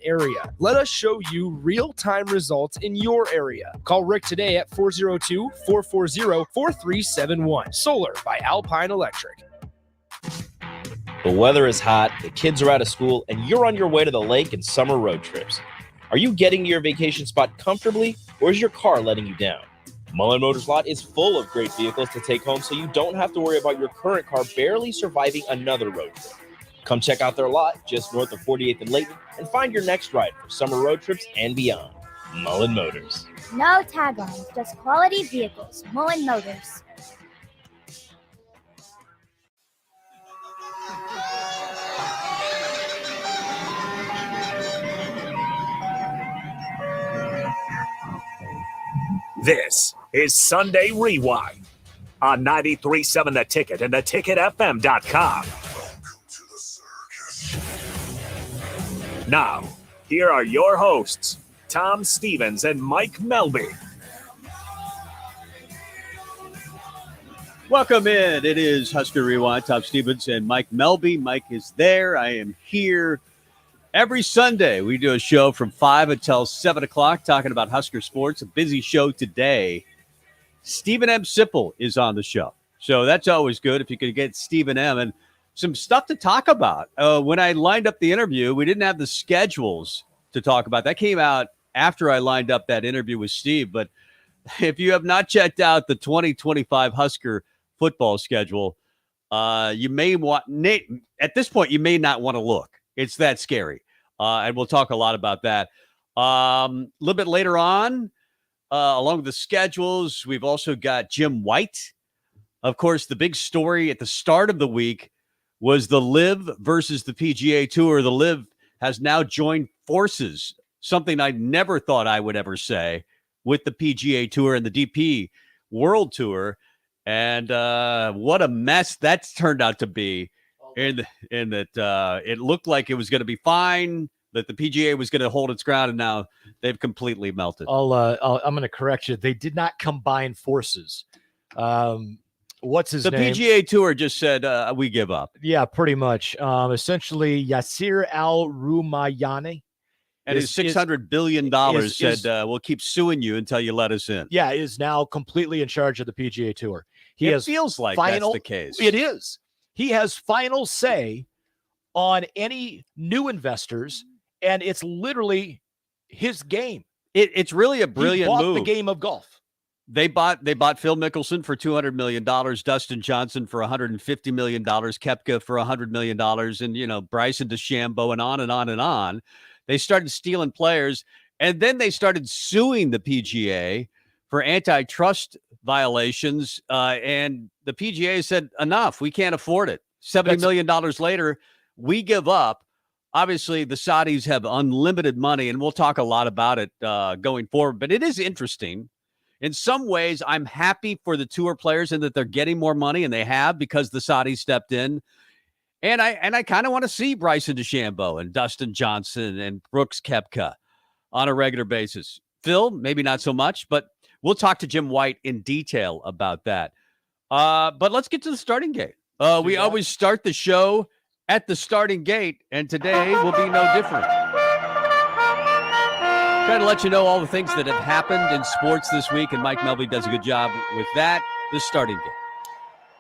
area. Let us show you real-time results in your area. Call Rick today at 402-440-4371. Solar by Alpine Electric. The weather is hot, the kids are out of school, and you're on your way to the lake and summer road trips. Are you getting to your vacation spot comfortably, or is your car letting you down? Mullen Motors Lot is full of great vehicles to take home, so you don't have to worry about your current car barely surviving another road trip. Come check out their lot just north of 48th and Layton and find your next ride for summer road trips and beyond. Mullen Motors. No taglines, just quality vehicles. Mullen Motors. This is Sunday Rewind on 93.7 The Ticket and theticketfm.com. Now, here are your hosts, Tom Stevens and Mike Melby. Welcome in. It is Husker Rewind. Tom Stevens and Mike Melby. Mike is there. I am here. Every Sunday, we do a show from 5 until 7 o'clock talking about Husker sports. A busy show today. Stephen M. Sipple is on the show. So that's always good if you could get Stephen M. And some stuff to talk about. When I lined up the interview, we didn't have the schedules to talk about. That came out after I lined up that interview with Steve. But if you have not checked out the 2025 Husker football schedule, you may want, at this point, you may not want to look. It's that scary. And we'll talk a lot about that. A little bit later on, along with the schedules, we've also got Jim White. Of course, the big story at the start of the week was the LIV versus the PGA Tour. The LIV has now joined forces, something I never thought I would ever say, with the PGA Tour and the DP World Tour. And what a mess that's turned out to be. In that it looked like it was going to be fine, that the PGA was going to hold its ground, and now they've completely melted. I'm going to correct you. They did not combine forces. What's his name? The PGA Tour just said, we give up. Yeah, pretty much. Essentially, Yasir Al-Rumayani. And his $600 billion said, we'll keep suing you until you let us in. Yeah, is now completely in charge of the PGA Tour. It feels like that's the case. It is. He has final say on any new investors, and it's literally his game. It's really a brilliant move. He bought the game of golf. They bought Phil Mickelson for $200 million, Dustin Johnson for $150 million, Koepka for $100 million, and, Bryson DeChambeau, and on and on and on. They started stealing players, and then they started suing the PGA for antitrust violations, and the PGA said, enough, we can't afford it. $70 million later, we give up. Obviously, the Saudis have unlimited money, and we'll talk a lot about it going forward, but it is interesting. In some ways, I'm happy for the tour players and that they're getting more money, and they have because the Saudis stepped in. And I kind of want to see Bryson DeChambeau and Dustin Johnson and Brooks Koepka on a regular basis. Phil, maybe not so much, but we'll talk to Jim White in detail about that. But let's get to the starting gate. We always start the show at the starting gate, and today will be no different. Trying to let you know all the things that have happened in sports this week, and Mike Melby does a good job with that. The starting gate.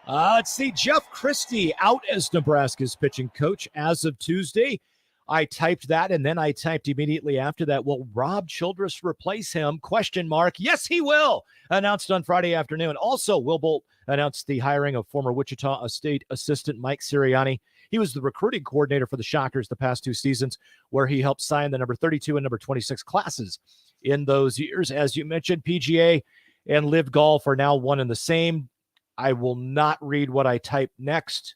Let's see. Jeff Christie out as Nebraska's pitching coach as of Tuesday. I typed that, and then I typed immediately after that, will Rob Childress replace him? ? Yes, he will. Announced on Friday afternoon. Also, Will Bolt announced the hiring of former Wichita State assistant Mike Sirianni. He was the recruiting coordinator for the Shockers the past 2 seasons, where he helped sign the number 32 and number 26 classes in those years. As you mentioned, PGA and LIV Golf are now one and the same. I will not read what I type next.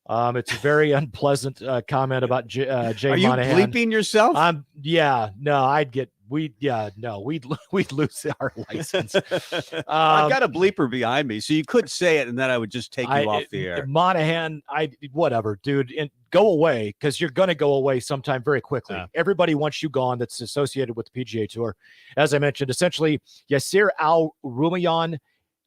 It's a very unpleasant comment about Jay Monahan. Are you bleeping yourself? We'd lose our license. I've got a bleeper behind me, so you could say it, and then I would just take you off the air. Monahan, whatever, dude, and go away, because you're going to go away sometime very quickly. Yeah. Everybody wants you gone that's associated with the PGA Tour. As I mentioned, essentially, Yasir Al-Rumayyan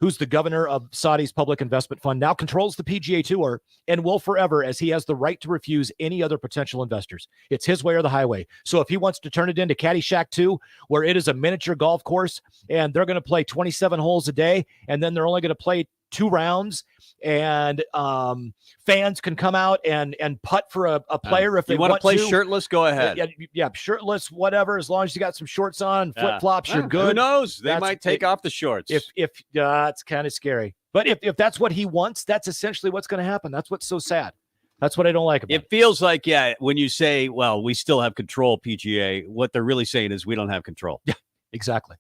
who's the governor of Saudi's public investment fund, now controls the PGA Tour and will forever, as he has the right to refuse any other potential investors. It's his way or the highway. So if he wants to turn it into Caddyshack 2, where it is a miniature golf course and they're going to play 27 holes a day, and then they're only going to play 2 rounds, and fans can come out and putt for a player if they want to play to. shirtless, go ahead. Yeah, shirtless, whatever. As long as you got some shorts on, flip flops, you're good. Who knows? They might take off the shorts. If it's kind of scary, but if that's what he wants, that's essentially what's going to happen. That's what's so sad. That's what I don't like about it. It feels like, when you say, well, we still have control, PGA, what they're really saying is we don't have control. Yeah, exactly.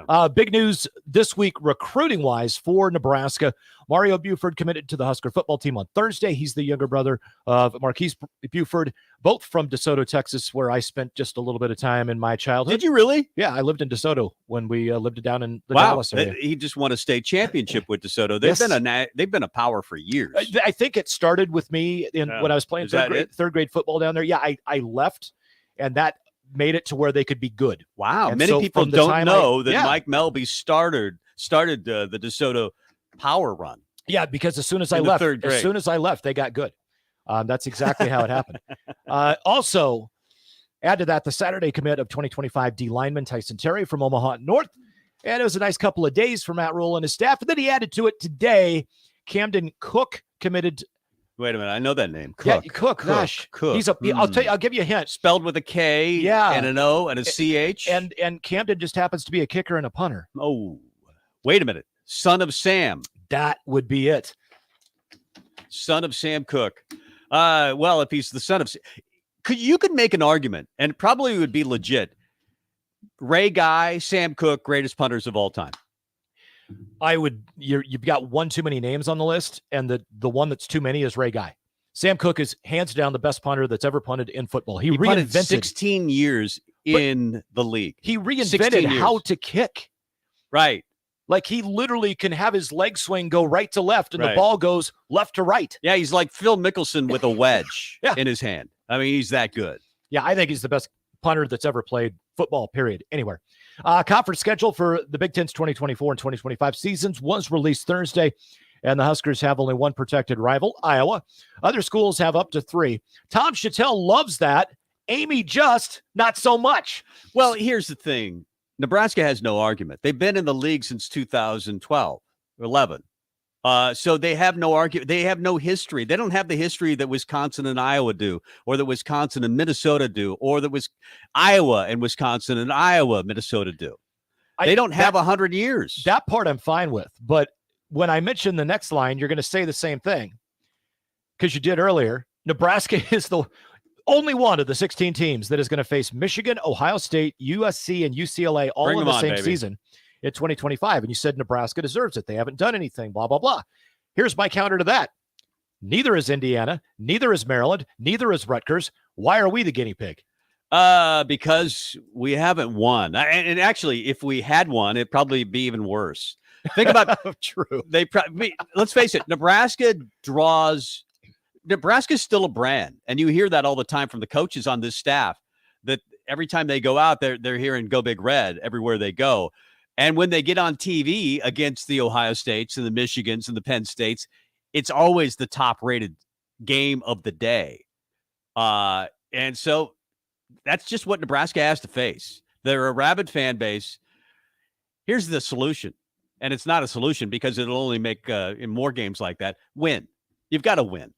Oh. Big news this week, recruiting-wise for Nebraska. Mario Buford committed to the Husker football team on Thursday. He's the younger brother of Marquise Buford, both from DeSoto, Texas, where I spent just a little bit of time in my childhood. Did you really? Yeah, I lived in DeSoto when we lived down in the Dallas area. He just won a state championship with DeSoto. They've been a power for years. I think it started with me when I was playing third grade football down there. Yeah, I left, and that made it to where they could be good. Wow. And Many so people from the don't time know that Mike Melby started the DeSoto power run. Yeah, because as soon as I left, they got good. That's exactly how it happened. Also, add to that the Saturday commit of 2025 D lineman Tyson Terry from Omaha North. And it was a nice couple of days for Matt Rule and his staff. And then he added to it today, Camden Cook committed. Wait a minute. I know that name. Cook. Yeah, Cook. Gosh. Cook. I'll give you a hint. Spelled with a K and an O and a CH. And Camden just happens to be a kicker and a punter. Oh, wait a minute. Son of Sam. That would be it. Son of Sam Cook. Well, if he's the son of... You could make an argument, and it probably would be legit. Ray Guy, Sam Cook, greatest punters of all time. You've got one too many names on the list, and the one that's too many is Ray Guy. Sam Cook is hands down the best punter that's ever punted in football. He punted reinvented 16 years in the league. He reinvented how to kick. Right. Like he literally can have his leg swing go right to left, and the ball goes left to right. Yeah, he's like Phil Mickelson with a wedge in his hand. I mean, he's that good. Yeah, I think he's the best punter that's ever played football, period, anywhere. Conference schedule for the Big Ten's 2024 and 2025 seasons was released Thursday, and the Huskers have only one protected rival, Iowa. Other schools have up to 3. Tom Chattel loves that. Amy just not so much. Well, here's the thing. Nebraska has no argument. They've been in the league since 2012 or 11. So they have no argument. They have no history. They don't have the history that Wisconsin and Iowa do, or that Wisconsin and Minnesota do, or that was Iowa and Wisconsin and Iowa, Minnesota do. They don't have 100 years. That part I'm fine with. But when I mention the next line, you're going to say the same thing because you did earlier. Nebraska is the only one of the 16 teams that is going to face Michigan, Ohio State, USC, and UCLA all in the same season in 2025. And you said Nebraska deserves it. They haven't done anything, blah, blah, blah. Here's my counter to that. Neither is Indiana. Neither is Maryland. Neither is Rutgers. Why are we the guinea pig? Because we haven't won. And actually, if we had won, it'd probably be even worse. Think about true. Let's face it. Nebraska's still a brand. And you hear that all the time from the coaches on this staff, that every time they go out, they're hearing Go Big Red everywhere they go. And when they get on TV against the Ohio States and the Michigans and the Penn States, it's always the top-rated game of the day. And so that's just what Nebraska has to face. They're a rabid fan base. Here's the solution. And it's not a solution because it'll only make in more games like that, win. You've got to win.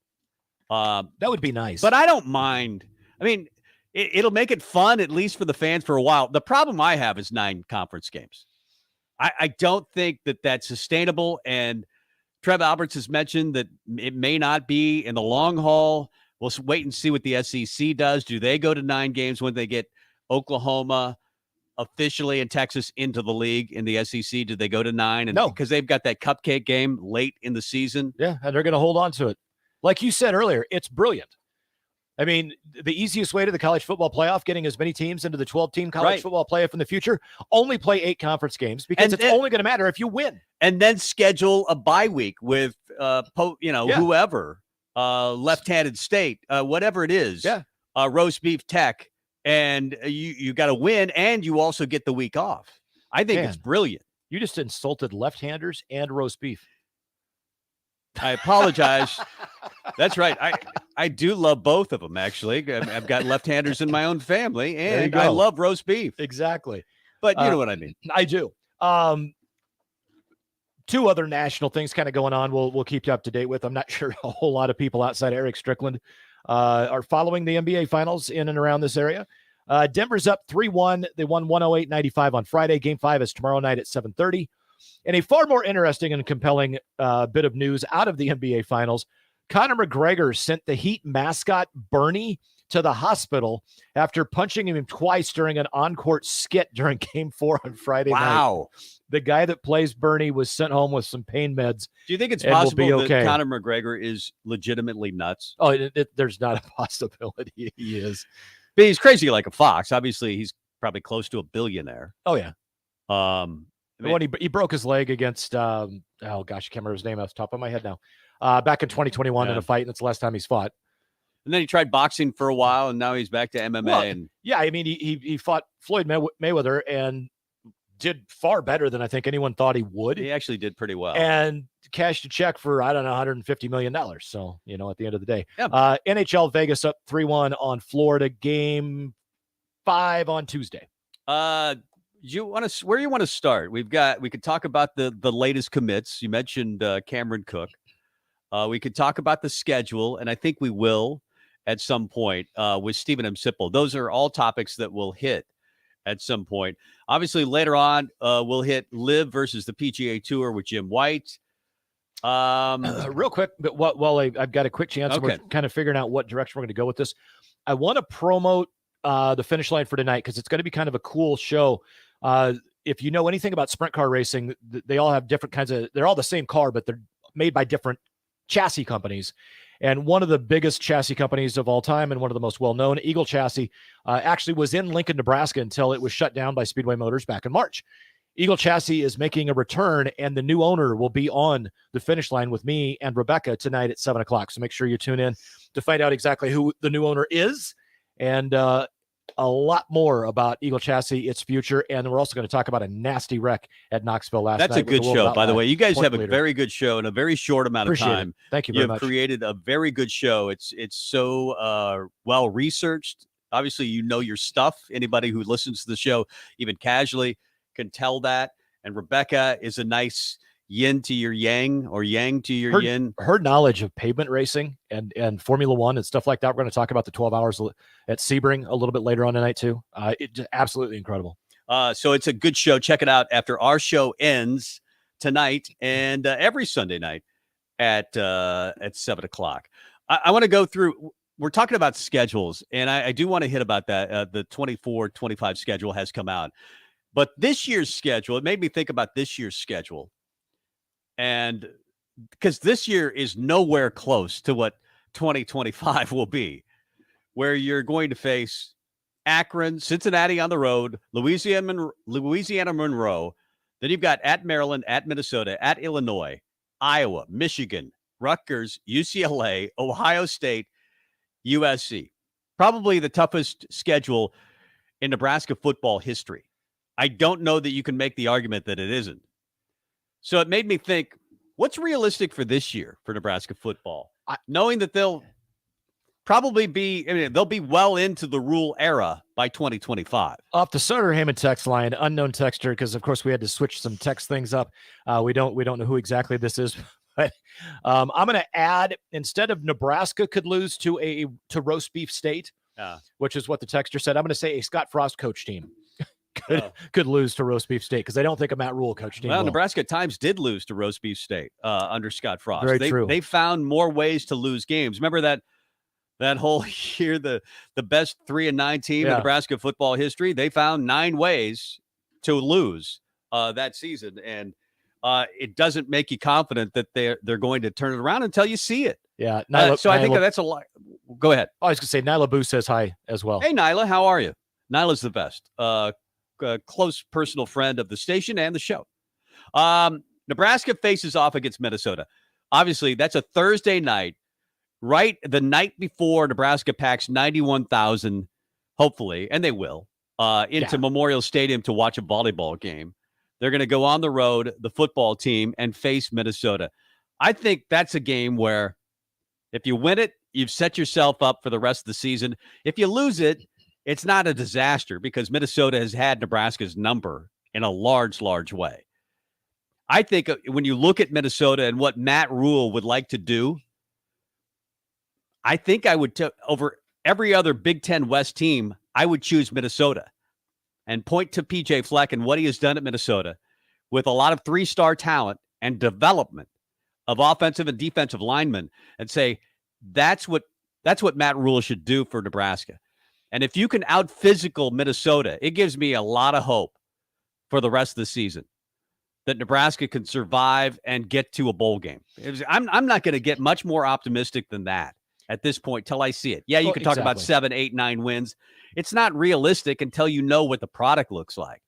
That would be nice. But I don't mind. I mean, it'll make it fun, at least for the fans, for a while. The problem I have is 9 conference games. I don't think that that's sustainable. And Trev Alberts has mentioned that it may not be in the long haul. We'll wait and see what the SEC does. Do they go to 9 games when they get Oklahoma officially and Texas into the league in the SEC? Do they go to 9? And no, because they've got that cupcake game late in the season. Yeah, and they're going to hold on to it. Like you said earlier, it's brilliant. I mean, the easiest way to the college football playoff, getting as many teams into the 12-team college football playoff in the future, only play 8 conference games because it's only going to matter if you win. And then schedule a bye week with, whoever, left-handed state, whatever it is, roast beef tech, and you got to win, and you also get the week off. I think it's brilliant. You just insulted left-handers and roast beef. I apologize. That's right. I do love both of them, actually. I've got left-handers in my own family, and I love roast beef. Exactly. But you know what I mean. I do. Two other national things kind of going on. We'll keep you up to date with. I'm not sure a whole lot of people outside of Eric Strickland are following the NBA Finals in and around this area. Denver's up 3-1. They won 108-95 on Friday. Game 5 is tomorrow night at 7:30. And a far more interesting and compelling bit of news out of the NBA Finals, Conor McGregor sent the Heat mascot Bernie to the hospital after punching him twice during an on-court skit during Game 4 on Friday night. Wow. The guy that plays Bernie was sent home with some pain meds. Do you think it's possible that Conor McGregor is legitimately nuts? Oh, there's not a possibility he is. But he's crazy like a fox. Obviously, he's probably close to a billionaire. Oh, yeah. When he broke his leg against, I can't remember his name off the top of my head now, back in 2021 in a fight, and it's the last time he's fought. And then he tried boxing for a while, and now he's back to MMA. Well, yeah, I mean, he fought Floyd Mayweather and did far better than I think anyone thought he would. He actually did pretty well. And cashed a check for, I don't know, $150 million. So, at the end of the day. Yeah. NHL Vegas up 3-1 on Florida. Game 5 on Tuesday. Where you want to start? We could talk about the latest commits. You mentioned Cameron Cook. We could talk about the schedule, and I think we will at some point with Stephen M. Sipple. Those are all topics that we'll hit at some point. Obviously, later on, we'll hit Live versus the PGA Tour with Jim White. Real quick, but while I've got a quick chance, we're kind of figuring out what direction we're going to go with this. I want to promote the finish line for tonight because it's going to be kind of a cool show. If you know anything about sprint car racing, they all have different kinds of, they're all the same car, but they're made by different chassis companies. And one of the biggest chassis companies of all time and one of the most well-known, Eagle Chassis, actually was in Lincoln, Nebraska until it was shut down by Speedway Motors back in March. Eagle Chassis is making a return, and the new owner will be on the finish line with me and Rebecca tonight at 7 o'clock. So make sure you tune in to find out exactly who the new owner is and a lot more about Eagle Chassis, its future. And we're also going to talk about a nasty wreck at Knoxville last night. That's a good show, by the way. You guys have a very good show in a very short amount of time. Thank you very much. You've created a very good show. It's so well researched. Obviously, you know your stuff. Anybody who listens to the show, even casually, can tell that. And Rebecca is a nice yin to your yang or yang to your yin. Her knowledge of pavement racing and Formula One and stuff like that. We're going to talk about the 12 hours at Sebring a little bit later on tonight too. It's absolutely incredible. So it's a good show. Check it out after our show ends tonight and every Sunday night at 7 o'clock. I want to go through. We're talking about schedules, and I do want to hit about that. The 24-25 schedule has come out. But this year's schedule, it made me think about this year's schedule. And because this year is nowhere close to what 2025 will be, where you're going to face Akron, Cincinnati on the road, Louisiana Monroe. Then you've got at Maryland, at Minnesota, at Illinois, Iowa, Michigan, Rutgers, UCLA, Ohio State, USC. Probably the toughest schedule in Nebraska football history. I don't know that you can make the argument that it isn't. So it made me think, what's realistic for this year for Nebraska football? Knowing that they'll probably be, they'll be well into the rule era by 2025. Off the Sutter Hammond text line, unknown texter, because of course we had to switch some text things up. We don't know who exactly this is, but I'm going to add, instead of Nebraska could lose to Roast Beef State, which is what the texter said, I'm going to say a Scott Frost coach team. Could lose to Roast Beef State because I don't think a Matt Rule coach team. Well, Nebraska at times did lose to Roast Beef State under Scott Frost. Very true. They found more ways to lose games. Remember that whole year, the best 3-9 team in Nebraska football history. They found 9 ways to lose that season, and it doesn't make you confident that they're going to turn it around until you see it. Yeah. So I think that's a lot. Go ahead. I was going to say Nyla Boo says hi as well. Hey, Nyla, how are you? Nyla's the best. A close personal friend of the station and the show. Nebraska faces off against Minnesota. Obviously, that's a Thursday night, right the night before Nebraska packs 91,000, hopefully, and they will, into Memorial Stadium to watch a volleyball game. They're going to go on the road, the football team, and face Minnesota. I think that's a game where if you win it, you've set yourself up for the rest of the season. If you lose it, it's not a disaster because Minnesota has had Nebraska's number in a large, large way. I think when you look at Minnesota and what Matt Rule would like to do, I think I would, over every other Big Ten West team, I would choose Minnesota and point to PJ Fleck and what he has done at Minnesota with a lot of 3-star talent and development of offensive and defensive linemen and say, that's what Matt Rule should do for Nebraska. And if you can out-physical Minnesota, it gives me a lot of hope for the rest of the season that Nebraska can survive and get to a bowl game. I'm not going to get much more optimistic than that at this point till I see it. Yeah, you can talk about 7, 8, 9 wins. It's not realistic until you know what the product looks like.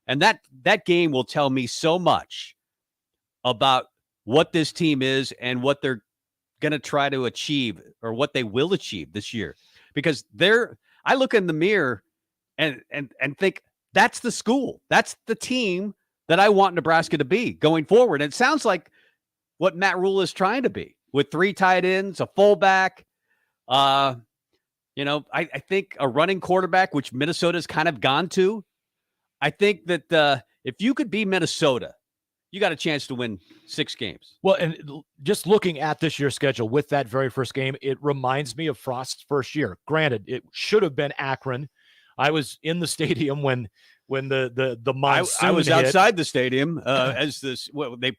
And that game will tell me so much about what this team is and what they're going to try to achieve or what they will achieve this year. Because I look in the mirror and think that's the school. That's the team that I want Nebraska to be going forward. And it sounds like what Matt Rule is trying to be with 3 tight ends, a fullback, I think a running quarterback, which Minnesota's kind of gone to. I think that if you could be Minnesota, you got a chance to win 6 games. Well, and just looking at this year's schedule with that very first game, it reminds me of Frost's first year. Granted, it should have been Akron. I was in the stadium when the monsoon I was hit. outside the stadium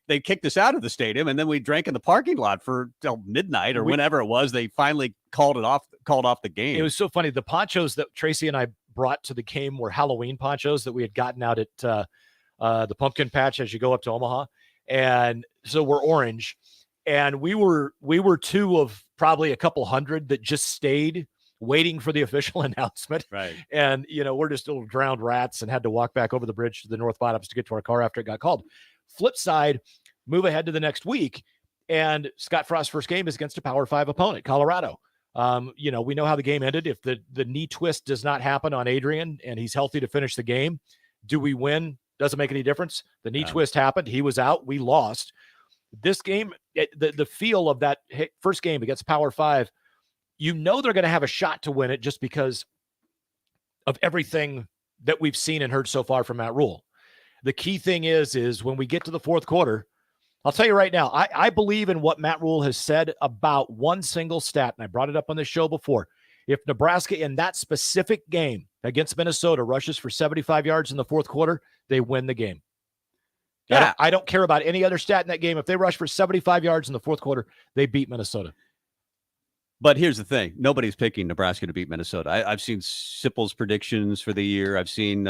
they kicked us out of the stadium, and then we drank in the parking lot for till midnight or whenever it was. They finally called off the game. It was so funny. The ponchos that Tracy and I brought to the game were Halloween ponchos that we had gotten out at the pumpkin patch as you go up to Omaha. And so we're orange. And we were 2 of probably a couple hundred that just stayed waiting for the official announcement. Right. And, we're just little drowned rats and had to walk back over the bridge to the North Bottoms to get to our car after it got called. Flip side, move ahead to the next week. And Scott Frost's first game is against a Power 5 opponent, Colorado. We know how the game ended. If the knee twist does not happen on Adrian and he's healthy to finish the game, do we win? Doesn't make any difference. The knee twist happened. He was out. We lost. This game, the feel of that first game against Power 5, they're going to have a shot to win it just because of everything that we've seen and heard so far from Matt Rule. The key thing is when we get to the fourth quarter, I'll tell you right now, I believe in what Matt Rule has said about one single stat, and I brought it up on this show before. If Nebraska in that specific game against Minnesota rushes for 75 yards in the fourth quarter, they win the game. Yeah, I don't care about any other stat in that game. If they rush for 75 yards in the fourth quarter, they beat Minnesota. But here's the thing. Nobody's picking Nebraska to beat Minnesota. I've seen Sipple's predictions for the year. I've seen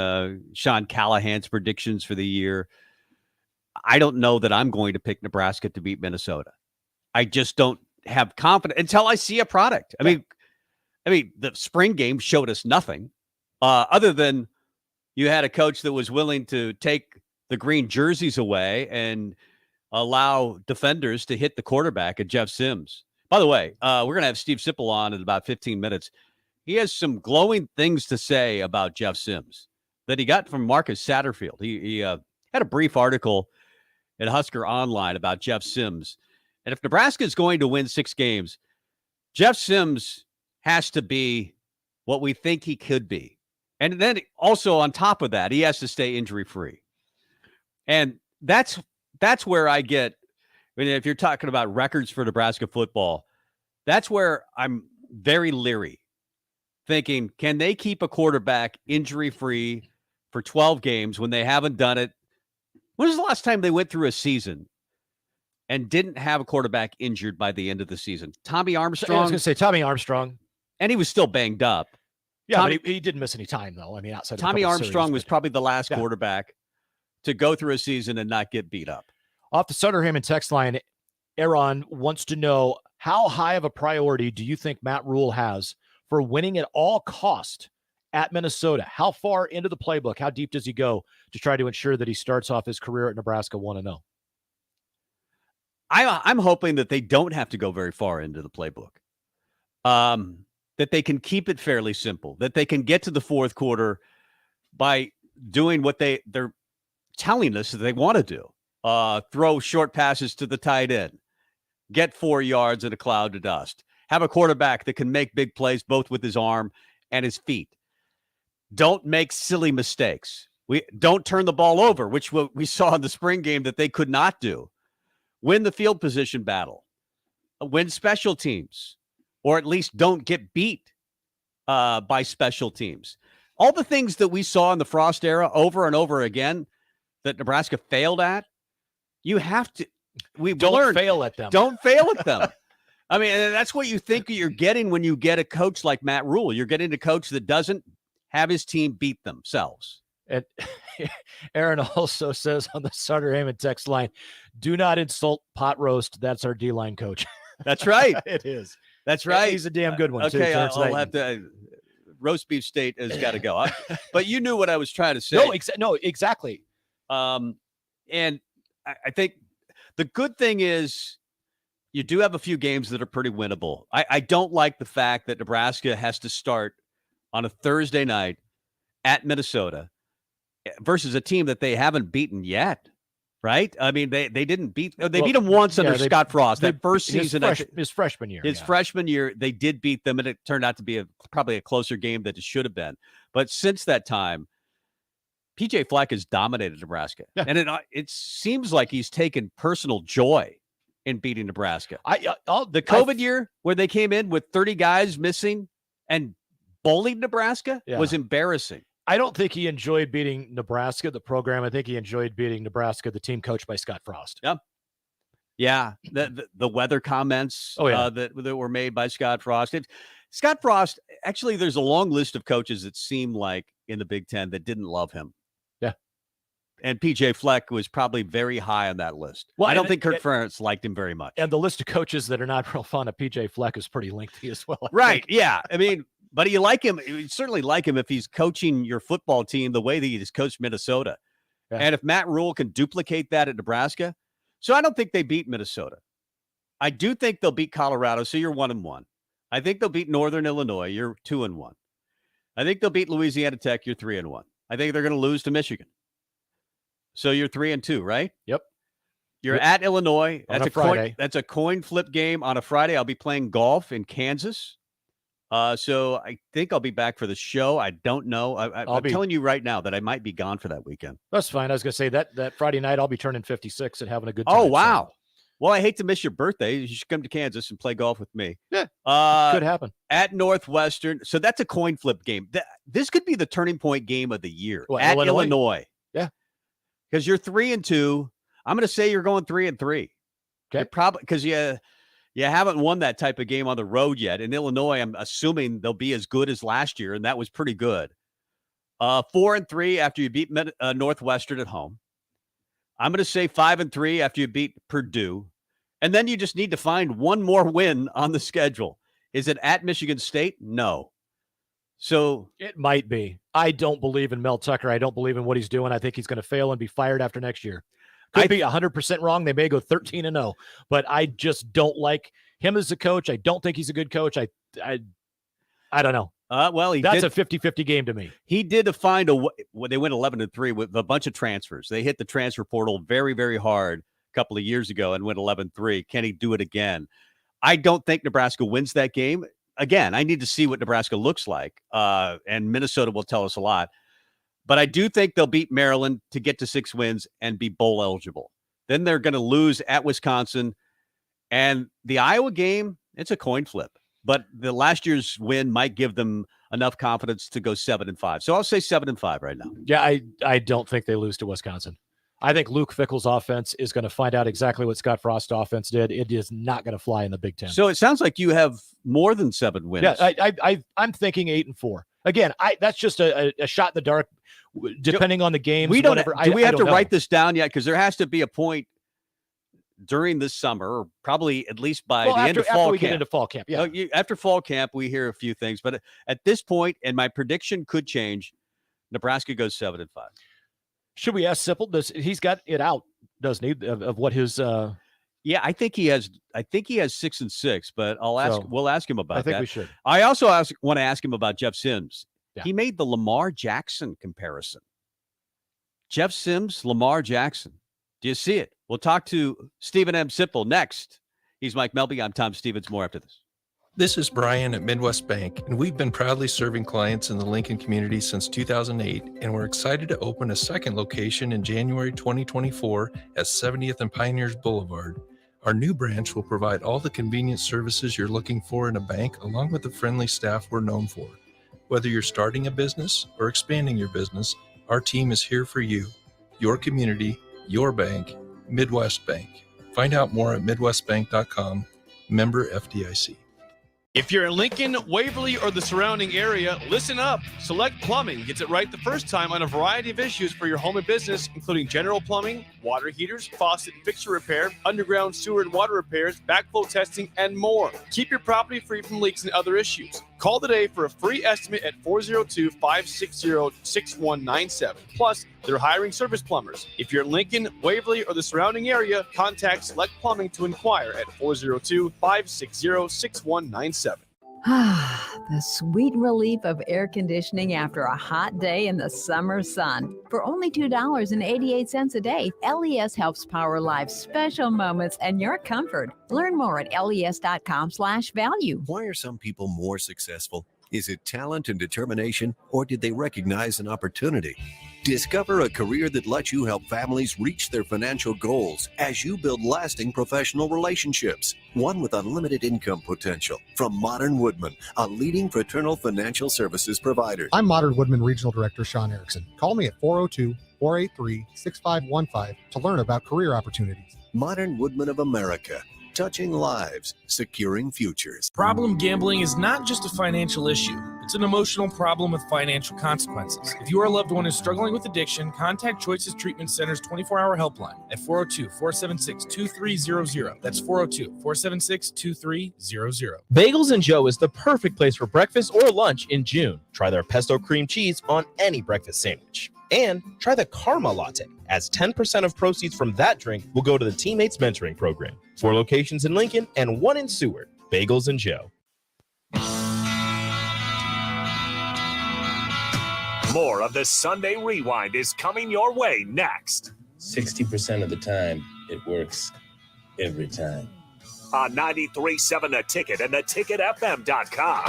Sean Callahan's predictions for the year. I don't know that I'm going to pick Nebraska to beat Minnesota. I just don't have confidence until I see a product. I mean, the spring game showed us nothing other than you had a coach that was willing to take the green jerseys away and allow defenders to hit the quarterback at Jeff Sims. By the way, we're going to have Steve Sipple on in about 15 minutes. He has some glowing things to say about Jeff Sims that he got from Marcus Satterfield. He had a brief article at Husker Online about Jeff Sims. And if Nebraska is going to win 6 games, Jeff Sims has to be what we think he could be. And then also on top of that, he has to stay injury-free. And that's where I get, if you're talking about records for Nebraska football, that's where I'm very leery, thinking, can they keep a quarterback injury-free for 12 games when they haven't done it? When was the last time they went through a season and didn't have a quarterback injured by the end of the season? Tommy Armstrong? I was going to say Tommy Armstrong. And he was still banged up. Yeah, but he didn't miss any time, though. I mean, outside of Tommy Armstrong was probably the last Yeah. quarterback to go through a season and not get beat up. Off the Sutter Hammond text line, Aaron wants to know, how high of a priority do you think Matt Rule has for winning at all cost at Minnesota? How far into the playbook, how deep does he go to try to ensure that he starts off his career at Nebraska 1-0? I'm hoping that they don't have to go very far into the playbook, that they can keep it fairly simple, that they can get to the fourth quarter by doing what they're telling us that they want to do. Throw short passes to the tight end, get 4 yards in a cloud of dust, have a quarterback that can make big plays both with his arm and his feet. Don't make silly mistakes. We don't turn the ball over, which we saw in the spring game that they could not do. Win the field position battle, win special teams, or at least don't get beat by special teams. All the things that we saw in the Frost era over and over again that Nebraska failed at, you have to. Don't fail at them. Don't fail at them. I mean, that's what you think you're getting when you get a coach like Matt Rule. You're getting a coach that doesn't have his team beat themselves. And Aaron also says on the Sutter Heyman text line, do not insult pot roast. That's our D-line coach. That's right. It is. That's right. He's a damn good one. Okay, too, I'll have to. Roast beef state has got to go. But you knew what I was trying to say. No, exactly. And I think the good thing is you do have a few games that are pretty winnable. I don't like the fact that Nebraska has to start on a Thursday night at Minnesota versus a team that they haven't beaten yet. Right? I mean, they didn't beat. They beat them once under Scott Frost. That first season, his freshman year. His freshman year, they did beat them, and it turned out to be probably a closer game than it should have been. But since that time, PJ Fleck has dominated Nebraska, and it seems like he's taken personal joy in beating Nebraska. The COVID year where they came in with 30 guys missing and bullied Nebraska was embarrassing. I don't think he enjoyed beating Nebraska, the program. I think he enjoyed beating Nebraska, the team coached by Scott Frost. Yep. Yeah. The weather comments that were made by Scott Frost. Scott Frost, actually, there's a long list of coaches that seem like in the Big Ten that didn't love him. Yeah. And PJ Fleck was probably very high on that list. Well, I don't think Kirk Ferentz liked him very much. And the list of coaches that are not real fond of PJ Fleck is pretty lengthy as well. Right. Yeah. I mean, but you like him. You certainly like him if he's coaching your football team the way that he has coached Minnesota. Yeah. And if Matt Rule can duplicate that at Nebraska. So I don't think they beat Minnesota. I do think they'll beat Colorado. So you're 1-1. I think they'll beat Northern Illinois. You're 2-1. I think they'll beat Louisiana Tech. You're 3-1. I think they're going to lose to Michigan. So you're 3-2, right? Yep. You're at Illinois. That's a Friday. That's a coin flip game on a Friday. I'll be playing golf in Kansas. So I think I'll be back for the show. I don't know. I'm telling you right now that I might be gone for that weekend. That's fine. I was going to say that Friday night I'll be turning 56 and having a good time. Oh, wow. So. Well, I hate to miss your birthday. You should come to Kansas and play golf with me. Yeah, could happen. At Northwestern. So that's a coin flip game. This could be the turning point game of the year. What, at Illinois. Yeah. Because you're 3-2. I'm going to say you're going 3-3. Okay. Probably because you haven't won that type of game on the road yet. In Illinois, I'm assuming they'll be as good as last year, and that was pretty good. 4-3 after you beat Northwestern at home. I'm going to say 5-3 after you beat Purdue. And then you just need to find one more win on the schedule. Is it at Michigan State? No. So it might be. I don't believe in Mel Tucker. I don't believe in what he's doing. I think he's going to fail and be fired after next year. Could be 100% wrong. They may go 13-0, but I just don't like him as a coach. I don't think he's a good coach. I don't know. Well, that's a 50-50 game to me. He did find a way. They went 11-3 with a bunch of transfers. They hit the transfer portal very, very hard a couple of years ago and went 11-3. Can he do it again? I don't think Nebraska wins that game. Again, I need to see what Nebraska looks like, and Minnesota will tell us a lot. But I do think they'll beat Maryland to get to 6 wins and be bowl eligible. Then they're going to lose at Wisconsin. And the Iowa game, it's a coin flip. But the last year's win might give them enough confidence to go 7-5. So I'll say 7-5 right now. Yeah, I don't think they lose to Wisconsin. I think Luke Fickell's offense is going to find out exactly what Scott Frost's offense did. It is not going to fly in the Big Ten. So it sounds like you have more than 7 wins. Yeah, I'm thinking 8-4. Again, that's just a shot in the dark, depending on the games. We don't. Do we have to write this down yet? Because there has to be a point during this summer, or probably at least by the end of fall camp. After we get into fall camp, yeah. After fall camp, we hear a few things. But at this point, and my prediction could change, Nebraska goes 7-5. Should we ask Sipple? He's got it out, doesn't he? Of what his Yeah, I think he has 6-6, but we'll ask him about that. I think we should. I also want to ask him about Jeff Sims. Yeah. He made the Lamar Jackson comparison. Jeff Sims, Lamar Jackson. Do you see it? We'll talk to Stephen M. Sipple next. He's Mike Melby. I'm Tom Stevens. More after this. This is Brian at Midwest Bank, and we've been proudly serving clients in the Lincoln community since 2008, and we're excited to open a second location in January 2024 at 70th and Pioneers Boulevard. Our new branch will provide all the convenient services you're looking for in a bank, along with the friendly staff we're known for. Whether you're starting a business or expanding your business, our team is here for you, your community, your bank, Midwest Bank. Find out more at midwestbank.com, member FDIC. If you're in Lincoln, Waverly, or the surrounding area, listen up. Select Plumbing gets it right the first time on a variety of issues for your home and business, including general plumbing, water heaters, faucet and fixture repair, underground sewer and water repairs, backflow testing, and more. Keep your property free from leaks and other issues. Call today for a free estimate at 402-560-6197. Plus, they're hiring service plumbers. If you're in Lincoln, Waverly, or the surrounding area, contact Select Plumbing to inquire at 402-560-6197. The sweet relief of air conditioning after a hot day in the summer sun. For only $2.88 a day, LES helps power life's special moments and your comfort. Learn more at les.com/value. Why are some people more successful? Is it talent and determination, or did they recognize an opportunity? Discover a career that lets you help families reach their financial goals as you build lasting professional relationships. One with unlimited income potential. From Modern Woodman, a leading fraternal financial services provider. I'm Modern Woodman Regional Director Sean Erickson. Call me at 402-483-6515 to learn about career opportunities. Modern Woodman of America. Touching lives, securing futures. Problem gambling is not just a financial issue. It's an emotional problem with financial consequences. If your loved one is struggling with addiction, contact Choices Treatment Center's 24-hour helpline at 402-476-2300. That's 402-476-2300. Bagels and Joe is the perfect place for breakfast or lunch in June. Try their pesto cream cheese on any breakfast sandwich. And try the Karma Latte, as 10% of proceeds from that drink will go to the Teammates Mentoring Program. 4 locations in Lincoln and 1 in Seward. Bagels and Joe. More of the Sunday Rewind is coming your way next. 60% of the time, it works every time. On 93.7 The Ticket and theticketfm.com.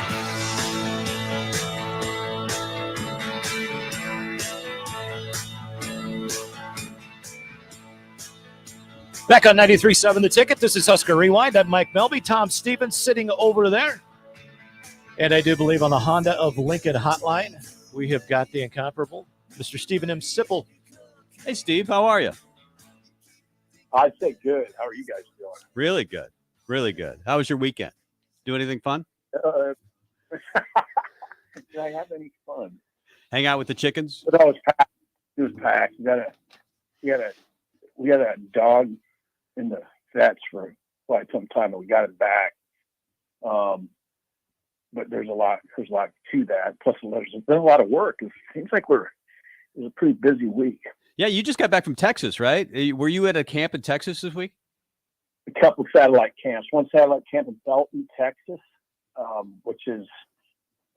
Back on 93.7 The Ticket, this is Husker Rewind. I'm Mike Melby. Tom Stevens sitting over there. And I do believe on the Honda of Lincoln hotline, we have got the incomparable Mr. Stephen M. Sipple. Hey, Steve, how are you? I'd say good. How are you guys doing? Really good. Really good. How was your weekend? Do anything fun? Did I have any fun? Hang out with the chickens? But it was packed. It was packed. We had a dog in the vets for quite some time, and we got it back. But there's a lot to that. Plus, there's been a lot of work. It seems like it was a pretty busy week. Yeah, you just got back from Texas, right? Were you at a camp in Texas this week? A couple satellite camps. One satellite camp in Belton, Texas, which is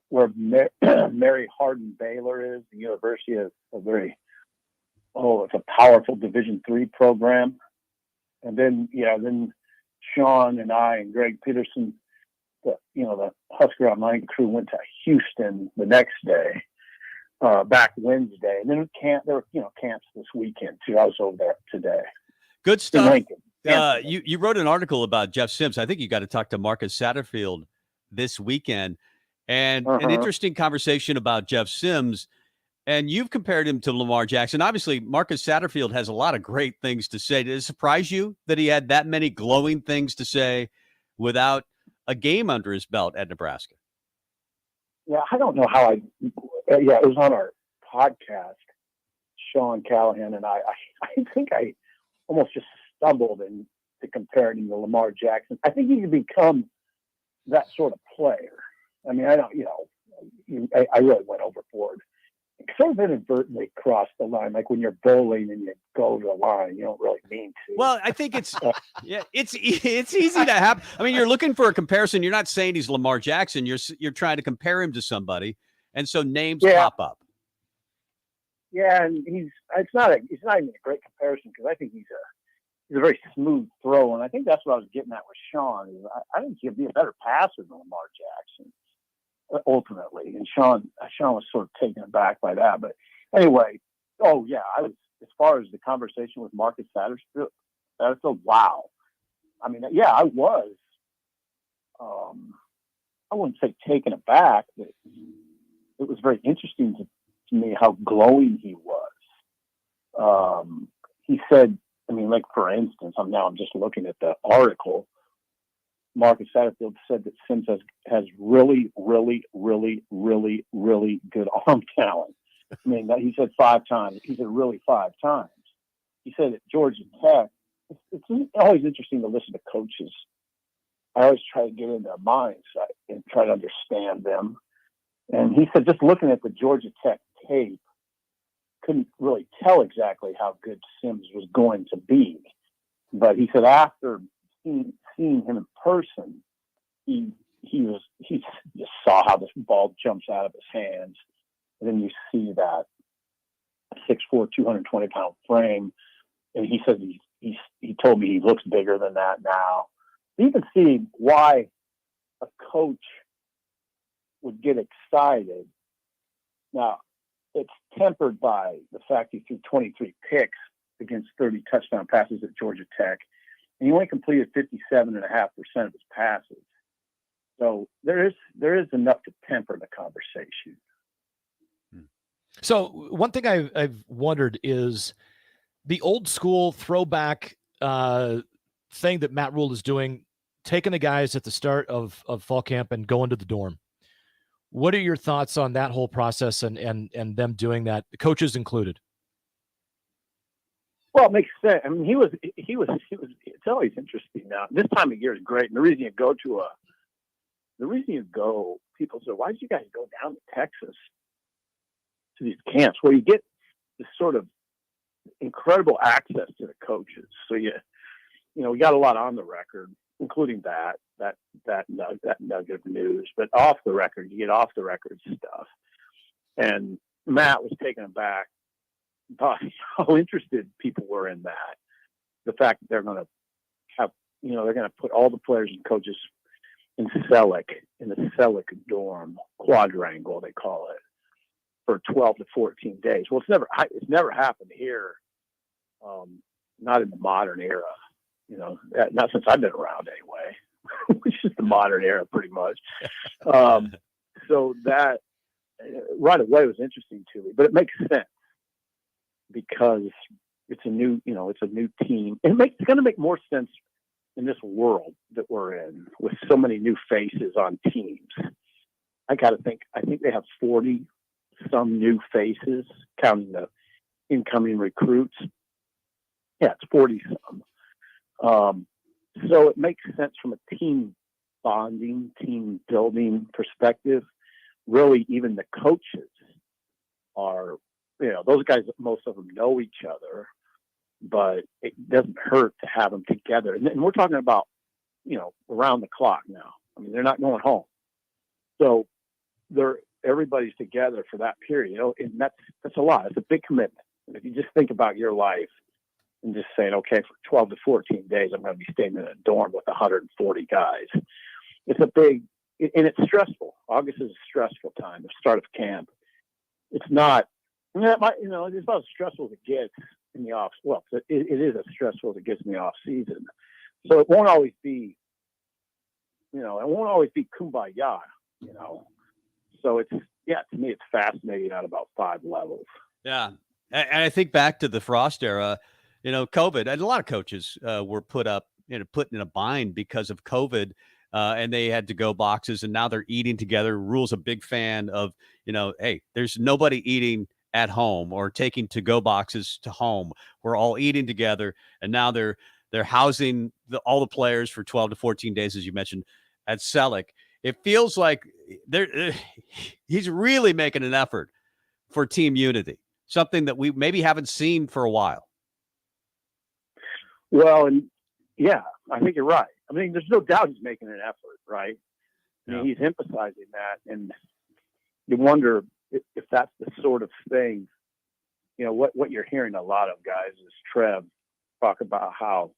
where Mary Hardin Baylor is, the university of it's a powerful Division III program. And then Sean and I and Greg Peterson, the Husker Online crew went to Houston the next day, back Wednesday. And then there were camps this weekend too. I was over there today. Good stuff. You wrote an article about Jeff Sims. I think you got to talk to Marcus Satterfield this weekend. And an interesting conversation about Jeff Sims. And you've compared him to Lamar Jackson. Obviously, Marcus Satterfield has a lot of great things to say. Did it surprise you that he had that many glowing things to say without a game under his belt at Nebraska? Yeah, I don't know how it was on our podcast, Sean Callahan and I think I almost just stumbled into comparing him to Lamar Jackson. I think he can become that sort of player. I mean, I really went overboard. Sort of inadvertently crossed the line, like when you're bowling and you go to the line, you don't really mean to. Well, I think it's easy to have. I mean, you're looking for a comparison. You're not saying he's Lamar Jackson. You're trying to compare him to somebody, and so names pop up. Yeah, and it's not even a great comparison because I think he's a very smooth thrower, and I think that's what I was getting at with Sean. Is I think he'll be a better passer than Lamar Jackson ultimately, and Sean was sort of taken aback by that. But anyway, oh yeah, I was, as far as the conversation with Marcus Satterfield, wow. I mean, yeah, I was. I wouldn't say taken aback, but it was very interesting to me how glowing he was. He said, I mean, like for instance, I'm just looking at the article. Marcus Satterfield said that Sims has really, really, really, really, really good arm talent. I mean, he said 5 times. He said really 5 times. He said at Georgia Tech, it's always interesting to listen to coaches. I always try to get in their minds and try to understand them. And he said just looking at the Georgia Tech tape, couldn't really tell exactly how good Sims was going to be. But he said after seeing him in person, he just saw how this ball jumps out of his hands. And then you see that 6'4", 220-pound frame. And he said he told me he looks bigger than that now. You can see why a coach would get excited. Now, it's tempered by the fact he threw 23 picks against 30 touchdown passes at Georgia Tech, and he only completed 57.5% of his passes. So there is enough to temper the conversation. So one thing I've wondered is the old school throwback thing that Matt Rule is doing, taking the guys at the start of fall camp and going to the dorm. What are your thoughts on that whole process and them doing that, the coaches included? Well, it makes sense. I mean, he was. It's always interesting now. This time of year is great, and the reason you go, people say, "Why did you guys go down to Texas to these camps?" Well, you get this sort of incredible access to the coaches. So we got a lot on the record, including that nugget of news. But off the record, you get off the record stuff. And Matt was taken aback by how interested people were in that. The fact that they're going to have, they're going to put all the players and coaches in the Selleck dorm, quadrangle, they call it, for 12 to 14 days. Well, it's never happened here. Not in the modern era, not since I've been around anyway, which is the modern era pretty much. So that right away was interesting to me, but it makes sense because it's a new team. It's going to make more sense in this world that we're in with so many new faces on teams. I think they have 40 some new faces, counting the incoming recruits. Yeah, it's 40 some. So it makes sense from a team bonding, team building perspective. Really, even the coaches are, those guys, most of them know each other, but it doesn't hurt to have them together. And we're talking about, around the clock now. I mean, they're not going home. So everybody's together for that period, and that's a lot. It's a big commitment. And if you just think about your life and just saying, okay, for 12 to 14 days, I'm going to be staying in a dorm with 140 guys. It's a big, and it's stressful. August is a stressful time, the start of camp. It's not, it's about as stressful as it gets in the off. Well, it is as stressful as it gets in the off season. So it won't always be, kumbaya, So to me, it's fascinating on about 5 levels. Yeah. And I think back to the Frost era, COVID, and a lot of coaches were put in a bind because of COVID, and they had to go boxes, and now they're eating together. Rule's a big fan of, hey, there's nobody eating at home or taking to-go boxes to home. We're all eating together, and now they're housing all the players for 12 to 14 days, as you mentioned, at Selleck. It feels like he's really making an effort for team unity, something that we maybe haven't seen for a while. Well, and yeah, I think you're right. I mean, there's no doubt he's making an effort, right? I mean, he's emphasizing that, and you wonder if that's the sort of thing what you're hearing a lot of, guys, is Trev talk about how,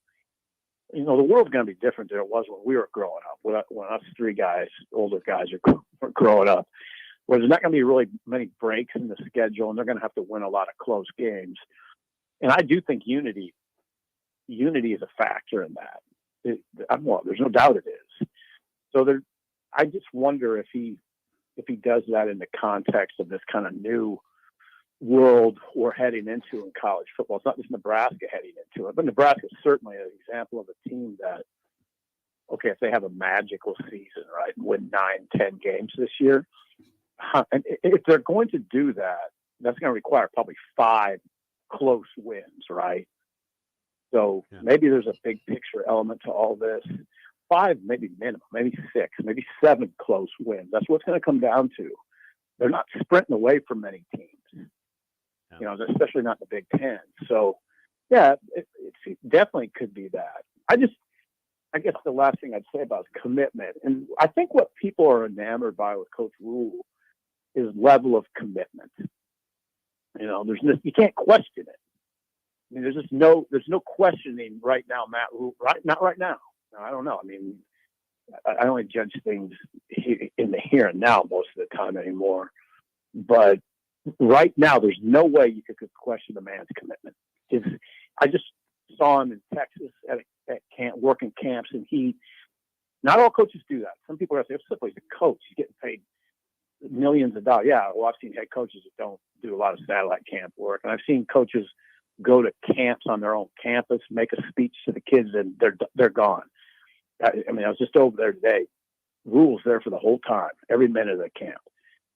the world's going to be different than it was when we were growing up, when us three guys, older guys, are growing up, where there's not going to be really many breaks in the schedule, and they're going to have to win a lot of close games. And I do think unity is a factor in that. There's no doubt it is. So I just wonder if he does that in the context of this kind of new world we're heading into in college football. It's not just Nebraska heading into it, but Nebraska is certainly an example of a team that, okay, if they have a magical season, right, and win 9-10 games this year, and if they're going to do that, that's going to require probably 5 close wins, right? So maybe there's a big picture element to all this. 5, maybe minimum, maybe 6, maybe 7 close wins. That's what it's going to come down to. They're not sprinting away from many teams, especially not the Big Ten. So, yeah, it definitely could be that. I guess the last thing I'd say about is commitment. And I think what people are enamored by with Coach Rule is level of commitment. You can't question it. I mean, there's no questioning right now, Matt Rule. Not right now. I don't know. I mean, I only judge things in the here and now most of the time anymore. But right now, there's no way you could question the man's commitment. I just saw him in Texas at camp, working camps, and not all coaches do that. Some people are saying, he's a coach. He's getting paid millions of dollars. Yeah, well, I've seen head coaches that don't do a lot of satellite camp work. And I've seen coaches go to camps on their own campus, make a speech to the kids, and they're gone. I was just over there today. Rule's there for the whole time, every minute of the camp.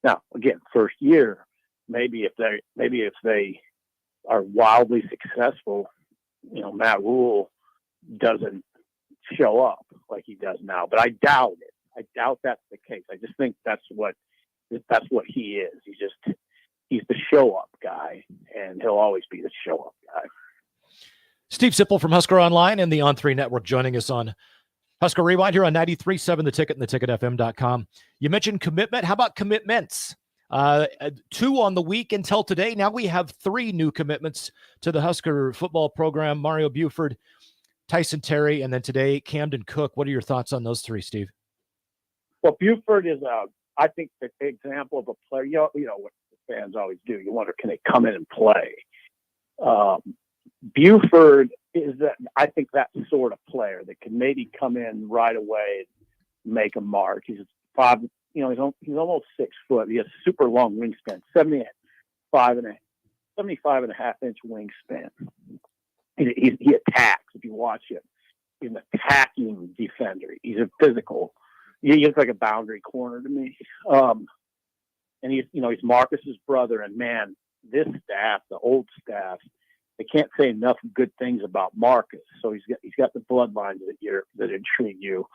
Now, again, first year, maybe if they are wildly successful, Matt Rule doesn't show up like he does now. But I doubt it. I doubt that's the case. I just think that's what he is. He's the show up guy, and he'll always be the show up guy. Steve Sipple from Husker Online and the On3 Network joining us on Husker Rewind here on 93.7 The Ticket and theticketfm.com. You mentioned commitment. How about commitments? 2 on the week until today. Now we have 3 new commitments to the Husker football program. Mario Buford, Tyson Terry, and then today, Camden Cook. What are your thoughts on those 3, Steve? Well, Buford is, I think, the example of a player. You know what the fans always do. You wonder, can they come in and play? Buford is I think that sort of player that can maybe come in right away and make a mark. He's 5. He's almost 6 foot. He has super long wingspan, 75 and a half inch wingspan. He attacks. If you watch him, he's an attacking defender. He's a physical. He looks like a boundary corner to me. And he's Marcus's brother. And man, this staff, the old staff, they can't say enough good things about Marcus. So he's got the bloodlines that intrigue you.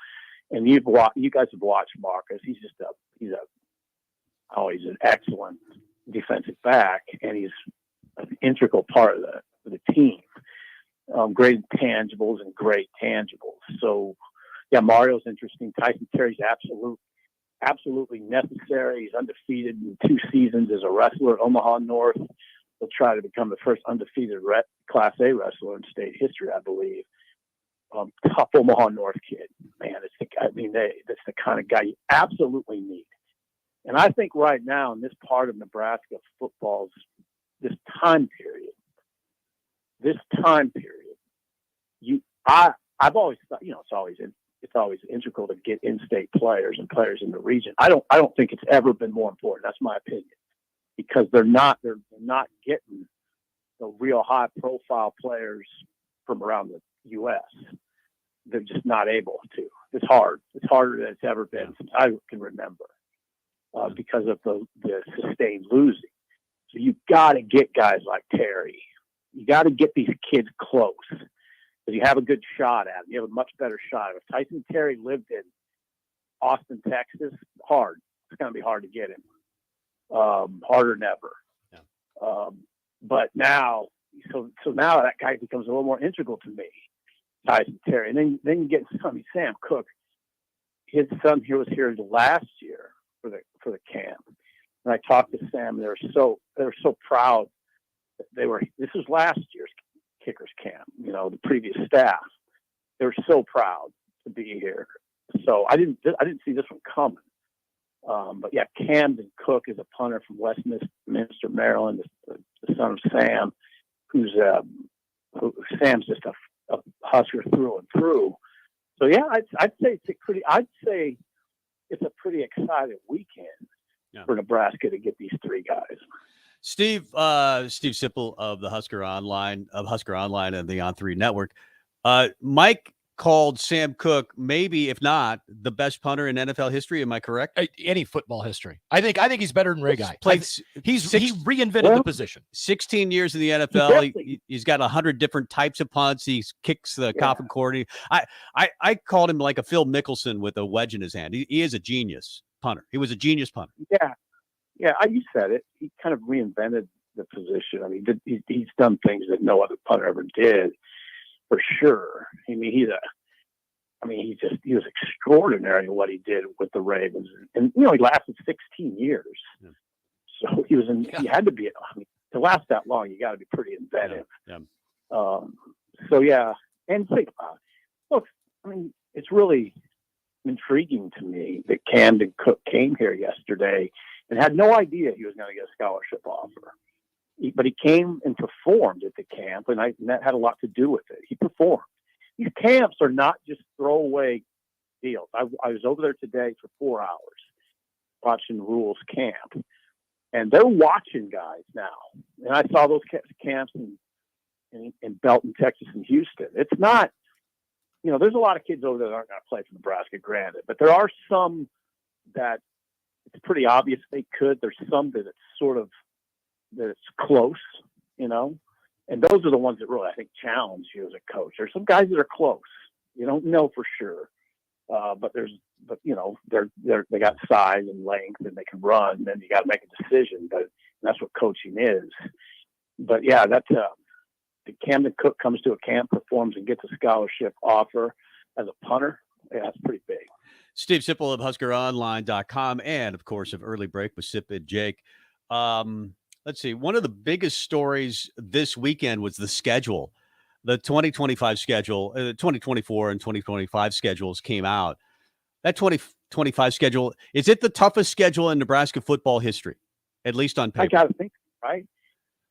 And you guys have watched Marcus. He's an excellent defensive back, and he's an integral part of the team. Great intangibles and great tangibles. So, yeah, Mario's interesting. Tyson Terry's absolutely necessary. He's undefeated in 2 seasons as a wrestler at Omaha North. He'll try to become the first undefeated Class A wrestler in state history, I believe. Tough Omaha North kid, man. That's the kind of guy you absolutely need. And I think right now in this part of Nebraska football's this time period, I've always thought, it's always integral to get in-state players and players in the region. I don't think it's ever been more important. That's my opinion, because they're not getting the real high-profile players from around the U.S. They're just not able to. It's hard. It's harder than it's ever been since I can remember, because of the sustained losing. So you got to get guys like Terry. You got to get these kids close, because you have a good shot at them. You have a much better shot. If Tyson Terry lived in Austin, Texas, it's going to be hard to get him. Harder than ever. Yeah. But now, so now that guy becomes a little more integral to me, Tyson Terry. And then you get Sam Cook. His son was here last year for the camp. And I talked to Sam. They were so proud This was last year's kickers camp, the previous staff. They were so proud to be here. So I didn't see this one coming. But yeah, Camden Cook is a punter from Westminster, Maryland, the son of Sam, Sam's just a Husker through and through. So yeah, I'd say it's a pretty exciting weekend for Nebraska to get these three guys. Steve Sipple of the Husker Online and the On3 Network. Mike called Sam Cook, maybe if not the best punter in NFL history. Am I correct? Any football history. I think he's better than Ray Guy. He reinvented the position. 16 years in the NFL. He's got 100 different types of punts. He kicks the coffin cord. I called him like a Phil Mickelson with a wedge in his hand. He is a genius punter. He was a genius punter. Yeah, you said it. He kind of reinvented the position. I mean, he's done things that no other punter ever did, for sure. I mean, he was extraordinary in what he did with the Ravens, and he lasted 16 years. Yeah. So he had to be. I mean, to last that long, you got to be pretty inventive. Yeah. So yeah, and think about it. Look, I mean, it's really intriguing to me that Camden Cook came here yesterday and had no idea he was going to get a scholarship offer. But he came and performed at the camp, and that had a lot to do with it. He performed. These camps are not just throwaway deals. I was over there today for 4 hours watching Rules camp, and they're watching guys now. And I saw those camps in Belton, Texas, and Houston. It's not, there's a lot of kids over there that aren't going to play for Nebraska, granted, but there are some that it's pretty obvious they could. There's some that it's close, and those are the ones that really, I think, challenge you as a coach. There's some guys that are close. You don't know for sure, but they got size and length and they can run. And then you got to make a decision. But that's what coaching is. But yeah, that's the Camden Cook comes to a camp, performs, and gets a scholarship offer as a punter. Yeah, that's pretty big. Steve Sipple of HuskerOnline.com and, of course, of Early Break with Sip and Jake. Let's see. One of the biggest stories this weekend was the schedule. The 2025 schedule, 2024 and 2025 schedules came out. That 2025 schedule, is it the toughest schedule in Nebraska football history, at least on paper? I got to think, right?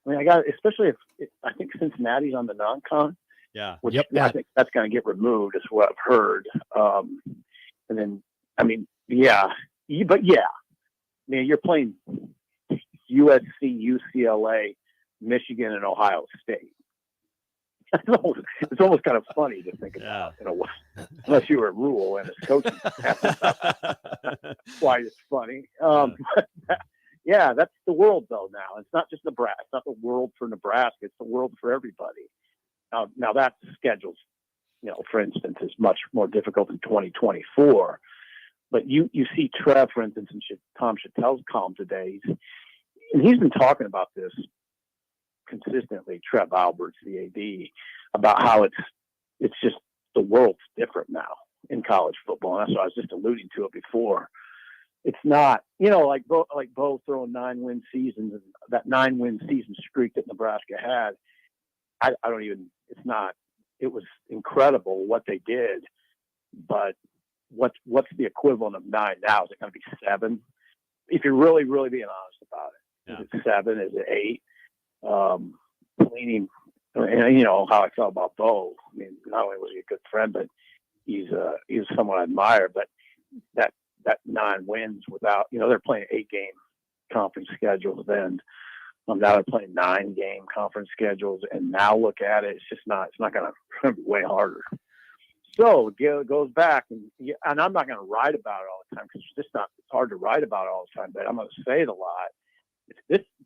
I mean, especially if I think Cincinnati's on the non-con. Yeah. Which I think that's going to get removed, is what I've heard. And then, I mean, you're playing USC, UCLA, Michigan, and Ohio State. It's almost kind of funny to think about, unless you were a Rule and a coaching staff. That's why it's funny. Yeah, that's the world, though, now. It's not just Nebraska. It's not the world for Nebraska. It's the world for everybody. Now that schedule's, for instance, is much more difficult in 2024. But you see Trev, for instance, in Tom Chattel's column today, and he's been talking about this consistently, Trev Alberts, the AD, about how it's just the world's different now in college football. And that's what I was just alluding to it before. It's not, like Bo throwing 9-win seasons, and that 9-win season streak that Nebraska had. It was incredible what they did, but what's the equivalent of 9 now? Is it going to be 7? If you're really, really being honest about it, is it 7? Is it 8? Leaning, and how I felt about Bo. I mean, not only was he a good friend, but he's someone I admire. But that 9 wins without, they're playing 8-game conference schedules then. Now they're playing 9-game conference schedules, and now look at it. It's not going to be way harder. So it goes back, and I'm not going to write about it all the time because it's hard to write about it all the time. But I'm going to say it a lot.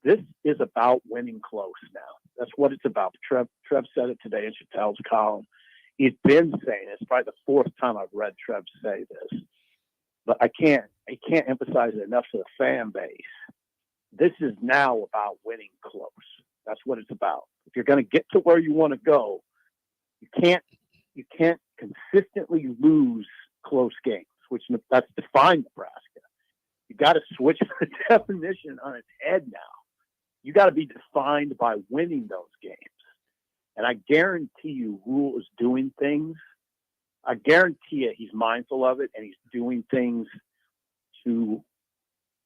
This is about winning close now. That's what it's about. Trev said it today in Chattel's column. He's been saying it. It's probably the 4th time I've read Trev say this, but I can't emphasize it enough to the fan base. This is now about winning close. That's what it's about. If you're going to get to where you want to go, you can't consistently lose close games, which that's defined Nebraska. You got to switch the definition on its head now. you got to be defined by winning those games. And I guarantee you, Rule is doing things. I guarantee it, he's mindful of it, and he's doing things to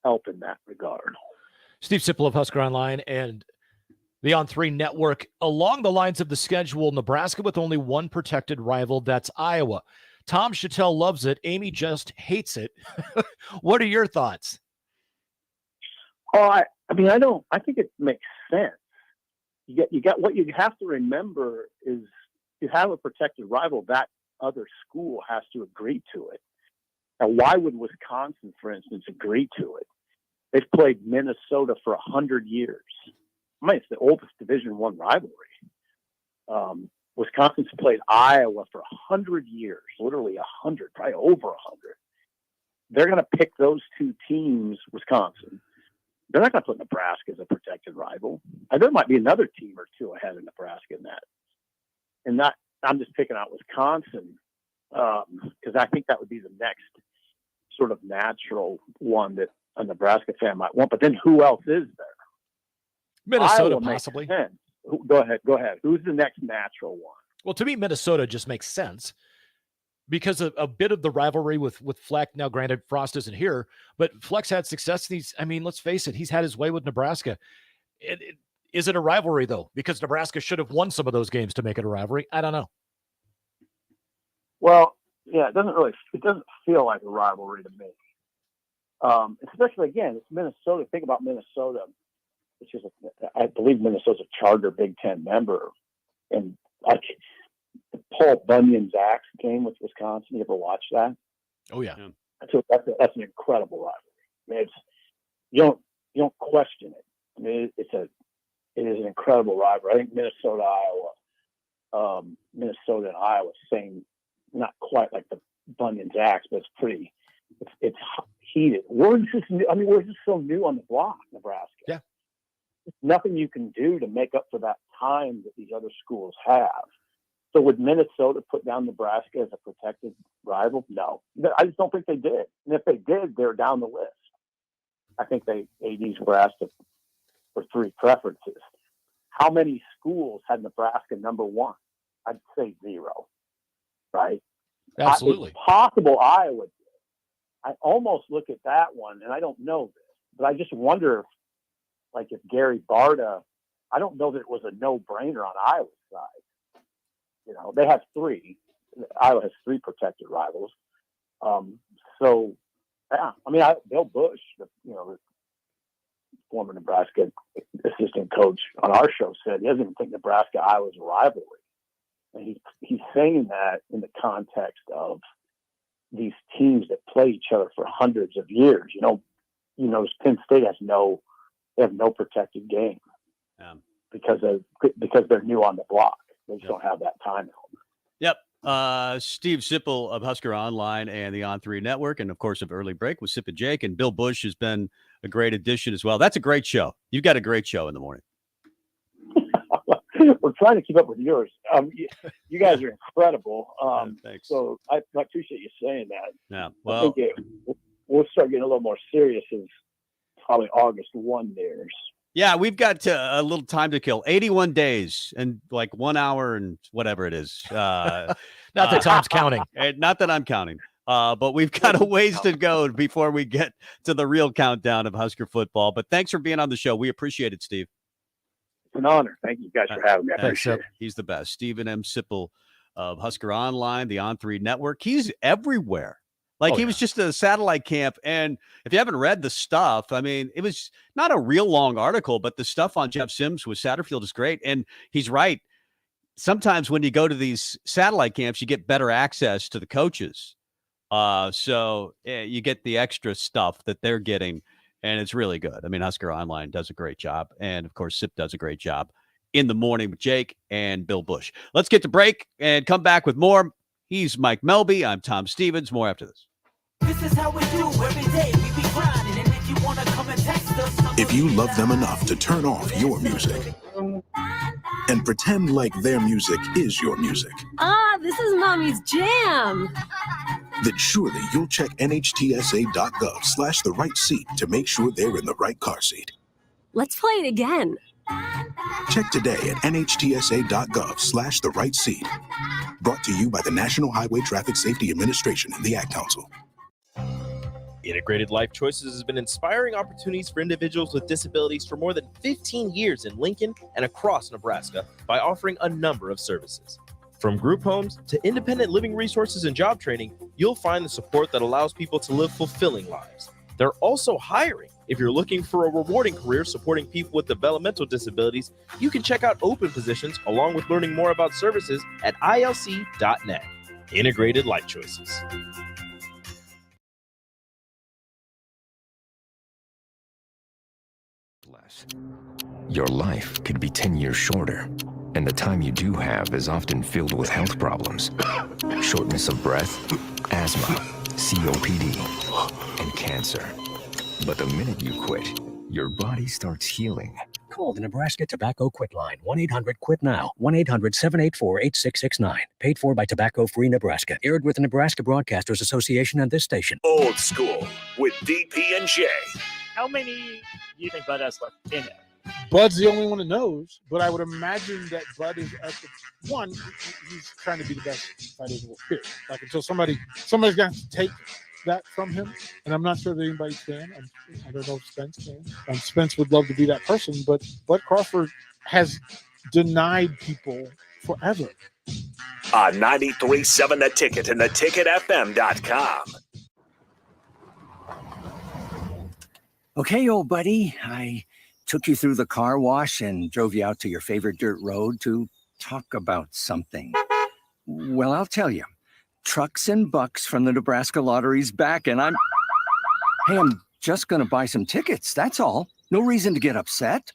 help in that regard. Steve Sipple of Husker Online and the On3 Network. Along the lines of the schedule, Nebraska with only one protected rival, that's Iowa. Tom Chattel loves it. Amy just hates it. What are your thoughts? Oh, I think it makes sense. You got what you have to remember is you have a protected rival, that other school has to agree to it. Now, why would Wisconsin, for instance, agree to it? They've played Minnesota for 100 years. I mean, it's the oldest Division I rivalry. Wisconsin's played Iowa for 100 years, literally 100, probably over 100. They're going to pick those two teams, Wisconsin. They're not going to put Nebraska as a protected rival. And there might be another team or two ahead of Nebraska in that. And that, I'm just picking out Wisconsin because I think that would be the next sort of natural one that a Nebraska fan might want. But then who else is there? Minnesota, Iowa possibly. Go ahead. Who's the next natural one? Well, to me, Minnesota just makes sense because of a bit of the rivalry with Fleck. Now, granted, Frost isn't here, but Fleck's had success. Let's face it, he's had his way with Nebraska. Is it a rivalry, though? Because Nebraska should have won some of those games to make it a rivalry. I don't know. Well, yeah, it doesn't feel like a rivalry to me. Especially, again, it's Minnesota. Think about Minnesota, which is, I believe Minnesota's a charter Big Ten member. And like the Paul Bunyan's Axe game with Wisconsin, you ever watch that? Oh, yeah. That's an incredible rivalry. I mean, you don't question it. I mean, it is an incredible rivalry. I think Minnesota and Iowa, same, not quite like the Bunyan's Axe, but it's heated. We're just so new on the block, Nebraska. Yeah. There's nothing you can do to make up for that time that these other schools have. So would Minnesota put down Nebraska as a protected rival? No. I just don't think they did. And if they did, they're down the list. I think ADs were asked for three preferences. How many schools had Nebraska number one? I'd say 0. Right? Absolutely. It's possible Iowa did. I almost look at that one, and I don't know this, but I just wonder if Gary Barta, I don't know that it was a no-brainer on Iowa's side. They have 3. Iowa has 3 protected rivals. So, yeah, Bill Bush, the former Nebraska assistant coach on our show, said he doesn't even think Nebraska-Iowa is a rivalry. And he's saying that in the context of these teams that play each other for hundreds of years. Penn State has no protected game because they're new on the block. They just don't have that time. Yep. Steve Sipple of Husker Online and the On3 Network, and of course of Early Break with Sip and Jake, and Bill Bush has been a great addition as well. That's a great show. You've got a great show in the morning. We're trying to keep up with yours. You guys are incredible. Thanks. So I appreciate you saying that. Yeah. Well, I think we'll start getting a little more serious as probably August 1 nears. Yeah, we've got a little time to kill. 81 days and like 1 hour and whatever it is. Not that Tom's counting. Not that I'm counting. But we've got a ways to go before we get to the real countdown of Husker football. But thanks for being on the show. We appreciate it, Steve. It's an honor. Thank you guys for having me. I appreciate it. He's the best. Stephen M. Sipple of Husker Online, the On3 Network. He's everywhere. He was just at a satellite camp. And if you haven't read the stuff, it was not a real long article, but the stuff on Jeff Sims with Satterfield is great. And he's right. Sometimes when you go to these satellite camps, you get better access to the coaches. So you get the extra stuff that they're getting. And it's really good. Husker Online does a great job. And, of course, SIP does a great job in the morning with Jake and Bill Bush. Let's get to break and come back with more. He's Mike Melby. I'm Tom Stevens. More after this. This is how we do every day. We be grinding. And if you want to come and text us. If you love them enough to turn off your music and pretend like their music is your music. This is Mommy's jam. Then surely you'll check nhtsa.gov/the right seat to make sure they're in the right car seat. Let's play it again. Check today at nhtsa.gov/the right seat. Brought to you by the National Highway Traffic Safety Administration and the Ad Council. Integrated Life Choices has been inspiring opportunities for individuals with disabilities for more than 15 years in Lincoln and across Nebraska by offering a number of services. From group homes to independent living resources and job training, you'll find the support that allows people to live fulfilling lives. They're also hiring. If you're looking for a rewarding career supporting people with developmental disabilities, you can check out open positions along with learning more about services at ilc.net. Integrated Life Choices. Your life could be 10 years shorter, and the time you do have is often filled with health problems. Shortness of breath, asthma, COPD, and cancer. But the minute you quit, your body starts healing. Call the Nebraska Tobacco Quit Line, 1-800-QUIT-NOW, 1-800-784-8669. Paid for by Tobacco Free Nebraska. Aired with the Nebraska Broadcasters Association and this station. Old School with DP and J. How many do you think Bud has left in it? Bud's the only one that knows, but I would imagine that Bud is at the one. He's trying to be the best fighter in the world. Period. Like until somebody's got to take that from him, and I'm not sure that anybody can. I don't know if Spence can. Spence would love to be that person, but Bud Crawford has denied people forever. 93.7 The Ticket and theticketfm.com. Okay, old buddy, I took you through the car wash and drove you out to your favorite dirt road to talk about something. Well, I'll tell you. Trucks and Bucks from the Nebraska Lottery's back, and I'm just going to buy some tickets, that's all. No reason to get upset.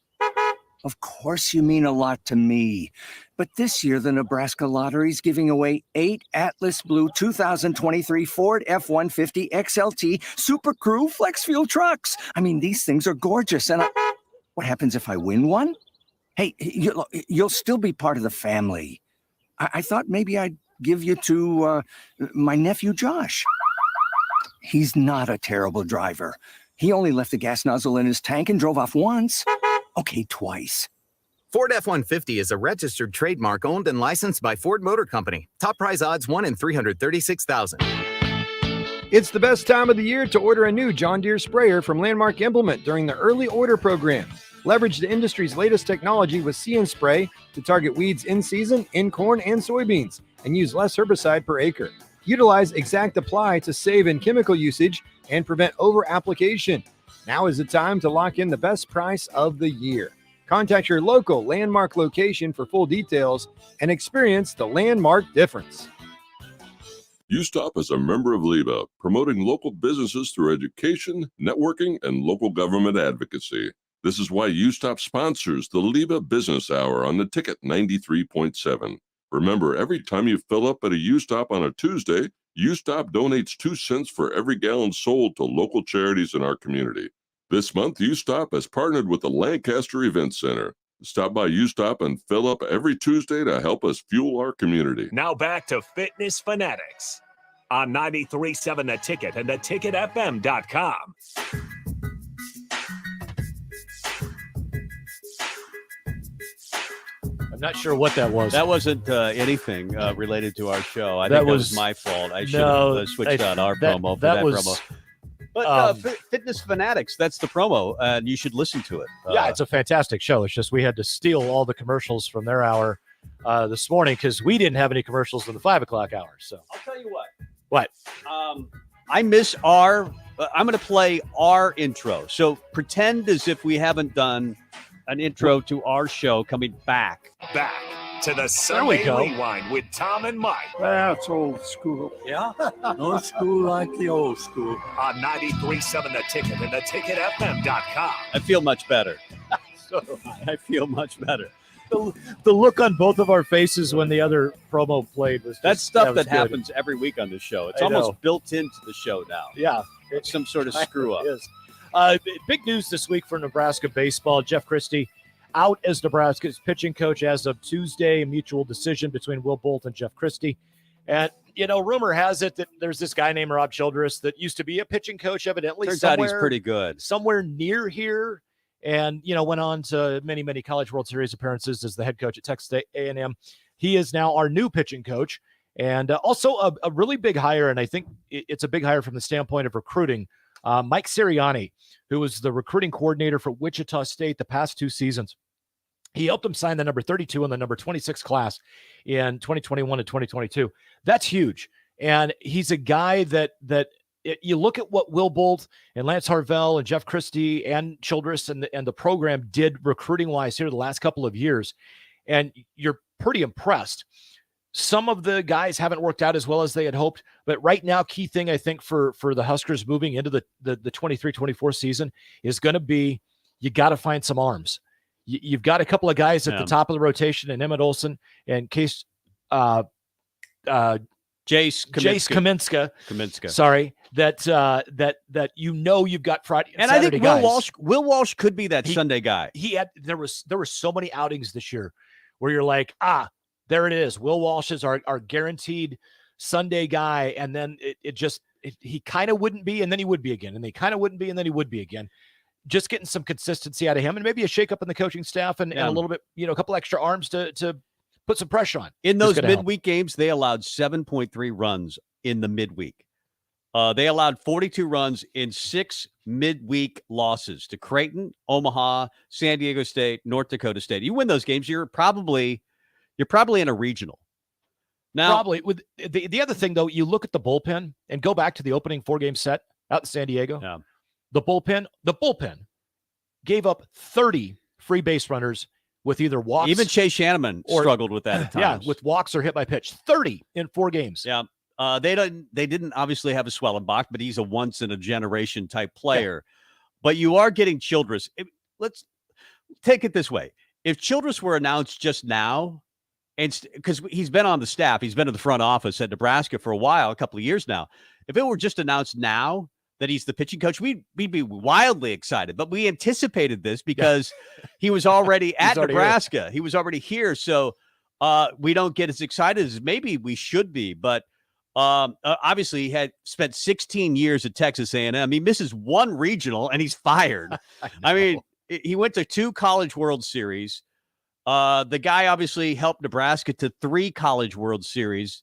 Of course you mean a lot to me. But this year, the Nebraska Lottery's giving away 8 Atlas Blue 2023 Ford F-150 XLT Super Crew Flex Fuel trucks. I mean, these things are gorgeous. And what happens if I win one? Hey, you'll still be part of the family. I thought maybe I'd give you to my nephew, Josh. He's not a terrible driver. He only left the gas nozzle in his tank and drove off once. Okay, twice. Ford F-150 is a registered trademark owned and licensed by Ford Motor Company. Top prize odds 1 in 336,000. It's the best time of the year to order a new John Deere sprayer from Landmark Implement during the early order program. Leverage the industry's latest technology with See & Spray to target weeds in season, in corn and soybeans, and use less herbicide per acre. Utilize Exact Apply to save in chemical usage and prevent over-application. Now is the time to lock in the best price of the year. Contact your local Landmark location for full details and experience the Landmark difference. USTOP is a member of LEBA, promoting local businesses through education, networking, and local government advocacy. This is why USTOP sponsors the LEBA Business Hour on the Ticket 93.7. Remember, every time you fill up at a USTOP on a Tuesday, USTOP donates 2 cents for every gallon sold to local charities in our community. This month, USTOP has partnered with the Lancaster Event Center. Stop by USTOP and fill up every Tuesday to help us fuel our community. Now back to Fitness Fanatics on 93.7 The Ticket and theticketfm.com. I'm not sure what that was. That wasn't anything related to our show. I think that was my fault. I should have switched out our promo for that promo. But Fitness Fanatics, that's the promo, and you should listen to it. Yeah, it's a fantastic show. It's just we had to steal all the commercials from their hour this morning because we didn't have any commercials in the 5 o'clock hour. So I'll tell you what. What? I miss our. I'm going to play our intro. So pretend as if we haven't done an intro to our show coming back. Back to the Sunday Rewind with Tom and Mike. That's old school. Yeah? No school like the old school. On 93.7 The Ticket and theticketfm.com. I feel much better. I feel much better. The look on both of our faces when the other promo played was just, that's stuff that good. Happens every week on this show. It's almost built into the show now. Yeah. It's some sort of screw up. Big news this week for Nebraska baseball. Jeff Christie out as Nebraska's pitching coach as of Tuesday, a mutual decision between Will Bolt and Jeff Christie. And, rumor has it that there's this guy named Rob Childress that used to be a pitching coach, evidently. Turns out he's pretty good. Somewhere near here. and went on to many, many College World Series appearances as the head coach at Texas A&M. He is now our new pitching coach, and also a really big hire, and I think it's a big hire from the standpoint of recruiting. Mike Sirianni, who was the recruiting coordinator for Wichita State the past 2 seasons. He helped him sign the number 32 and the number 26 class in 2021 and 2022. That's huge. And he's a guy that you look at what Will Bolt and Lance Harvell and Jeff Christie and Childress and the program did recruiting-wise here the last couple of years, and you're pretty impressed. Some of the guys haven't worked out as well as they had hoped, but right now, key thing I think for the Huskers moving into the 23-24 season is going to be you got to find some arms. You've got a couple of guys at the top of the rotation, and Emmett Olson and Case Jace Kaminska. Sorry, that you've got Friday and Saturday I think guys. Will Walsh could be that Sunday guy. There were so many outings this year where you're like, there it is. Will Walsh is our guaranteed Sunday guy, and then he kind of wouldn't be, and then he would be again, and they kind of wouldn't be, and then he would be again. Just getting some consistency out of him, and maybe a shakeup in the coaching staff, and a little bit, a couple extra arms to put some pressure on. In those midweek games, they allowed 7.3 runs in the midweek. They allowed 42 runs in 6 midweek losses to Creighton, Omaha, San Diego State, North Dakota State. You win those games, you're probably in a regional. Now, probably with the other thing though, you look at the bullpen and go back to the opening 4-game set out in San Diego. Yeah. The bullpen gave up 30 free base runners with either walks. Even Chase Shanneman struggled with that at times. Yeah, with walks or hit by pitch. 30 in 4 games. Yeah. They didn't obviously have a Swellenbach, but he's a once in a generation type player. Yeah. But you are getting Childress. Let's take it this way. If Childress were announced just now, and because he's been on the staff, he's been in the front office at Nebraska for a while, a couple of years now. If it were just announced now that he's the pitching coach, we'd be wildly excited. But we anticipated this because he was already at Nebraska. He was already here. So we don't get as excited as maybe we should be. But obviously he had spent 16 years at Texas A&M. He misses 1 regional and he's fired. I mean, he went to 2 College World Series. The guy obviously helped Nebraska to 3 College World Series.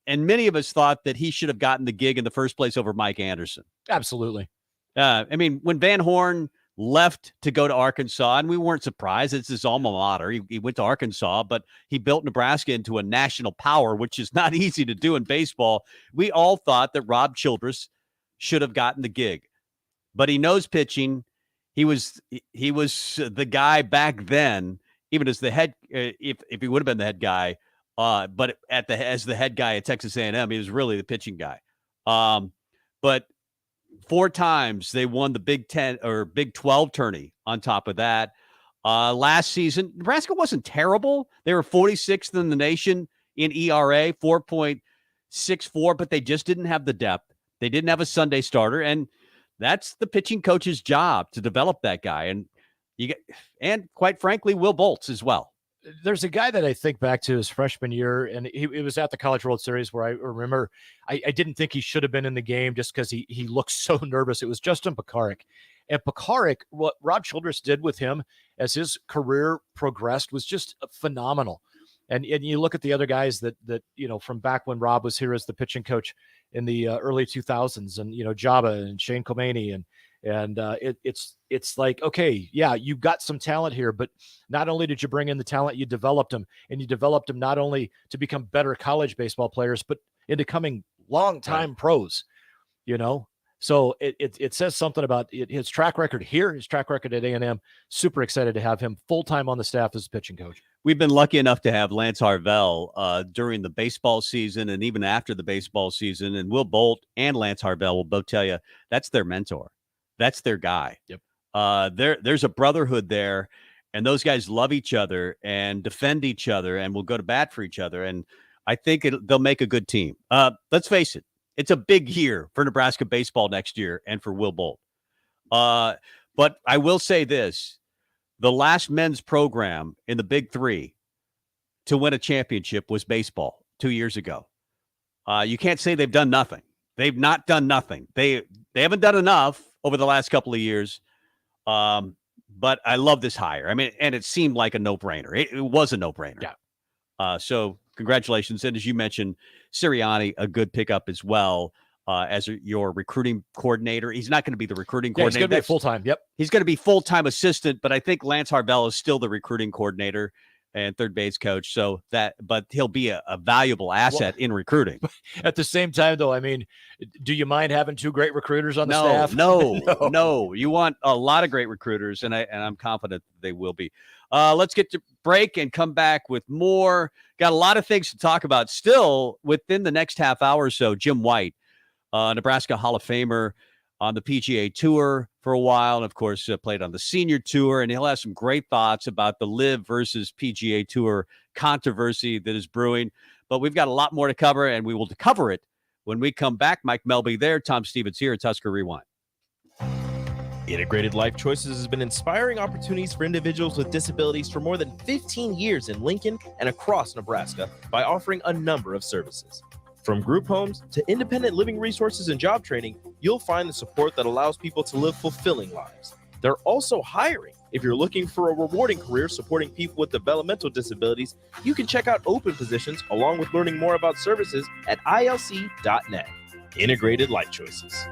And many of us thought that he should have gotten the gig in the first place over Mike Anderson. Absolutely. I mean, when Van Horn left to go to Arkansas, and we weren't surprised, it's his alma mater. He went to Arkansas, but he built Nebraska into a national power, which is not easy to do in baseball. We all thought that Rob Childress should have gotten the gig, but he knows pitching. He was the guy back then, even as the head, if he would have been the head guy, but as the head guy at Texas A&M, he was really the pitching guy. But 4 times they won the Big 10 or Big 12 tourney on top of that. Last season, Nebraska wasn't terrible. They were 46th in the nation in ERA, 4.64, but they just didn't have the depth. They didn't have a Sunday starter, and that's the pitching coach's job to develop that guy. And quite frankly, Will Bolts as well. There's a guy that I think back to his freshman year, and it was at the College World Series where I remember I didn't think he should have been in the game just because he looked so nervous. It was Justin Pekarik. And Pekarik, what Rob Childress did with him as his career progressed was just phenomenal. And you look at the other guys that from back when Rob was here as the pitching coach in the early 2000s, and Jabba and Shane Kilmaney, and it's like, okay, yeah, you've got some talent here, but not only did you bring in the talent, you developed them, and you developed them not only to become better college baseball players, but into becoming long-time pros, So it says something about his track record here, his track record at A&M. Super excited to have him full-time on the staff as pitching coach. We've been lucky enough to have Lance Harvell during the baseball season and even after the baseball season. And Will Bolt and Lance Harvell will both tell you that's their mentor. That's their guy. Yep. There's a brotherhood there, and those guys love each other and defend each other and will go to bat for each other. And I think they'll make a good team. Let's face it. It's a big year for Nebraska baseball next year and for Will Bolt. But I will say this. The last men's program in the Big 3 to win a championship was baseball 2 years ago. You can't say they've done nothing. They've not done nothing. They haven't done enough over the last couple of years. But I love this hire. I mean, and it seemed like a no-brainer. It was a no-brainer. Yeah. So congratulations. And as you mentioned, Sirianni, a good pickup as well as your recruiting coordinator. He's not going to be the recruiting coordinator. He's going to be full-time. Yep. He's going to be full-time assistant, but I think Lance Harvell is still the recruiting coordinator and third base coach. But he'll be a valuable asset in recruiting. At the same time, though, I mean, do you mind having two great recruiters on the staff? No. You want a lot of great recruiters, and I'm confident they will be. Let's get to break and come back with more. Got a lot of things to talk about still within the next half hour or so. Jim White, Nebraska Hall of Famer on the PGA Tour for a while, and of course played on the Senior Tour, and he'll have some great thoughts about the LIV versus PGA Tour controversy that is brewing. But we've got a lot more to cover, and we will cover it when we come back. Mike Melby there, Tom Stevens here at Husker Rewind. Integrated Life Choices has been inspiring opportunities for individuals with disabilities for more than 15 years in Lincoln and across Nebraska by offering a number of services. From group homes to independent living resources and job training, you'll find the support that allows people to live fulfilling lives. They're also hiring. If you're looking for a rewarding career supporting people with developmental disabilities, you can check out open positions along with learning more about services at ilc.net. Integrated Life Choices.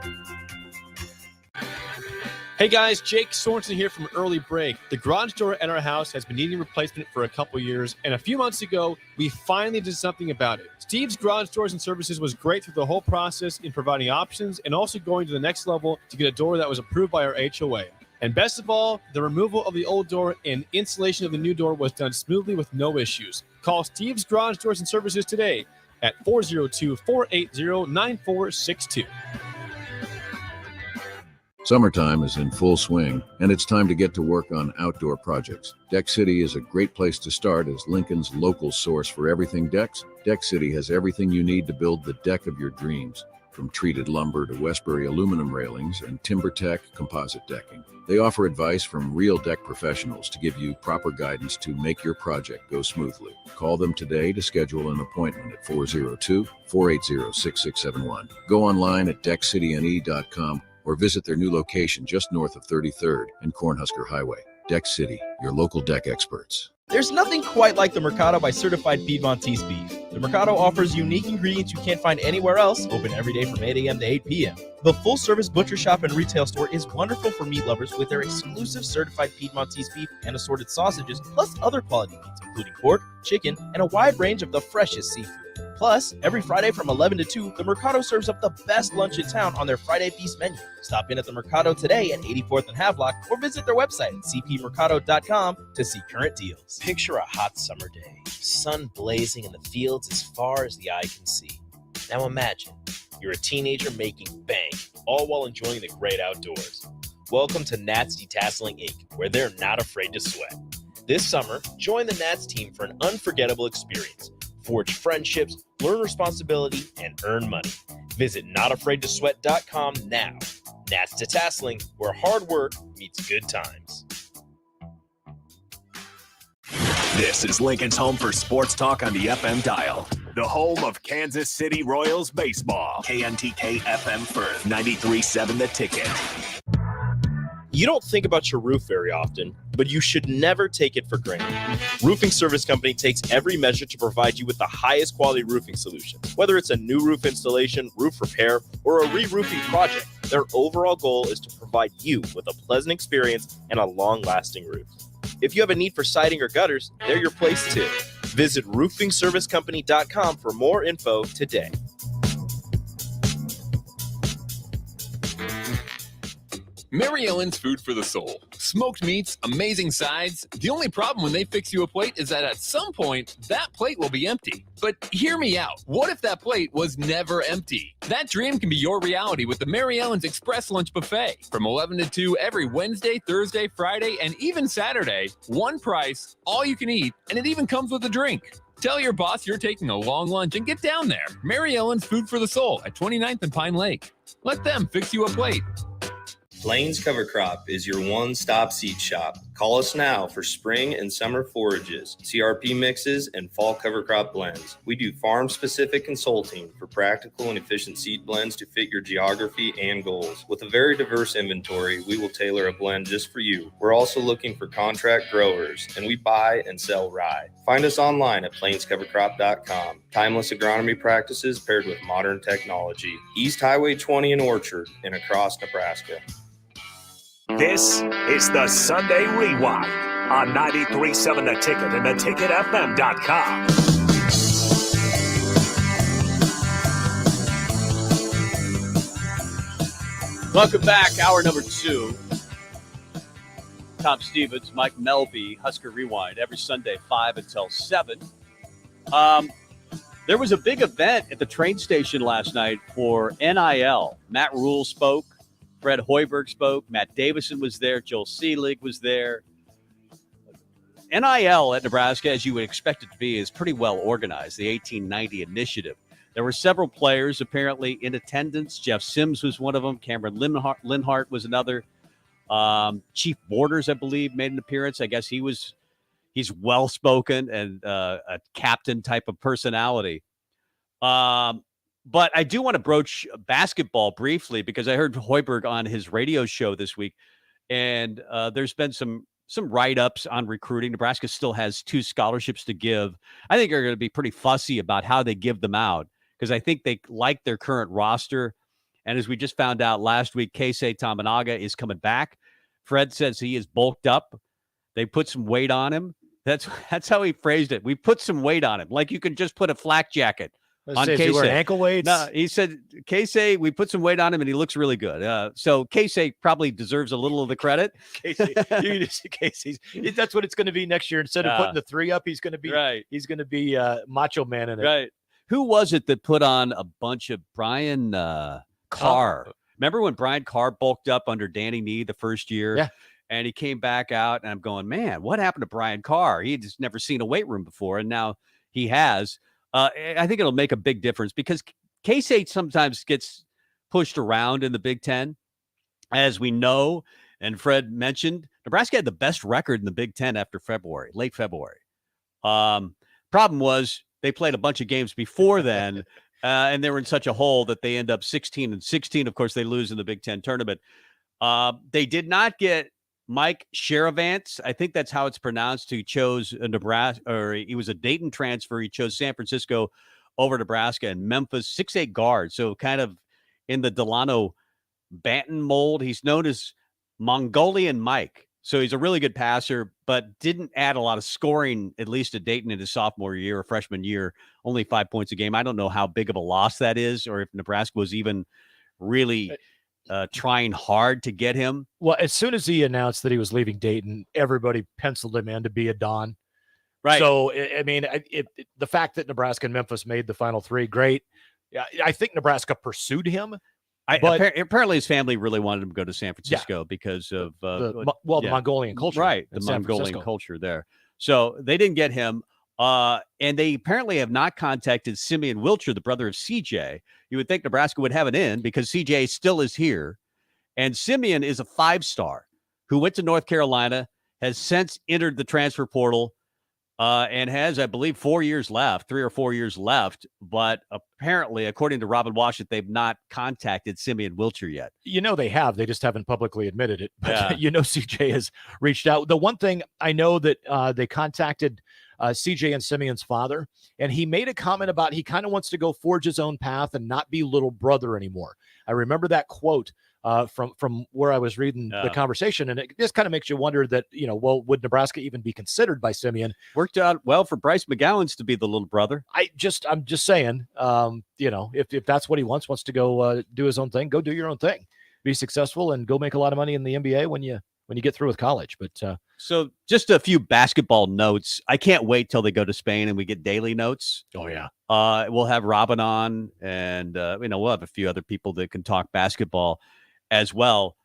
Hey guys, Jake Sorensen here from Early Break. The garage door at our house has been needing replacement for a couple years, and a few months ago, we finally did something about it. Steve's Garage Doors and Services was great through the whole process in providing options and also going to the next level to get a door that was approved by our HOA. And best of all, the removal of the old door and installation of the new door was done smoothly with no issues. Call Steve's Garage Doors and Services today at 402-480-9462. Summertime is in full swing, and it's time to get to work on outdoor projects. Deck City is a great place to start as Lincoln's local source for everything decks. Deck City has everything you need to build the deck of your dreams, from treated lumber to Westbury aluminum railings and TimberTech composite decking. They offer advice from real deck professionals to give you proper guidance to make your project go smoothly. Call them today to schedule an appointment at 402-480-6671. Go online at deckcityne.com or visit their new location just north of 33rd and Cornhusker Highway. Deck City, your local deck experts. There's nothing quite like the Mercado by Certified Piedmontese beef. The Mercado offers unique ingredients you can't find anywhere else, open every day from 8 a.m. to 8 p.m. The full-service butcher shop and retail store is wonderful for meat lovers with their exclusive Certified Piedmontese beef and assorted sausages, plus other quality meats, including pork, chicken, and a wide range of the freshest seafood. Plus, every Friday from 11 to 2, the Mercado serves up the best lunch in town on their Friday Feast menu. Stop in at the Mercado today at 84th and Havelock or visit their website at cpmercado.com to see current deals. Picture a hot summer day, sun blazing in the fields as far as the eye can see. Now imagine you're a teenager making bank, all while enjoying the great outdoors. Welcome to Nats Detasseling Inc., where they're not afraid to sweat. This summer, join the Nats team for an unforgettable experience. Forge friendships, learn responsibility, and earn money. Visit notafraidtosweat.com now. Nats Detasseling, where hard work meets good times. This is Lincoln's home for sports talk on the FM dial. The home of Kansas City Royals baseball. KNTK FM Firth, 93.7 The Ticket. You don't think about your roof very often, but you should never take it for granted. Roofing Service Company takes every measure to provide you with the highest quality roofing solution. Whether it's a new roof installation, roof repair, or a re-roofing project, their overall goal is to provide you with a pleasant experience and a long-lasting roof. If you have a need for siding or gutters, they're your place too. Visit roofingservicecompany.com for more info today. Mary Ellen's Food for the Soul. Smoked meats, amazing sides. The only problem when they fix you a plate is that at some point, that plate will be empty. But hear me out. What if that plate was never empty? That dream can be your reality with the Mary Ellen's Express Lunch Buffet. From 11 to 2 every Wednesday, Thursday, Friday, and even Saturday. One price, all you can eat, and it even comes with a drink. Tell your boss you're taking a long lunch and get down there. Mary Ellen's Food for the Soul at 29th and Pine Lake. Let them fix you a plate. Plains Cover Crop is your one-stop seed shop. Call us now for spring and summer forages, CRP mixes, and fall cover crop blends. We do farm-specific consulting for practical and efficient seed blends to fit your geography and goals. With a very diverse inventory, we will tailor a blend just for you. We're also looking for contract growers, and we buy and sell rye. Find us online at plainscovercrop.com. Timeless agronomy practices paired with modern technology. East Highway 20 in Orchard and across Nebraska. This is the Sunday Rewind on 93.7 The Ticket and theticketfm.com. Welcome back. Hour number 2. Tom Stevens, Mike Melby, Husker Rewind, every Sunday, 5 until 7. There was a big event at the train station last night for NIL. Matt Rule spoke. Fred Hoiberg spoke. Matt Davison was there. Joel Seelig was there. NIL at Nebraska, as you would expect it to be, is pretty well organized, the 1890 initiative. There were several players apparently in attendance. Jeff Sims was one of them. Cameron Linhart was another. Chief Borders, I believe, made an appearance. I guess he's well-spoken and a captain type of personality. But I do want to broach basketball briefly because I heard Hoiberg on his radio show this week, and there's been some write-ups on recruiting. Nebraska still has 2 scholarships to give. I think they're going to be pretty fussy about how they give them out because I think they like their current roster. And as we just found out last week, Keisei Tamanaga is coming back. Fred says he is bulked up. They put some weight on him. That's how he phrased it. We put some weight on him, like you can just put a flak jacket on Keisei. Ankle weights? No, he said, Keisei, we put some weight on him, and he looks really good. So Keisei probably deserves a little of the credit. Casey, that's what it's going to be next year. Instead of putting the 3 up, he's going to be right. He's going to be Macho Man in it. Right. Who was it that put on a bunch of Brian Carr? Oh. Remember when Brian Carr bulked up under Danny Nee the first year? Yeah. And he came back out, and I'm going, man, what happened to Brian Carr? He had just never seen a weight room before, and now he has. I think it'll make a big difference because K-State sometimes gets pushed around in the Big Ten. As we know, and Fred mentioned, Nebraska had the best record in the Big Ten after late February. Problem was they played a bunch of games before then, and they were in such a hole that they end up 16-16. Of course, they lose in the Big Ten tournament. They did not get Mike Sheravance, I think that's how it's pronounced, who chose Nebraska, or he was a Dayton transfer. He chose San Francisco over Nebraska and Memphis, 6'8" guard. So kind of in the Delano Banton mold. He's known as Mongolian Mike. So he's a really good passer, but didn't add a lot of scoring, at least at Dayton in his sophomore year or freshman year, only 5 points a game. I don't know how big of a loss that is, or if Nebraska was even really trying hard to get him. Well, as soon as he announced that he was leaving Dayton, everybody penciled him in to be a Don. Right. So, I mean, the fact that Nebraska and Memphis made the Final 3, great. I think Nebraska pursued him. Apparently his family really wanted him to go to San Francisco because of the Mongolian culture. Right, the Mongolian culture there. So they didn't get him. And they apparently have not contacted Simeon Wilcher, the brother of CJ. You would think Nebraska would have it in because CJ still is here. And Simeon is a 5-star who went to North Carolina, has since entered the transfer portal, and has, I believe, 3 or 4 years left. But apparently, according to Robin Washington, they've not contacted Simeon Wilcher yet. You know they have. They just haven't publicly admitted it. But you know CJ has reached out. The one thing I know that they contacted CJ and Simeon's father, and he made a comment about he kind of wants to go forge his own path and not be little brother anymore. I remember that quote from where I was reading the conversation, and it just kind of makes you wonder that, well, would Nebraska even be considered by Simeon? Worked out well for Bryce McGowan's to be the little brother. I'm just saying, if that's what he wants to go do his own thing, go do your own thing, be successful, and go make a lot of money in the NBA when you get through with college. But so just a few basketball notes. I can't wait till they go to Spain and we get daily notes. Oh yeah. We'll have Robin on, and we'll have a few other people that can talk basketball as well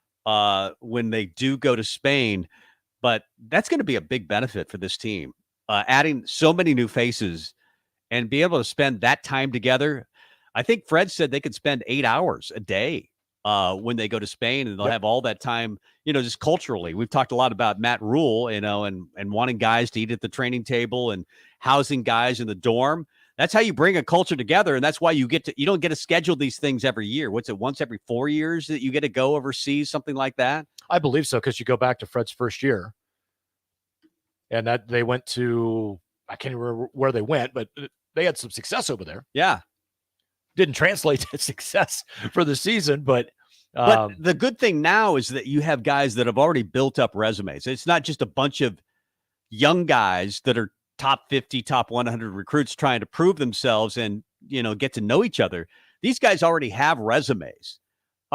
when they do go to Spain. But that's going to be a big benefit for this team. Adding so many new faces and be able to spend that time together. I think Fred said they could spend 8 hours a day when they go to Spain, and they'll have all that time, just culturally. We've talked a lot about Matt Rule, and wanting guys to eat at the training table and housing guys in the dorm. That's how you bring a culture together, and that's why you don't get to schedule these things every year. What's it, once every 4 years that you get to go overseas, something like that? I believe so, because you go back to Fred's first year, and that they went to, I can't remember where they went, but they had some success over there. Yeah. Didn't translate to success for the season, but the good thing now is that you have guys that have already built up resumes. It's not just a bunch of young guys that are top 50, top 100 recruits trying to prove themselves and, get to know each other. These guys already have resumes.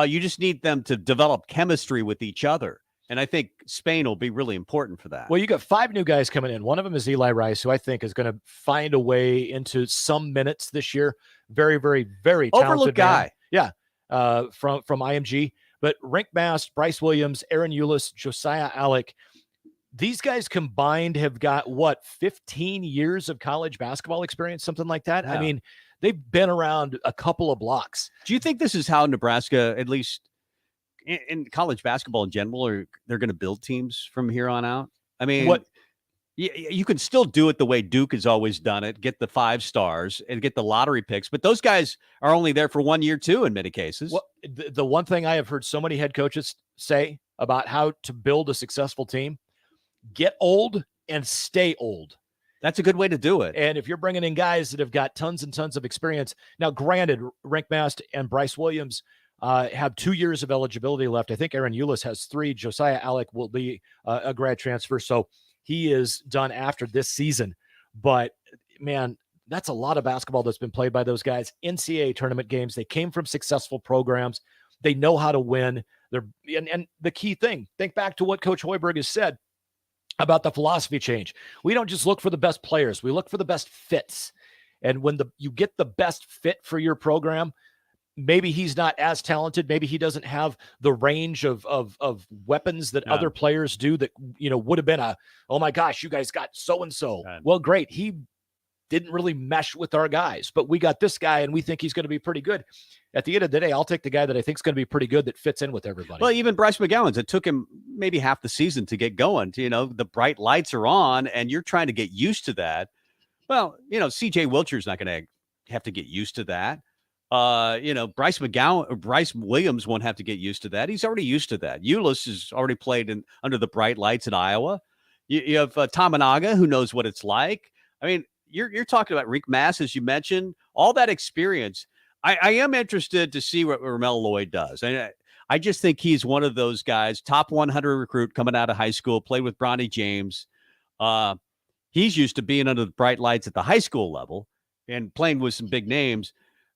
You just need them to develop chemistry with each other. And I think Spain will be really important for that. Well, you got 5 new guys coming in. One of them is Eli Rice, who I think is going to find a way into some minutes this year. Very, very, very talented overlooked guy. Man. Yeah, from IMG. But Rink Mast, Bryce Williams, Aaron Eulis, Josiah Alec, these guys combined have got, 15 years of college basketball experience, something like that? Yeah. I mean, they've been around a couple of blocks. Do you think this is how Nebraska, at least in college basketball in general, they're going to build teams from here on out? I mean, you can still do it the way Duke has always done it, get the 5 stars and get the lottery picks. But those guys are only there for 1 year, too, in many cases. Well, the one thing I have heard so many head coaches say about how to build a successful team, get old and stay old. That's a good way to do it. And if you're bringing in guys that have got tons and tons of experience, now granted, Rink Mast and Bryce Williams have 2 years of eligibility left. I think Aaron Eulis has 3. Josiah Alec will be a grad transfer, so he is done after this season. But, man, that's a lot of basketball that's been played by those guys. NCAA tournament games. They came from successful programs. They know how to win. And the key thing, think back to what Coach Hoiberg has said about the philosophy change. We don't just look for the best players. We look for the best fits. And when you get the best fit for your program, maybe he's not as talented. Maybe he doesn't have the range of weapons that other players do that, would have been oh my gosh, you guys got so-and-so. Well, great. He didn't really mesh with our guys, but we got this guy and we think he's going to be pretty good. At the end of the day, I'll take the guy that I think is going to be pretty good that fits in with everybody. Well, even Bryce McGowan's, it took him maybe half the season to get going. The bright lights are on and you're trying to get used to that. Well, CJ Wilcher's not going to have to get used to that. Bryce Williams won't have to get used to that. He's already used to that. Eulis has already played under the bright lights in Iowa. You have Tamanaga, who knows what it's like. I mean, you're talking about Rink Mast, as you mentioned, all that experience. I am interested to see what Ramel Lloyd does. I just think he's one of those guys, top 100 recruit coming out of high school, played with Bronny James. He's used to being under the bright lights at the high school level and playing with some big names,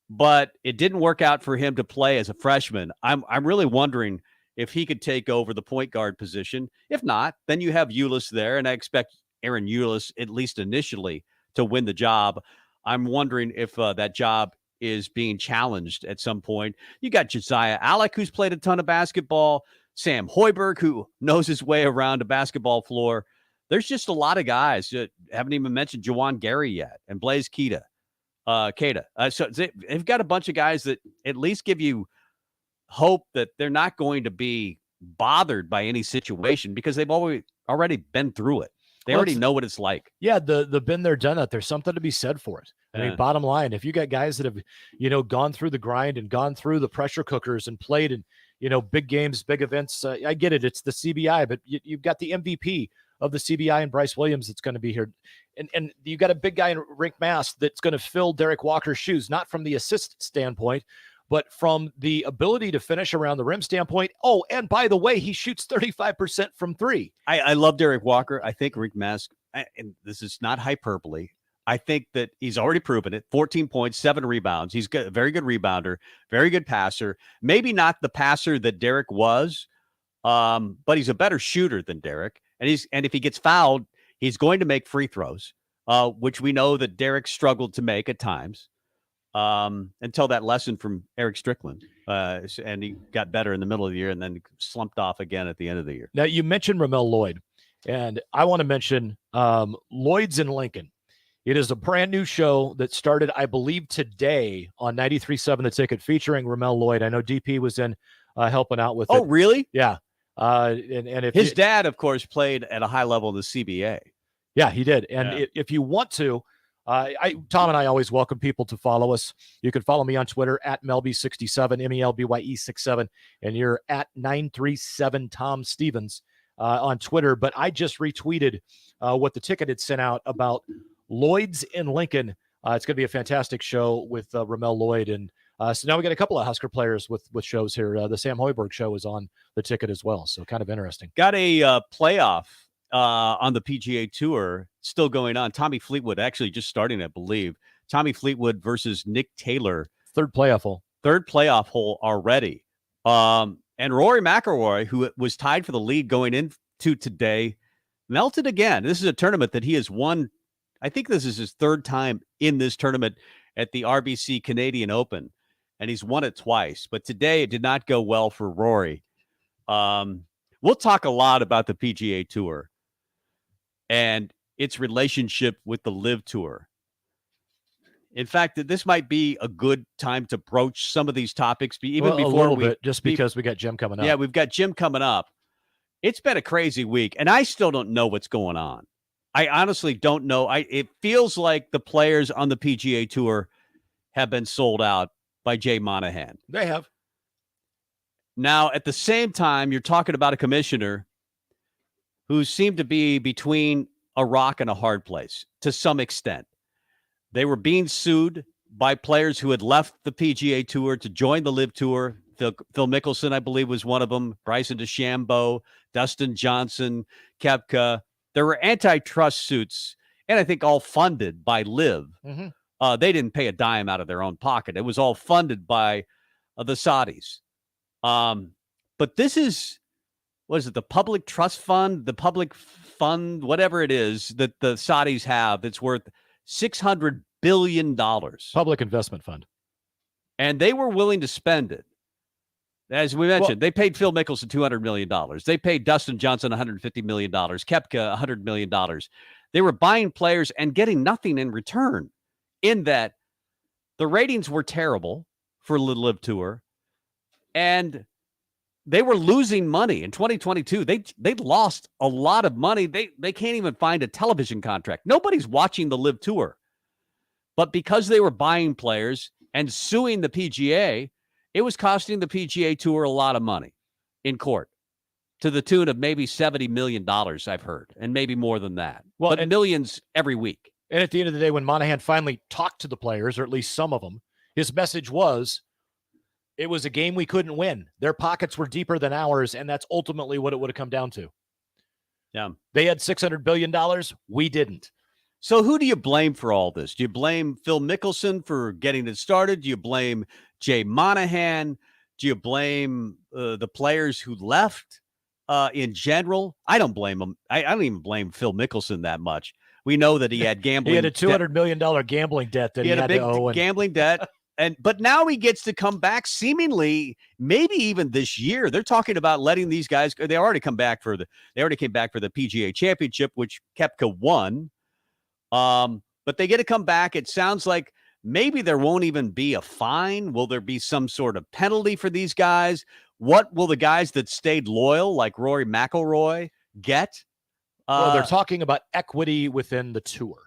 but it didn't work out for him to play as a freshman. I'm really wondering if he could take over the point guard position. If not, then you have Eulis there, and I expect Aaron Eulis, at least initially, to win the job. I'm wondering if that job is being challenged at some point. You got Josiah Alec, who's played a ton of basketball, Sam Hoiberg, who knows his way around a basketball floor. There's just a lot of guys that haven't even mentioned Jawan Gary yet, and Blaze Keita. So they've got a bunch of guys that at least give you hope that they're not going to be bothered by any situation because they've already been through it. They already know what it's like. Yeah, the been there, done that. There's something to be said for it. I mean, bottom line, if you got guys that have, gone through the grind and gone through the pressure cookers and played in, big games, big events, I get it. It's the CBI, but you've got the MVP of the CBI and Bryce Williams that's going to be here. And you got a big guy in Rink Mast that's going to fill Derek Walker's shoes, not from the assist standpoint, but from the ability to finish around the rim standpoint. Oh, and by the way, he shoots 35% from 3. I love Derek Walker. I think Rink Mast, and this is not hyperbole, I think that he's already proven it. 14 points, 7 rebounds. He's a very good rebounder, very good passer. Maybe not the passer that Derek was, but he's a better shooter than Derek. And if he gets fouled, he's going to make free throws, which we know that Derek struggled to make at times. Until that lesson from Eric Strickland. And he got better in the middle of the year and then slumped off again at the end of the year. Now, you mentioned Ramel Lloyd, and I want to mention Lloyd's in Lincoln. It is a brand new show that started, I believe, today on 93.7 The Ticket featuring Ramel Lloyd. I know DP was in helping out with it. Oh, really? Yeah. And if his dad, of course, played at a high level in the CBA. Yeah, he did. And if you want to, Tom and I always welcome people to follow us. You can follow me on Twitter at Melby67, MELBYE67, and you're at 937 Tom Stevens on Twitter. But I just retweeted what the ticket had sent out about Lloyd's in Lincoln. It's going to be a fantastic show with Ramel Lloyd. And so now we got a couple of Husker players with shows here. The Sam Hoiberg show is on the ticket as well. So kind of interesting. Got a playoff on the PGA Tour still going on. Tommy Fleetwood actually just starting, I believe. Tommy Fleetwood versus Nick Taylor. Third playoff hole already. And Rory McIlroy, who was tied for the lead going into today, melted again. This is a tournament that he has won. I think this is his third time in this tournament at the RBC Canadian Open, and he's won it twice. But today it did not go well for Rory. We'll talk a lot about the PGA Tour and its relationship with the LIV Tour. In fact, this might be a good time to broach some of these topics, even before because we got Jim coming up. Yeah, we've got Jim coming up. It's been a crazy week, and I still don't know what's going on. I honestly don't know. It feels like the players on the PGA Tour have been sold out by Jay Monahan. They have. Now, at the same time, you're talking about a commissioner who seemed to be between a rock and a hard place to some extent. They were being sued by players who had left the PGA Tour to join the LIV Tour. Phil Mickelson, I believe, was one of them. Bryson DeChambeau, Dustin Johnson, Koepka. There were antitrust suits, and I think all funded by LIV. Mm-hmm. They didn't pay a dime out of their own pocket. It was all funded by the Saudis. But this is, what is it, the public trust fund, the public fund, whatever it is that the Saudis have, it's worth $600 billion. Public investment fund. And they were willing to spend it. As we mentioned, they paid Phil Mickelson $200 million. They paid Dustin Johnson $150 million, Koepka $100 million. They were buying players and getting nothing in return, in that the ratings were terrible for the LIV Tour, and they were losing money. In 2022, they lost a lot of money. They can't even find a television contract. Nobody's watching the LIV Tour. But because they were buying players and suing the PGA, it was costing the PGA Tour a lot of money in court, to the tune of maybe $70 million, I've heard, and maybe more than that. Well, but millions every week. And at the end of the day, when Monahan finally talked to the players, or at least some of them, his message was, it was a game we couldn't win. Their pockets were deeper than ours, and that's ultimately what it would have come down to. Yeah. They had $600 billion. We didn't. So who do you blame for all this? Do you blame Phil Mickelson for getting it started? Do you blame Jay Monahan? Do you blame the players who left in general? I don't blame them. I don't even blame Phil Mickelson that much. We know that he had gambling. He had a $200 million gambling debt that he had a big to owe. Gambling debt. But now he gets to come back, seemingly, maybe even this year. They're talking about letting these guys. They already came back for the PGA Championship, which Koepka won. But they get to come back. It sounds like maybe there won't even be a fine. Will there be some sort of penalty for these guys? What will the guys that stayed loyal, like Rory McIlroy, get? Well, they're talking about equity within the tour.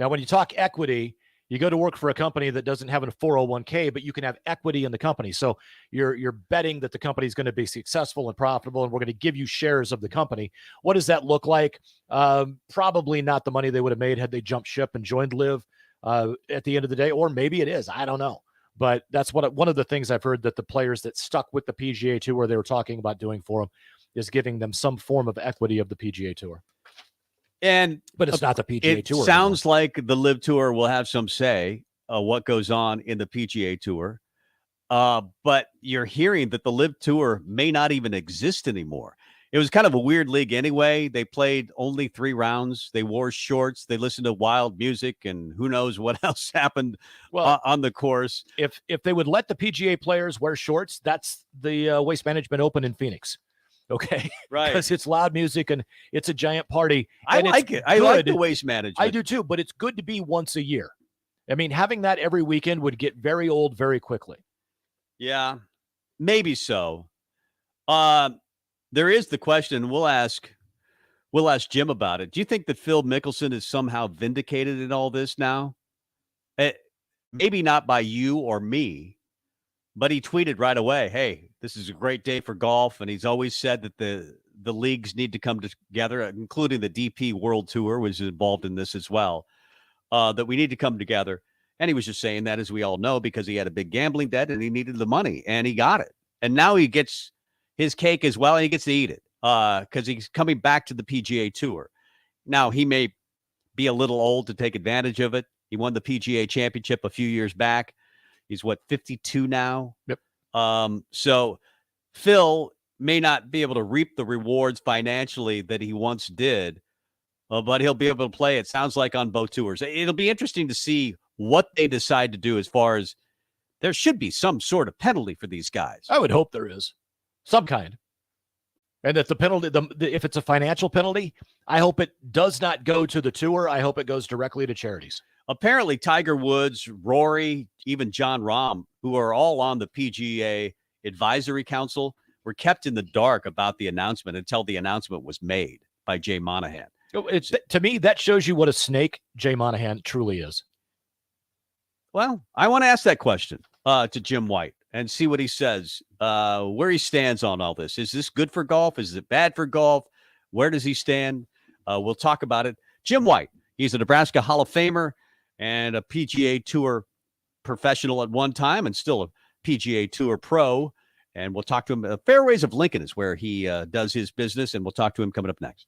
Now, when you talk equity, you go to work for a company that doesn't have a 401k, but you can have equity in the company. So you're betting that the company is going to be successful and profitable, and we're going to give you shares of the company. What does that look like? Probably not the money they would have made had they jumped ship and joined LIV at the end of the day, or maybe it is. I don't know. But that's one of the things I've heard that the players that stuck with the PGA Tour, they were talking about doing for them, is giving them some form of equity of the PGA Tour. But it's not the PGA Tour. It sounds like the LIV Tour will have some say what goes on in the PGA Tour. But you're hearing that the LIV Tour may not even exist anymore. It was kind of a weird league anyway. They played only 3 rounds. They wore shorts. They listened to wild music, and who knows what else happened on the course. If they would let the PGA players wear shorts, that's the Waste Management Open in Phoenix. Okay. Right. Because it's loud music and it's a giant party. I like it. I like the Waste Management. I do too, but it's good to be once a year. I mean, having that every weekend would get very old very quickly. Yeah. maybe so. There is the question. We'll ask Jim about it. Do you think that Phil Mickelson is somehow vindicated in all this now? Maybe not by you or me, but he tweeted right away, hey, this is a great day for golf. And he's always said that the leagues need to come together, including the DP World Tour was involved in this as well, that we need to come together. And he was just saying that, as we all know, because he had a big gambling debt and he needed the money, and he got it. And now he gets his cake as well, and he gets to eat it because he's coming back to the PGA Tour. Now, he may be a little old to take advantage of it. He won the PGA Championship a few years back. He's 52 now? Yep. So Phil may not be able to reap the rewards financially that he once did, but he'll be able to play, it sounds like, on both tours. It'll be interesting to see what they decide to do as far as there should be some sort of penalty for these guys. I would hope there is some kind. And that the penalty, if it's a financial penalty, I hope it does not go to the tour. I hope it goes directly to charities. Apparently, Tiger Woods, Rory, even John Rahm, who are all on the PGA Advisory Council, were kept in the dark about the announcement until the announcement was made by Jay Monahan. To me, that shows you what a snake Jay Monahan truly is. Well, I want to ask that question to Jim White and see what he says, where he stands on all this. Is this good for golf? Is it bad for golf? Where does he stand? We'll talk about it. Jim White, he's a Nebraska Hall of Famer and a PGA Tour professional at one time and still a PGA Tour pro. And we'll talk to him. Fairways of Lincoln is where he does his business, and we'll talk to him coming up next.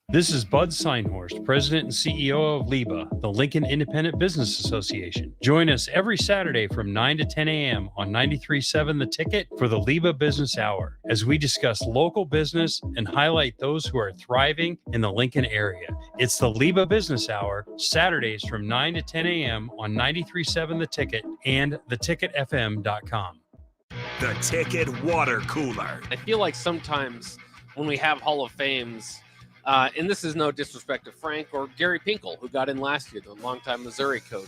This is Bud Seinhorst, President and CEO of LIBA, the Lincoln Independent Business Association. Join us every Saturday from 9 to 10 a.m. on 93.7 The Ticket for the LIBA Business Hour, as we discuss local business and highlight those who are thriving in the Lincoln area. It's the LIBA Business Hour, Saturdays from 9 to 10 a.m. on 93.7 The Ticket and theticketfm.com. The Ticket Water Cooler. I feel like sometimes when we have Hall of Fames, and this is no disrespect to Frank or Gary Pinkel, who got in last year, the longtime Missouri coach.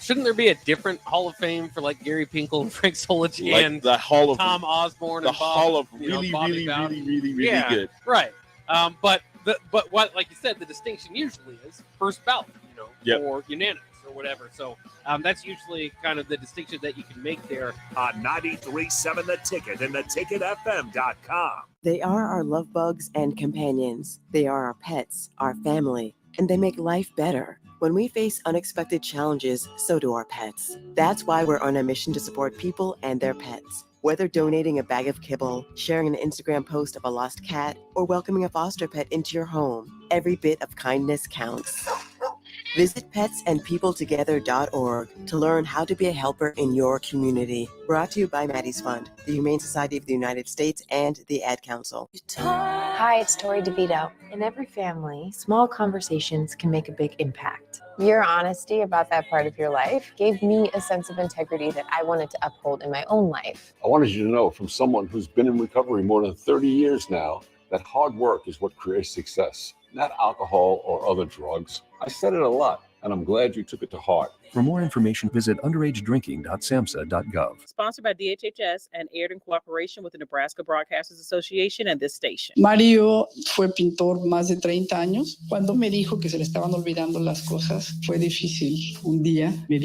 Shouldn't there be a different Hall of Fame for like Gary Pinkel and Frank Solich like and the Hall of Tom Osborne the and Bob, Hall of Bobby really yeah, good. Right. But what, like you said, the distinction usually is first ballot, or unanimous or whatever. So that's usually kind of the distinction that you can make there. On 93.7 The Ticket and theticketfm.com. They are our love bugs and companions. They are our pets, our family, and they make life better. When we face unexpected challenges, so do our pets. That's why we're on a mission to support people and their pets. Whether donating a bag of kibble, sharing an Instagram post of a lost cat, or welcoming a foster pet into your home, every bit of kindness counts. Visit petsandpeopletogether.org to learn how to be a helper in your community. Brought to you by Maddie's Fund, the Humane Society of the United States, and the Ad Council. Hi, it's Tori DeVito. In every family, small conversations can make a big impact. Your honesty about that part of your life gave me a sense of integrity that I wanted to uphold in my own life. I wanted you to know, from someone who's been in recovery more than 30 years now, that hard work is what creates success, not alcohol or other drugs. I said it a lot, and I'm glad you took it to heart. For more information, visit underagedrinking.samhsa.gov. Sponsored by DHHS and aired in cooperation with the Nebraska Broadcasters Association and this station. Mario fue pintor más de 30 años. Cuando me dijo que se le estaban olvidando las cosas, fue difícil. Un día me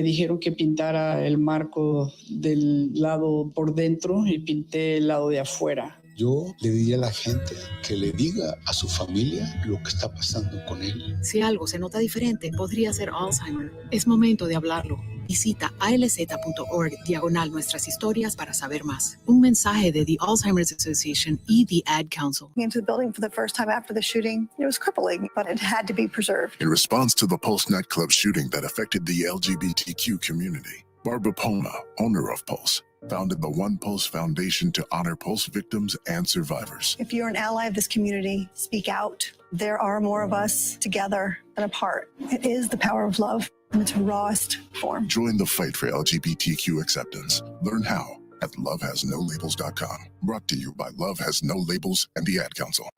dijeron que pintara el marco del lado por dentro y pinté el lado de afuera. Yo le diría a la gente que le diga a su familia lo que está pasando con él. Si algo se nota diferente, podría ser Alzheimer. Es momento de hablarlo. Visita alz.org/nuestras historias para saber más. Un mensaje de the Alzheimer's Association y the Ad Council. Into the building for the first time after the shooting. It was crippling, but it had to be preserved. In response to the Pulse nightclub shooting that affected the LGBTQ community, Barbara Poma, owner of Pulse, founded the One Pulse Foundation to honor Pulse victims and survivors. If you're an ally of this community, speak out. There are more of us together than apart. It is the power of love in its rawest form. Join the fight for LGBTQ acceptance. Learn how at lovehasnolabels.com. Brought to you by Love Has No Labels and the Ad Council.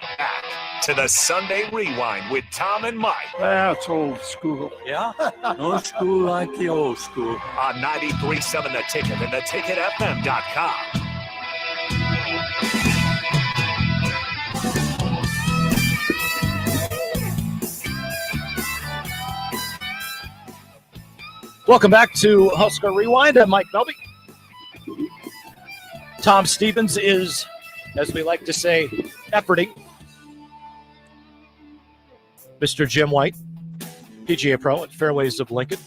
to the Sunday Rewind with Tom and Mike. That's old school. Yeah? No school like the old school. On 93.7 The Ticket and theticketfm.com. Welcome back to Husker Rewind. I'm Mike Melby. Tom Stevens is, as we like to say, efforting. Mr. Jim White, PGA Pro at Fairways of Lincoln.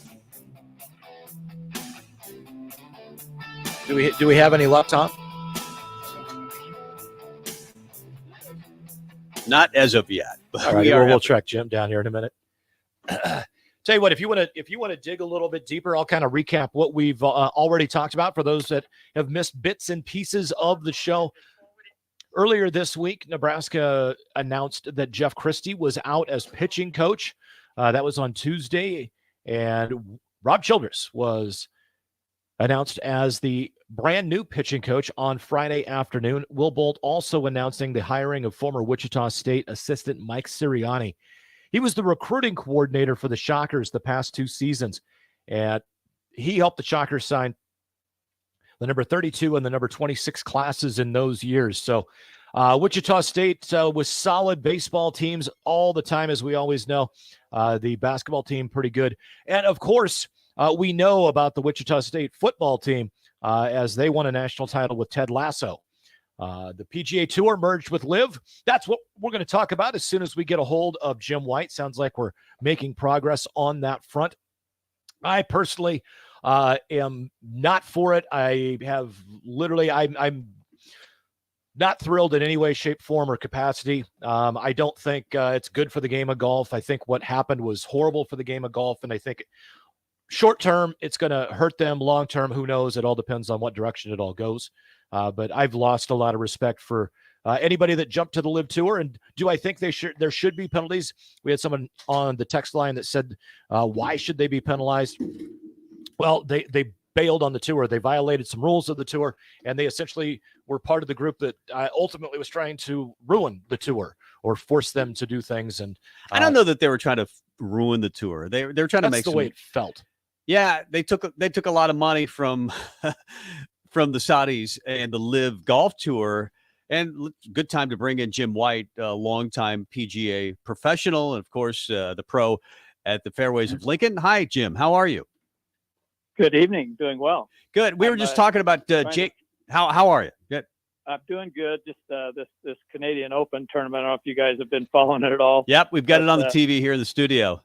Do we have any luck, Tom? Not as of yet. But All right, we'll track Jim down here in a minute. Tell you what, if you want to dig a little bit deeper, I'll kind of recap what we've already talked about for those that have missed bits and pieces of the show. Earlier this week, Nebraska announced that Jeff Christie was out as pitching coach. That was on Tuesday, and Rob Childress was announced as the brand new pitching coach on Friday afternoon. Will Bolt also announcing the hiring of former Wichita State assistant Mike Sirianni. He was the recruiting coordinator for the Shockers the past 2 seasons, and he helped the Shockers sign the number 32 and the number 26 classes in those years. So Wichita State with solid baseball teams all the time, as we always know. The basketball team, pretty good. And, of course, we know about the Wichita State football team as they won a national title with Ted Lasso. The PGA Tour merged with LIV. That's what we're going to talk about as soon as we get a hold of Jim White. Sounds like we're making progress on that front. I personally am not for it. I'm not thrilled in any way, shape, form, or capacity. I don't think it's good for the game of golf. I think what happened was horrible for the game of golf, and I think short term it's going to hurt them. Long term, who knows? It all depends on what direction it all goes. But I've lost a lot of respect for anybody that jumped to the LIV Tour. And do I think there should be penalties? We had someone on the text line that said, why should they be penalized? Well, they bailed on the tour. They violated some rules of the tour, and they essentially were part of the group that ultimately was trying to ruin the tour or force them to do things. And I don't know that they were trying to ruin the tour. They were trying to make the way it felt. Yeah, they took a lot of money from from the Saudis and the LIV Golf Tour, and good time to bring in Jim White, a longtime PGA professional, and of course the pro at the Fairways of Lincoln. Hi, Jim. How are you? Good evening. Doing well. Good. We were just talking about Jake. How are you? Good. I'm doing good. Just this Canadian Open tournament. I don't know if you guys have been following it at all. Yep, we've got it on the TV here in the studio.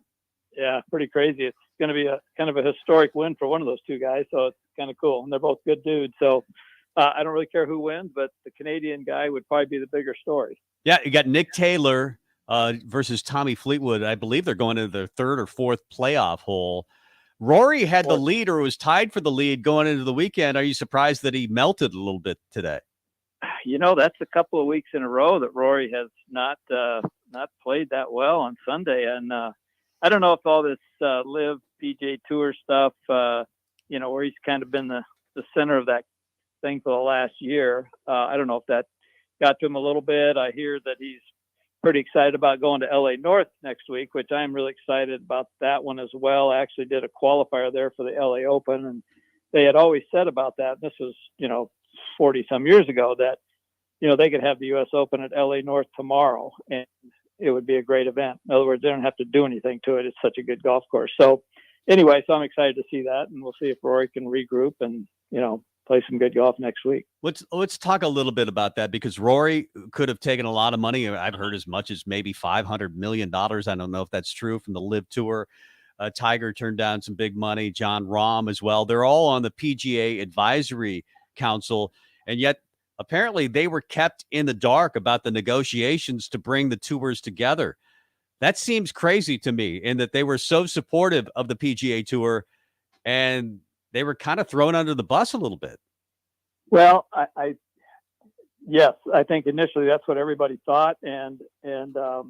Yeah, pretty crazy. It's going to be a kind of a historic win for one of those two guys, so it's kind of cool. And they're both good dudes. So I don't really care who wins, but the Canadian guy would probably be the bigger story. Yeah, you got Nick Taylor versus Tommy Fleetwood. I believe they're going into their third or fourth playoff hole. Rory had the lead, or was tied for the lead going into the weekend. Are you surprised that he melted a little bit today? You know, that's a couple of weeks in a row that Rory has not played that well on Sunday. And I don't know if all this LIV PGA Tour stuff, where he's kind of been the center of that thing for the last year. I don't know if that got to him a little bit. I hear that he's pretty excited about going to LA North next week, which I'm really excited about that one as well. I actually did a qualifier there for the LA Open, and they had always said about that. And this was, 40 some years ago, that, they could have the US Open at LA North tomorrow, and it would be a great event. In other words, they don't have to do anything to it. It's such a good golf course. So anyway, I'm excited to see that, and we'll see if Rory can regroup and, play some good golf next week. Let's talk a little bit about that, because Rory could have taken a lot of money. I've heard as much as maybe $500 million. I don't know if that's true, from the LIV Tour. Tiger turned down some big money. John Rahm as well. They're all on the PGA Advisory Council, and yet apparently they were kept in the dark about the negotiations to bring the tours together. That seems crazy to me, in that they were so supportive of the PGA Tour, and they were kind of thrown under the bus a little bit. Well, yes, I think initially that's what everybody thought. And the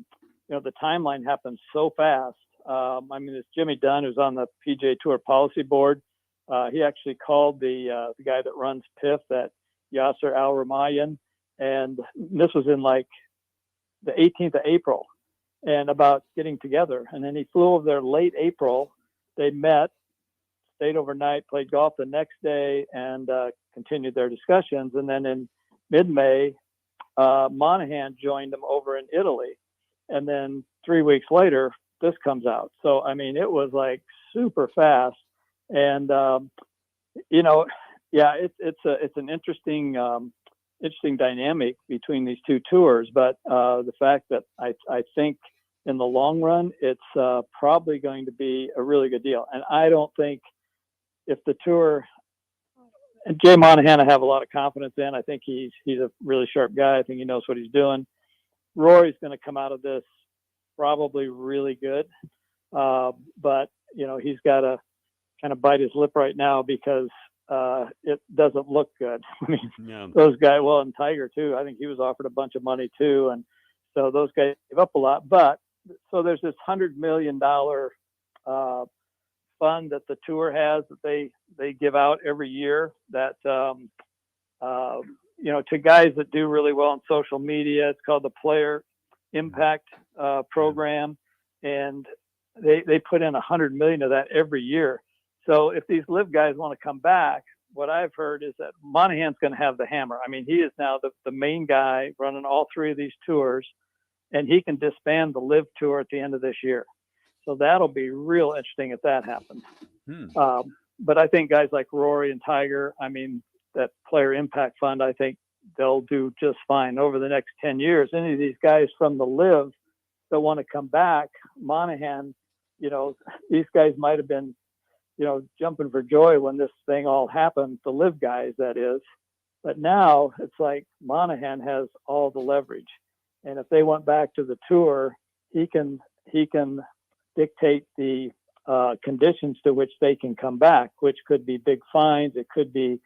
timeline happened so fast. It's Jimmy Dunn, who's on the PGA Tour policy board. He actually called the guy that runs PIF, that Yasser Al-Ramayan. And this was in the 18th of April and about getting together. And then he flew over there late April. They met, stayed overnight, played golf the next day, and continued their discussions. And then in mid-May, Monahan joined them over in Italy. And then 3 weeks later, this comes out. So, I mean, it was like super fast. And, you know, yeah, it's an interesting dynamic between these two tours. But the fact that I think in the long run, it's probably going to be a really good deal. And I don't think if the tour, and Jay Monahan, I have a lot of confidence in. I think he's a really sharp guy. I think he knows what he's doing. Rory's going to come out of this probably really good. But, you know, he's got to kind of bite his lip right now because it doesn't look good. I mean, those guys, well, and Tiger too, I think he was offered a bunch of money too. And so those guys gave up a lot. But so there's this $100 million fund that the tour has that they give out every year that, you know, to guys that do really well on social media. It's called the Player Impact Program. And they put in $100 million of that every year. So if these live guys want to come back, what I've heard is that Monahan's going to have the hammer. I mean, he is now the main guy running all three of these tours, and he can disband the live tour at the end of this year. So that'll be real interesting if that happens. But I think guys like Rory and Tiger, I mean, that Player Impact Fund, I think they'll do just fine over the next 10 years. Any of these guys from the live that want to come back, Monahan, you know, these guys might have been, you know, jumping for joy when this thing all happened, the live guys, that is. But now it's like Monahan has all the leverage. And if they went back to the tour, he can dictate the conditions to which they can come back, which could be big fines. It could be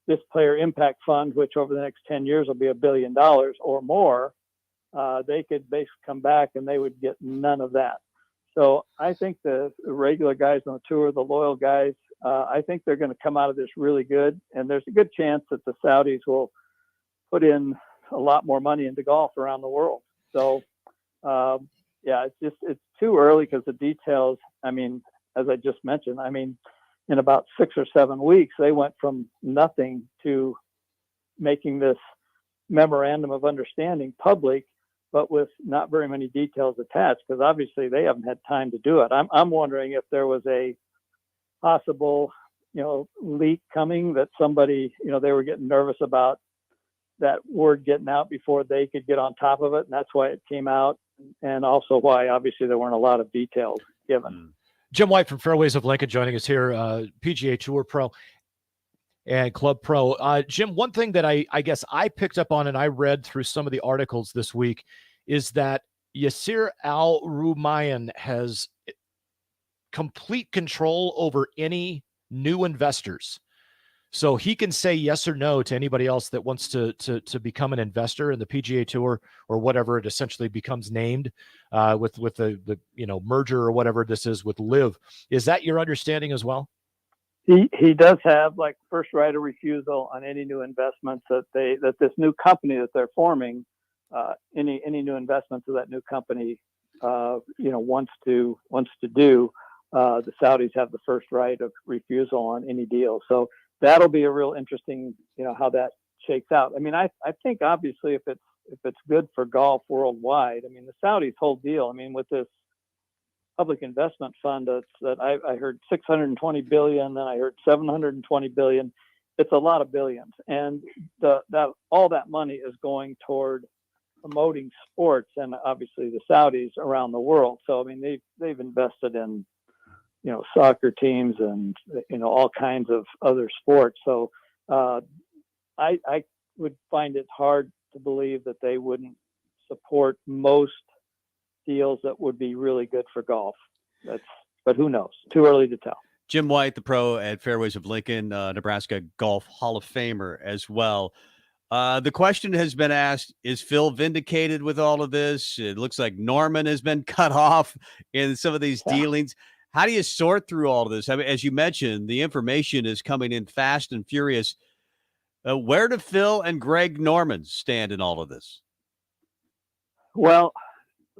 this Player Impact Fund, which over the next 10 years will be $1 billion or more. They could basically come back and they would get none of that. So I think the regular guys on the tour, the loyal guys, I think they're going to come out of this really good. And there's a good chance that the Saudis will put in a lot more money into golf around the world. So, yeah, it's too early because the details, I mean, as I just mentioned, I mean, in about 6 or 7 weeks, they went from nothing to making this memorandum of understanding public, but with not very many details attached, because obviously they haven't had time to do it. I'm wondering if there was a possible, you know, leak coming that somebody, you know, they were getting nervous about that word getting out before they could get on top of it. And that's why it came out. And also why obviously there weren't a lot of details given. Jim White from Fairways of Lincoln joining us here, PGA Tour Pro and Club Pro. Jim, one thing that I guess I picked up on and I read through some of the articles this week is that Yasir Al-Rumayyan has complete control over any new investors. So he can say yes or no to anybody else that wants to become an investor in the PGA Tour or whatever it essentially becomes named with the you know, merger or whatever this is with LIV. Is that your understanding as well? He does have like first right of refusal on any new investments that this new company that they're forming, any new investments that that new company you know, wants to do. The Saudis have the first right of refusal on any deal. So that'll be a real interesting, you know, how that shakes out. I mean, I think obviously if it's good for golf worldwide, I mean, the Saudis' whole deal, I mean, with this public investment fund that I heard 620 billion, then I heard 720 billion. It's a lot of billions. And all that money is going toward promoting sports and obviously the Saudis around the world. So, I mean, they've invested in, you know, soccer teams and, you know, all kinds of other sports. So I would find it hard to believe that they wouldn't support most deals that would be really good for golf. But who knows? Too early to tell. Jim White, the pro at Fairways of Lincoln, Nebraska Golf Hall of Famer as well. The question has been asked, is Phil vindicated with all of this? It looks like Norman has been cut off in some of these dealings. How do you sort through all of this? I mean, as you mentioned, the information is coming in fast and furious. Where do Phil and Greg Norman stand in all of this? Well,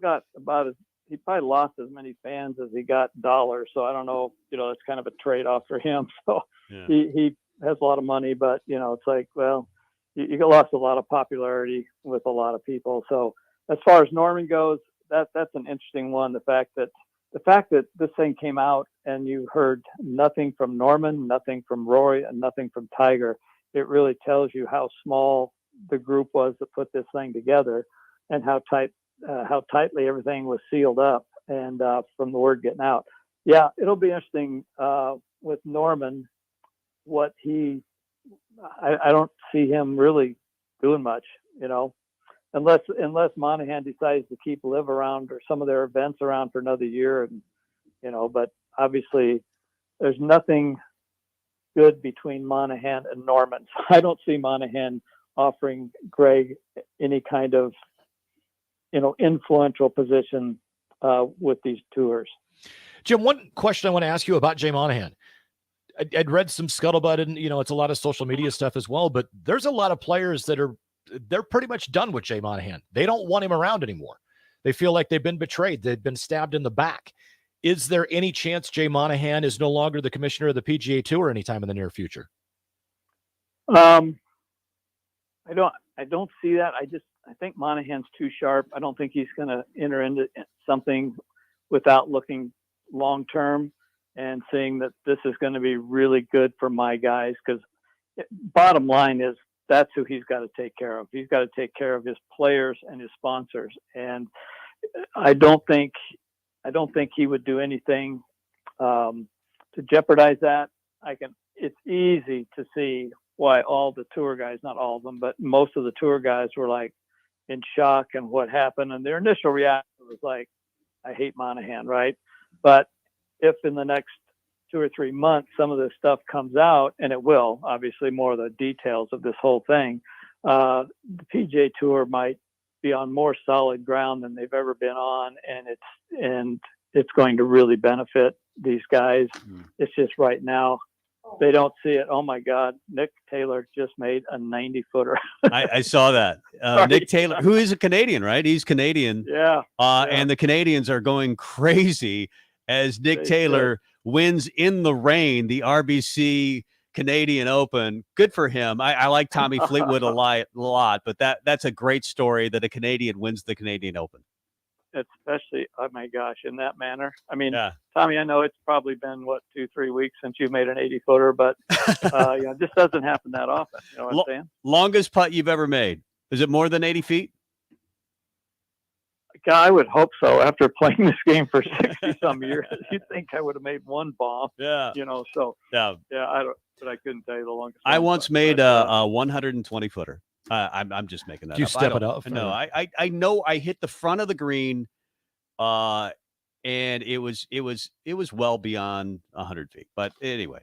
got about he probably lost as many fans as he got dollars. So I don't know, it's kind of a trade-off for him. So Yeah. he has a lot of money, but it's like, well, you lost a lot of popularity with a lot of people. So as far as Norman goes, that's an interesting one. The fact that this thing came out and you heard nothing from Norman, nothing from Rory, and nothing from Tiger, it really tells you how small the group was that put this thing together, and how tightly everything was sealed up, and from the word getting out. Yeah, it'll be interesting with Norman. I don't see him really doing much, unless Monahan decides to keep Live around or some of their events around for another year, and but obviously there's nothing good between Monahan and Norman. So I don't see Monahan offering Greg any kind of influential position with these tours. Jim, one question I want to ask you about Jay Monahan. I'd read some scuttlebutt, and it's a lot of social media stuff as well, but there's a lot of players they're pretty much done with Jay Monahan. They don't want him around anymore. They feel like they've been betrayed. They've been stabbed in the back. Is there any chance Jay Monahan is no longer the commissioner of the PGA Tour anytime in the near future? I don't see that. I think Monahan's too sharp. I don't think he's going to enter into something without looking long-term and seeing that this is going to be really good for my guys. Because bottom line is that's who he's got to take care of. He's got to take care of his players and his sponsors. And I don't think he would do anything to jeopardize that. It's easy to see why all the tour guys, not all of them, but most of the tour guys were like in shock and what happened. And their initial reaction was like, I hate Monahan, right? But if in the next 2 or 3 months, some of this stuff comes out, and it will, obviously more of the details of this whole thing, the PGA Tour might be on more solid ground than they've ever been on. And it's going to really benefit these guys. It's just right now, they don't see it. Oh my God, Nick Taylor just made a 90-footer. I saw that. Nick Taylor, who is a Canadian, right? He's Canadian. Yeah. And the Canadians are going crazy as Nick Taylor wins in the rain the RBC Canadian Open. Good for him. I like Tommy Fleetwood a lot, but that's a great story that a Canadian wins the Canadian Open. Especially, oh my gosh, in that manner. I mean, yeah. Tommy, I know it's probably been 2-3 weeks since you made an 80-footer, but it just doesn't happen that often. You know what I'm saying? Longest putt you've ever made? Is it more than 80 feet? God, I would hope so. After playing this game for 60 some years, you'd think I would have made one bomb. Yeah. So yeah. I couldn't tell you the longest. I once made a 120 footer. I'm just making that Do you up. step it up? No, I know I hit the front of the green, and it was well beyond 100 feet. But anyway,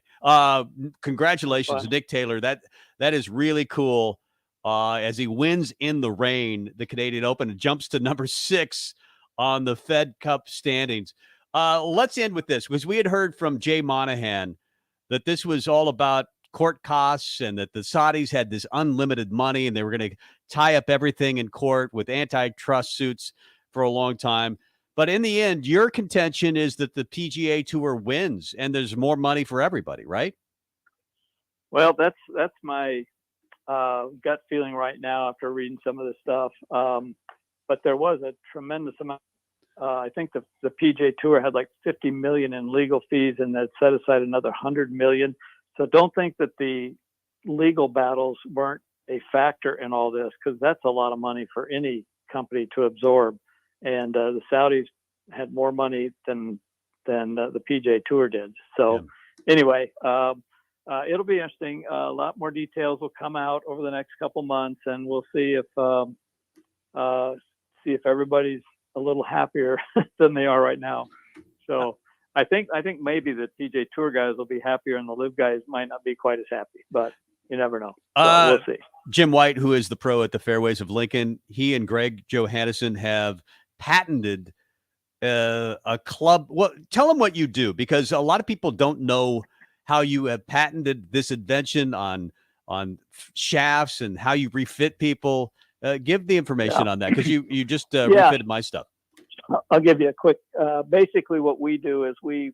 congratulations to Nick Taylor. That is really cool. As he wins in the rain, the Canadian Open, and jumps to number 6 on the Fed Cup standings. Let's end with this, because we had heard from Jay Monahan that this was all about court costs and that the Saudis had this unlimited money and they were going to tie up everything in court with antitrust suits for a long time. But in the end, your contention is that the PGA Tour wins and there's more money for everybody, right? Well, that's my gut feeling right now after reading some of this stuff. But there was a tremendous amount. I think the PGA Tour had like $50 million in legal fees, and that set aside another $100 million. So don't think that the legal battles weren't a factor in all this, because that's a lot of money for any company to absorb. And the Saudis had more money than the PGA Tour did. So anyway, it'll be interesting. A lot more details will come out over the next couple months, and we'll see if everybody's a little happier than they are right now. So I think maybe the PGA Tour guys will be happier, and the Live guys might not be quite as happy, but you never know. So we'll see. Jim White, who is the pro at the Fairways of Lincoln, he and Greg Johannesson have patented a club. Well, tell them what you do, because a lot of people don't know how you have patented this invention on shafts and how you refit people. Give the information on that, because you just Yeah. refitted my stuff. I'll give you a quick. Basically, what we do is we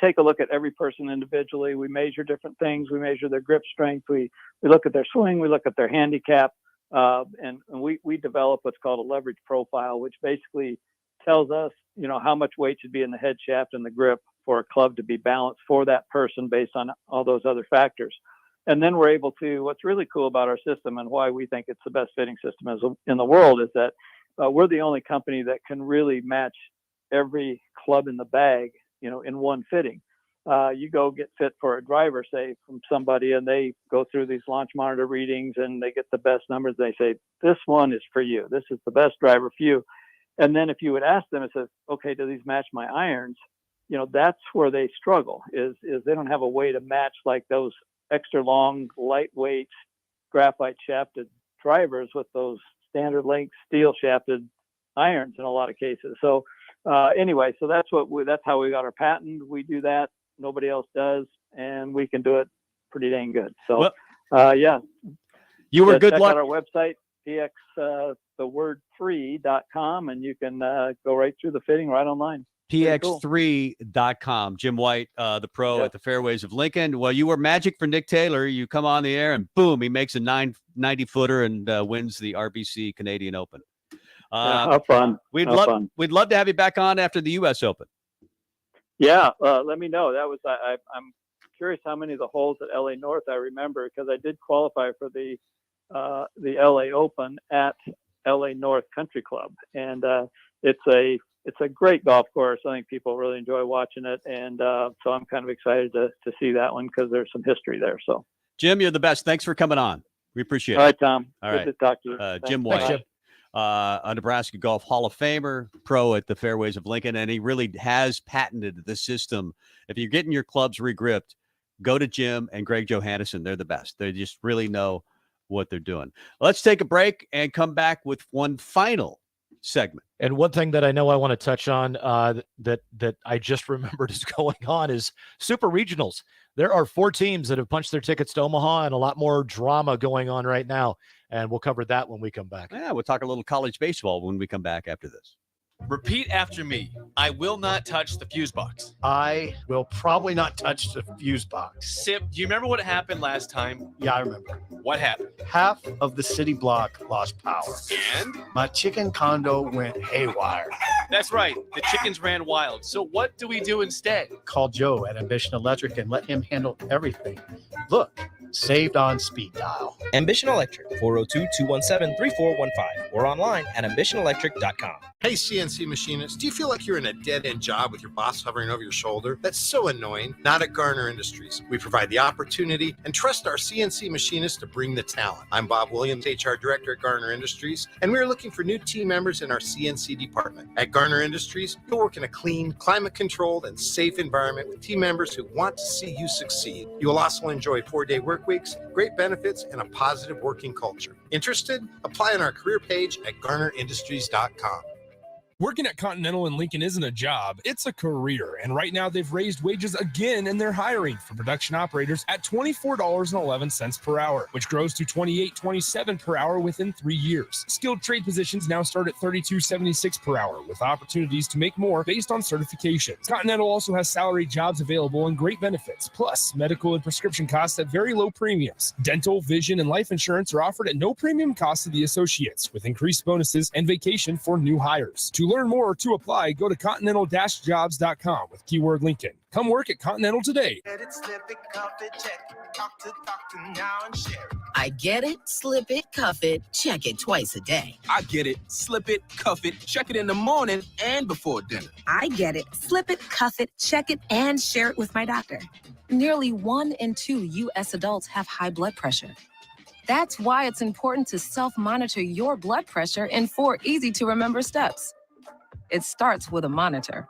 take a look at every person individually. We measure different things. We measure their grip strength. We look at their swing. We look at their handicap, and we develop what's called a leverage profile, which basically tells us, how much weight should be in the head shaft and the grip for a club to be balanced for that person based on all those other factors. And then we're able to. What's really cool about our system and why we think it's the best fitting system in the world is that we're the only company that can really match every club in the bag, in one fitting. You go get fit for a driver, say, from somebody, and they go through these launch monitor readings and they get the best numbers. They say, this one is for you. This is the best driver for you. And then if you would ask them, it says, okay, do these match my irons? That's where they struggle is they don't have a way to match like those extra long, lightweight, graphite shafted drivers with those standard length steel shafted irons in a lot of cases. So anyway, so that's how we got our patent. We do that. Nobody else does. And we can do it pretty dang good. So yeah. You were good check luck. out our website, px3.com, and you can go right through the fitting right online. px3.com. Jim White, the pro at the Fairways of Lincoln. Well, you were magic for Nick Taylor. You come on the air and boom, he makes a 990-footer and wins the RBC Canadian Open. How fun. We'd love to have you back on after the U.S. Open. Yeah, let me know. That was I'm curious how many of the holes at LA North I remember, because I did qualify for the LA Open at LA North Country Club, and it's a great golf course. I think people really enjoy watching it, and so I'm kind of excited to see that one because there's some history there. So, Jim, you're the best. Thanks for coming on. We appreciate it. All right, Tom. All Good right. to talk to you. Jim White, a Nebraska Golf Hall of Famer, pro at the Fairways of Lincoln, and he really has patented the system. If you're getting your clubs regripped, go to Jim and Greg Johannesson. They're the best. They just really know what they're doing. Let's take a break and come back with one final segment. And one thing that I know I want to touch on that I just remembered is going on is Super Regionals. There are 4 teams that have punched their tickets to Omaha, and a lot more drama going on right now. And we'll cover that when we come back. Yeah, we'll talk a little college baseball when we come back after this. Repeat after me. I will not touch the fuse box. I will probably not touch the fuse box. Sip, do you remember what happened last time? Yeah, I remember. What happened? Half of the city block lost power. And? My chicken condo went haywire. That's right. The chickens ran wild. So what do we do instead? Call Joe at Ambition Electric and let him handle everything. Look, saved on speed dial. Ambition Electric, 402-217-3415, or online at ambitionelectric.com. Hey, CNC machinists, do you feel like you're in a dead-end job with your boss hovering over your shoulder? That's so annoying. Not at Garner Industries. We provide the opportunity and trust our CNC machinists to bring the talent. I'm Bob Williams, HR Director at Garner Industries, and we're looking for new team members in our CNC department. At Garner Industries, you'll work in a clean, climate-controlled, and safe environment with team members who want to see you succeed. You will also enjoy 4-day work weeks, great benefits, and a positive working culture. Interested? Apply on our career page at garnerindustries.com. Working at Continental in Lincoln isn't a job, it's a career. And right now they've raised wages again and they're hiring for production operators at $24.11 per hour, which grows to $28.27 per hour within 3 years. Skilled trade positions now start at $32.76 per hour with opportunities to make more based on certifications. Continental also has salary jobs available and great benefits, plus medical and prescription costs at very low premiums. Dental, vision, and life insurance are offered at no premium cost to the associates, with increased bonuses and vacation for new hires. To learn more or to apply, go to continental-jobs.com with keyword Lincoln. Come work at Continental today. I get it, slip it, cuff it, check it twice a day. I get it, slip it, cuff it, check it in the morning and before dinner. I get it, slip it, cuff it, check it, and share it with my doctor. Nearly 1 in 2 U.S. adults have high blood pressure. That's why it's important to self-monitor your blood pressure in 4 easy-to-remember steps. It starts with a monitor.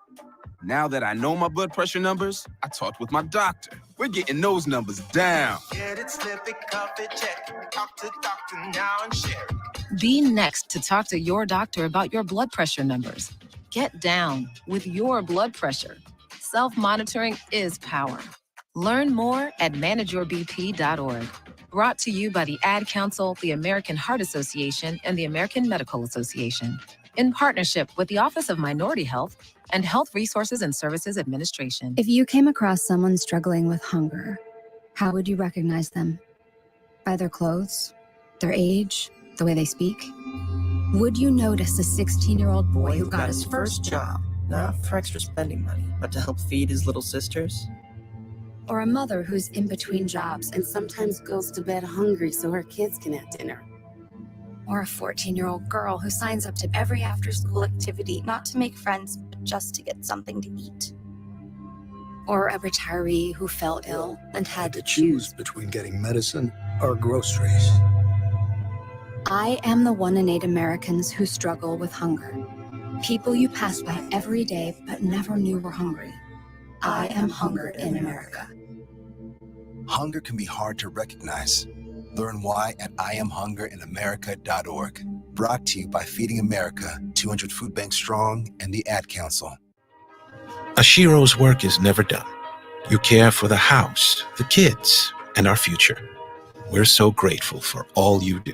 Now that I know my blood pressure numbers, I talked with my doctor. We're getting those numbers down. Get it, slip it, cuff it, check it. Talk to doctor now and share it. Be next to talk to your doctor about your blood pressure numbers. Get down with your blood pressure. Self-monitoring is power. Learn more at manageyourbp.org. Brought to you by the Ad Council, the American Heart Association, and the American Medical Association, in partnership with the Office of Minority Health and Health Resources and Services Administration. If you came across someone struggling with hunger, how would you recognize them? By their clothes, their age, the way they speak? Would you notice a 16-year-old boy who got his first job, not for extra spending money, but to help feed his little sisters? or a mother who's in between jobs and sometimes goes to bed hungry so her kids can have dinner? Or a 14-year-old girl who signs up to every after-school activity, not to make friends, but just to get something to eat? Or a retiree who fell ill and had to choose between getting medicine or groceries. I am the 1 in 8 Americans who struggle with hunger. People you pass by every day but never knew were hungry. I am hunger in America. Hunger can be hard to recognize. Learn why at IamHungerInAmerica.org. Brought to you by Feeding America, 200 Food Banks Strong, and the Ad Council. Ashiro's work is never done. You care for the house, the kids, and our future. We're so grateful for all you do.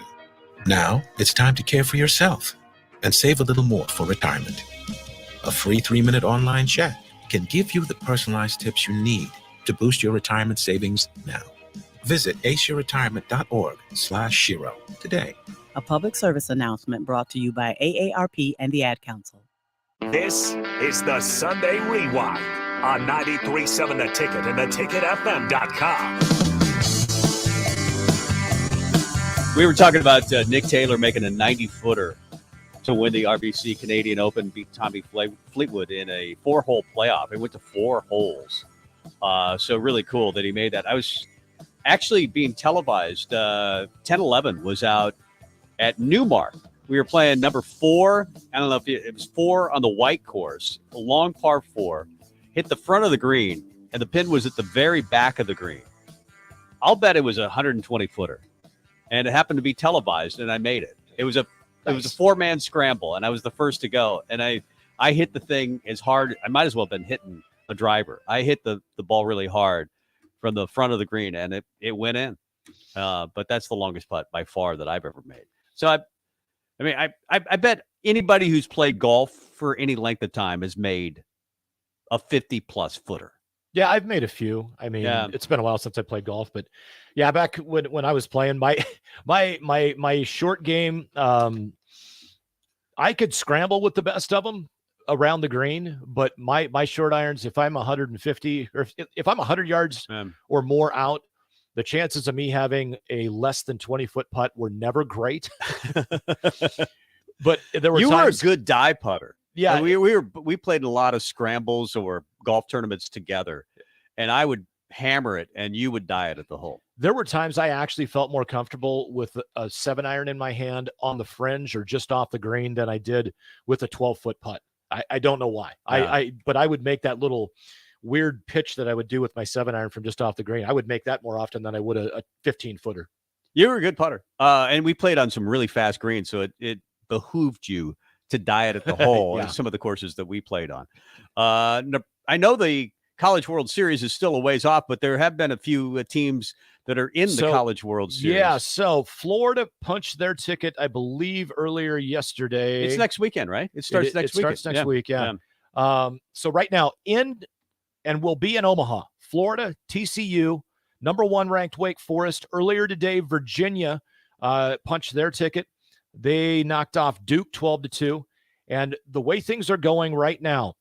Now it's time to care for yourself and save a little more for retirement. A free 3-minute online chat can give you the personalized tips you need to boost your retirement savings now. Visit aceyourretirement.org/Shiro today. A public service announcement brought to you by AARP and the Ad Council. This is the Sunday Rewind on 93.7 The Ticket and theticketfm.com. We were talking about Nick Taylor making a 90-footer to win the RBC Canadian Open, beat Tommy Fleetwood in a 4-hole playoff. It went to 4 holes. So really cool that he made that. I was actually being televised. 10-11 was out at Newmark. We were playing number 4. I don't know if it was 4 on the white course, a long par 4, hit the front of the green, and the pin was at the very back of the green. I'll bet it was a 120-footer, and it happened to be televised, and I made it. It was a 4-man scramble, and I was the first to go, and I hit the thing as hard. I might as well have been hitting a driver. I hit the ball really hard from the front of the green, and it went in. But that's the longest putt by far that I've ever made. So I bet anybody who's played golf for any length of time has made a 50-plus footer. Yeah, I've made a few. I mean, It's been a while since I played golf, but yeah, back when I was playing my short game, I could scramble with the best of them around the green, but my short irons, if I'm 150 or if I'm 100 yards or more out, the chances of me having a less than 20-foot putt were never great. But there were you times, were a good die putter. Yeah, and we played in a lot of scrambles or golf tournaments together, and I would hammer it, and you would die it at the hole. There were times I actually felt more comfortable with a 7-iron in my hand on the fringe or just off the green than I did with a 12-foot putt. I don't know why. Yeah. But I would make that little weird pitch that I would do with my 7-iron from just off the green. I would make that more often than I would a 15-footer. You were a good putter, and we played on some really fast greens, so it behooved you to die it at the hole in some of the courses that we played on. I know the College World Series is still a ways off, but there have been a few teams that are in the College World Series. Yeah, so Florida punched their ticket, I believe, earlier yesterday. It's next weekend, right? It starts next week. It starts next week, yeah. So right now, we'll be in Omaha, Florida, TCU, number 1 ranked Wake Forest. Earlier today, Virginia punched their ticket. They knocked off Duke 12-2. And the way things are going right now,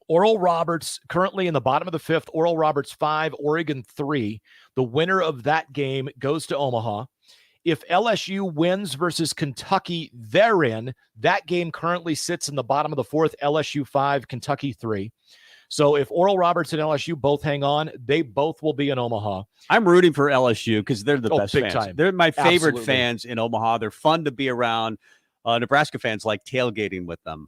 Oral Roberts currently in the bottom of the 5th, Oral Roberts 5, Oregon 3. The winner of that game goes to Omaha. If LSU wins versus Kentucky, they're in. That game currently sits in the bottom of the 4th, LSU 5, Kentucky 3. So if Oral Roberts and LSU both hang on, they both will be in Omaha. I'm rooting for LSU because they're the best big fans. Time. They're my favorite Absolutely. fans in Omaha. They're fun to be around. Nebraska fans like tailgating with them.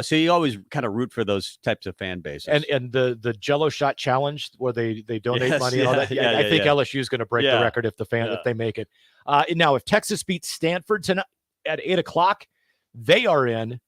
So you always kind of root for those types of fan bases. And the Jello Shot Challenge where they donate money and all that. I think LSU is going to break the record if if they make it. Now, if Texas beats Stanford tonight at 8:00, they are in.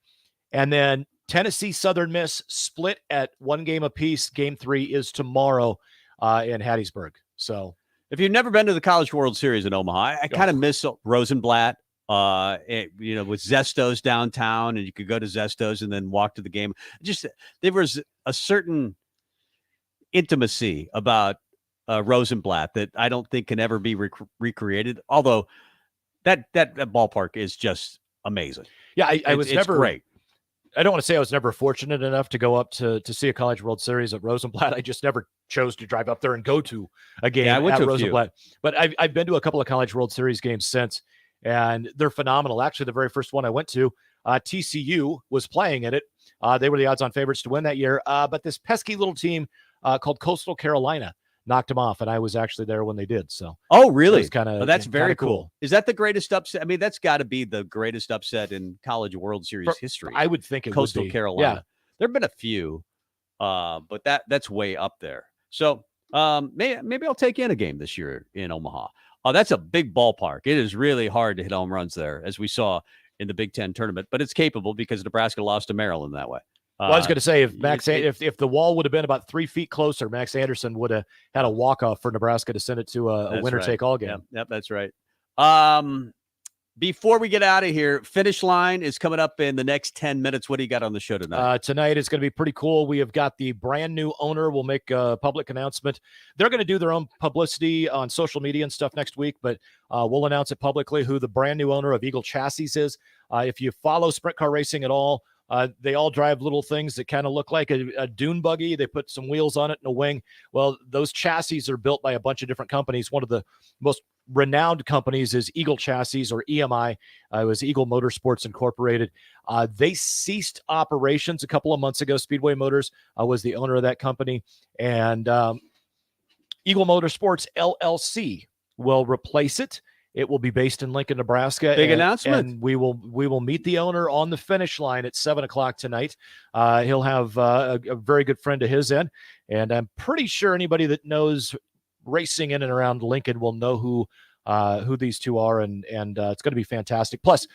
And then Tennessee Southern Miss split at 1 game apiece. Game 3 is tomorrow in Hattiesburg. So If you've never been to the College World Series in Omaha, I kind of miss Rosenblatt. With Zesto's downtown, and you could go to Zesto's and then walk to the game. Just there was a certain intimacy about Rosenblatt that I don't think can ever be recreated. Although that ballpark is just amazing. Yeah, it's never great. I don't want to say I was never fortunate enough to go up to see a College World Series at Rosenblatt. I just never chose to drive up there and go to a game at Rosenblatt. But I've been to a couple of College World Series games since, and they're phenomenal. Actually, the very first one I went to, TCU was playing at it. They were the odds-on favorites to win that year. But this pesky little team called Coastal Carolina knocked them off, and I was actually there when they did. So, oh, really? That's very cool. Is that the greatest upset? I mean, that's got to be the greatest upset in College World Series history. I would think it Coastal would be. Carolina. Yeah. There have been a few, but that's way up there. So maybe I'll take in a game this year in Omaha. That's a big ballpark. It is really hard to hit home runs there, as we saw in the Big Ten tournament. But it's capable because Nebraska lost to Maryland that way. Well, I was going to say, if the wall would have been about 3 feet closer, Max Anderson would have had a walk-off for Nebraska to send it to a winner-take-all game. Yep, that's right. Before we get out of here, Finish Line is coming up in the next 10 minutes. What do you got on the show tonight? Tonight is going to be pretty cool. We have got the brand new owner. We'll make a public announcement. They're going to do their own publicity on social media and stuff next week, but we'll announce it publicly who the brand new owner of Eagle Chassis is. If you follow sprint car racing at all, they all drive little things that kind of look like a dune buggy. They put some wheels on it and a wing. Well, those chassis are built by a bunch of different companies. One of the most renowned companies is Eagle Chassis, or EMI. It was Eagle Motorsports Incorporated. They ceased operations a couple of months ago. Speedway Motors was the owner of that company. And Eagle Motorsports LLC will replace it. It will be based in Lincoln, Nebraska. Big announcement. And we will meet the owner on the finish line at 7:00 tonight. He'll have a very good friend to his end, and I'm pretty sure anybody that knows racing in and around Lincoln will know who these two are, and it's going to be fantastic. Plus,